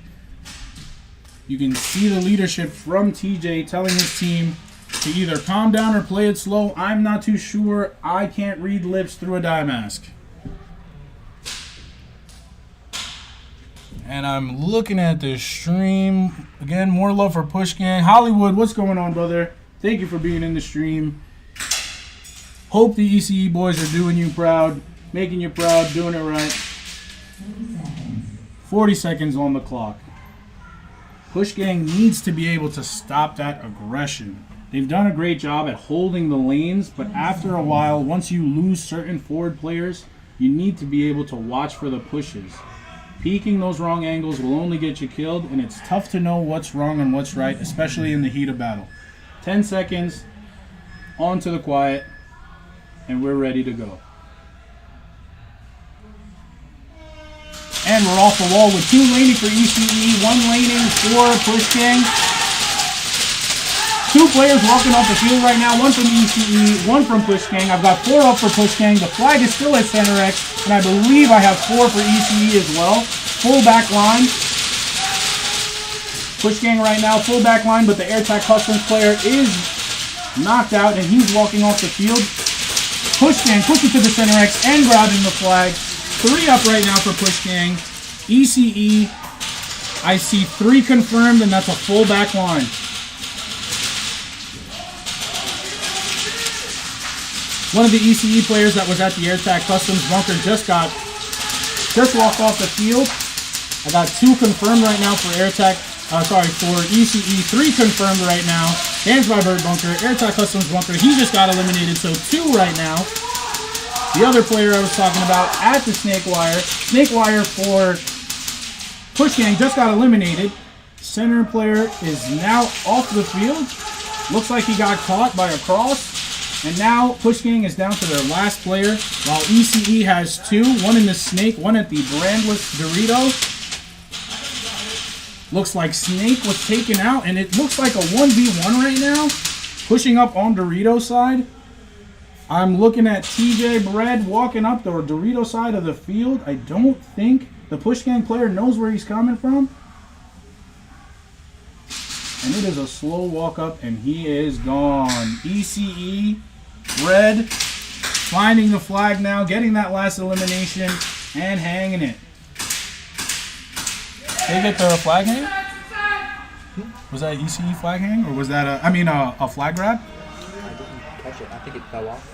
you can see the leadership from TJ telling his team to either calm down or play it slow. I'm not too sure. I can't read lips through a dye mask. And I'm looking at this stream. Again, more love for Push Gang. Hollywood, what's going on, brother? Thank you for being in the stream. Hope the ECE boys are doing you proud. Making you proud, doing it right. 40 seconds on the clock. Push Gang needs to be able to stop that aggression. They've done a great job at holding the lanes, but after a while, once you lose certain forward players, you need to be able to watch for the pushes. Peeking those wrong angles will only get you killed, and it's tough to know what's wrong and what's right, especially in the heat of battle. 10 seconds, on to the quiet, and we're ready to go. And we're off the wall with 2 laning for ECE, 1 laning for Push Gang. 2 players walking off the field right now. 1 from ECE, 1 from Push Gang. I've got 4 up for Push Gang. The flag is still at Center X, and I believe I have 4 for ECE as well. Full back line. Push Gang right now, full back line, but the AirTac Customs player is knocked out, and he's walking off the field. Push Gang pushing to the Center X and grabbing the flag. 3 up right now for Push Gang. ECE, I see 3 confirmed, and that's a full back line. One of the ECE players that was at the AirTac Customs bunker just walked off the field. I got 2 confirmed right now for AirTac. For ECE, 3 confirmed right now. Hands by Bert bunker, AirTac Customs bunker. He just got eliminated, so 2 right now. The other player I was talking about at the Snake Wire for Push Gang just got eliminated. Center player is now off the field. Looks like he got caught by a cross. And now Push Gang is down to their last player, while ECE has 2, 1 in the Snake, 1 at the brandless Dorito. Looks like Snake was taken out, and it looks like a 1v1 right now. Pushing up on Dorito's side. I'm looking at TJ Bread walking up the Dorito side of the field. I don't think the Push Gang player knows where he's coming from. And it is a slow walk up, and he is gone. ECE, Red, finding the flag now, getting that last elimination, and hanging it. Did they get the flag hang? Was that ECE flag hang, or was that a flag grab? I didn't catch it. I think it fell off.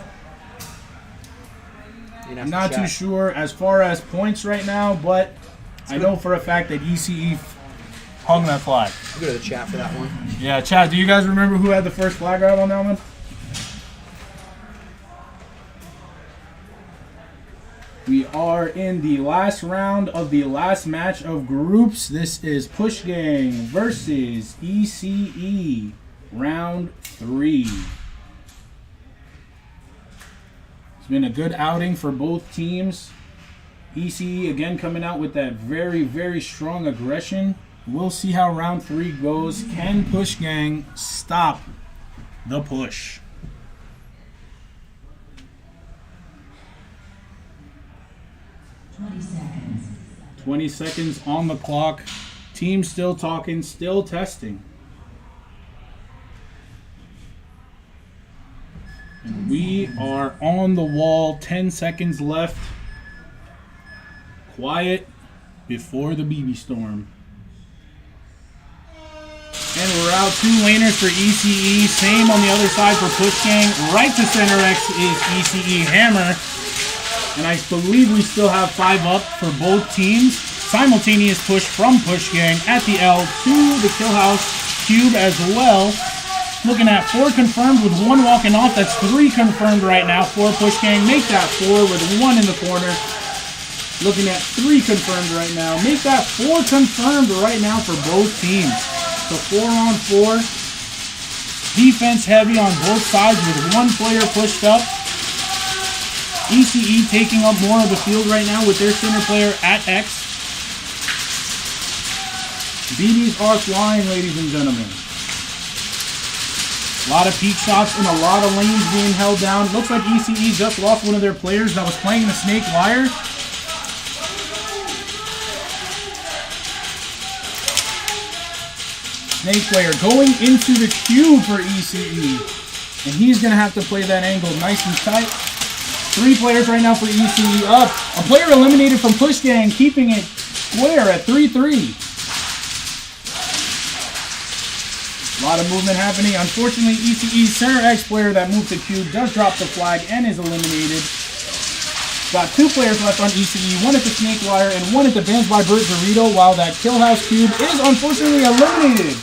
I'm not too sure as far as points right now, but I know for a fact that ECE hung that flag. We'll go to the chat for that one. Yeah, chat, do you guys remember who had the first flag grab on that one? We are in the last round of the last match of groups. This is Push Gang versus ECE, round 3. It's been a good outing for both teams. ECE again coming out with that very, very strong aggression. We'll see how round 3 goes. Can Push Gang stop the push? 20 seconds. 20 seconds on the clock. Team still talking, still testing. And we are on the wall. 10 seconds left. Quiet before the BB storm. And we're out 2 laners for ECE. Same on the other side for Push Gang. Right to Center X is ECE Hammer. And I believe we still have 5 up for both teams. Simultaneous push from Push Gang at the L to the Kill House Cube as well. Looking at 4 confirmed with 1 walking off. That's 3 confirmed right now for Push Gang. Make that 4 with 1 in the corner. Looking at 3 confirmed right now. Make that 4 confirmed right now for both teams. So 4-on-4. Defense heavy on both sides with 1 player pushed up. ECE taking up more of the field right now with their center player at X. BBs are flying, ladies and gentlemen. A lot of peak shots and a lot of lanes being held down. Looks like ECE just lost one of their players that was playing the Snake Wire. Snake player going into the cube for ECE. And he's going to have to play that angle nice and tight. 3 players right now for ECE up. A player eliminated from Push Gang, keeping it square at 3-3. A lot of movement happening. Unfortunately, ECE's Center X player that moved to cube does drop the flag and is eliminated. Got 2 players left on ECE, 1 at the Snake Wire and 1 at the By Bert Dorito, while that Kill House Cube is unfortunately eliminated.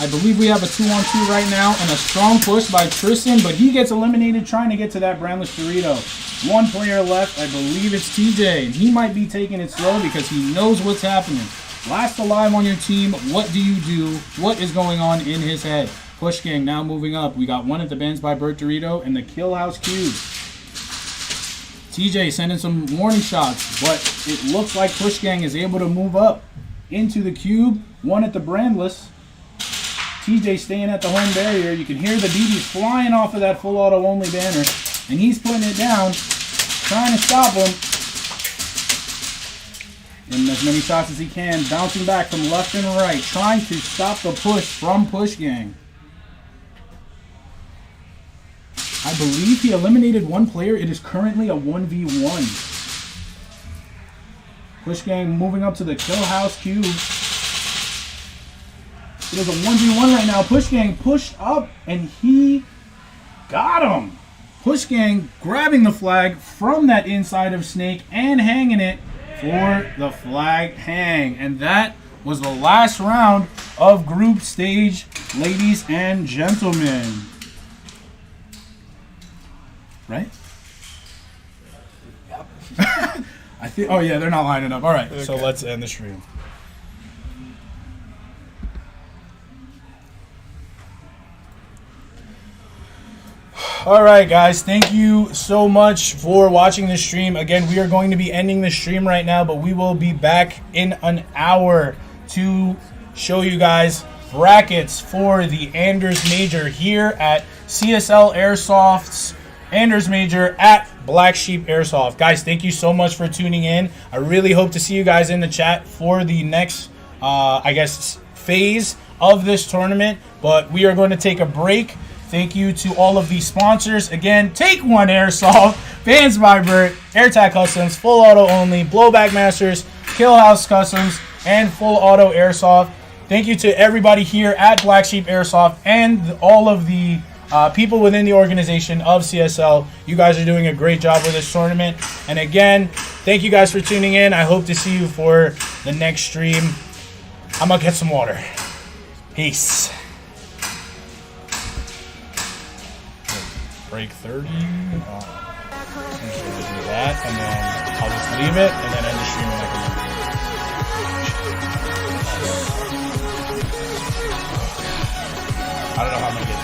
I believe we have a 2-on-2 right now and a strong push by Tristan, but he gets eliminated trying to get to that brandless Dorito. 1 player left, I believe it's TJ, and he might be taking it slow because he knows what's happening. Last alive on your team, what do you do? What is going on in his head? Push Gang now moving up. We got 1 at the By Bert Dorito and the Kill House Cube. TJ sending some warning shots, but it looks like Push Gang is able to move up into the cube. 1 at the brandless. TJ staying at the home barrier. You can hear the BBs flying off of that full auto only banner. And he's putting it down, trying to stop him. In as many shots as he can, bouncing back from left and right, trying to stop the push from Push Gang. I believe he eliminated one player. It is currently a 1v1. Push Gang moving up to the kill house cube. It is a 1v1 right now. Push Gang pushed up and he got him. Push Gang grabbing the flag from that inside of Snake and hanging it for the flag hang. And that was the last round of group stage, ladies and gentlemen. Right? Yep. I think. Oh yeah, they're not lining up. All right, so let's end the stream. All right, guys, thank you so much for watching the stream. Again, we are going to be ending the stream right now, but we will be back in an hour to show you guys brackets for the Anders Major here at CSL Airsoft's Anders Major at Black Sheep Airsoft. Guys, thank you so much for tuning in. I really hope to see you guys in the chat for the next, I guess, phase of this tournament. But we are going to take a break. Thank you to all of the sponsors. Again, TakeOne Airsoft, Fans By Bert, AirTac Customs, Full Auto Only, Blowback Masters, Killhouse Customs, and Full Auto Airsoft. Thank you to everybody here at Black Sheep Airsoft and all of the people within the organization of CSL. You guys are doing a great job with this tournament. And again, thank you guys for tuning in. I hope to see you for the next stream. I'm going to get some water. Peace. Break 30. Usually do that, and then I'll just leave it, and then end the stream in like a minute. I don't know how I'm going to get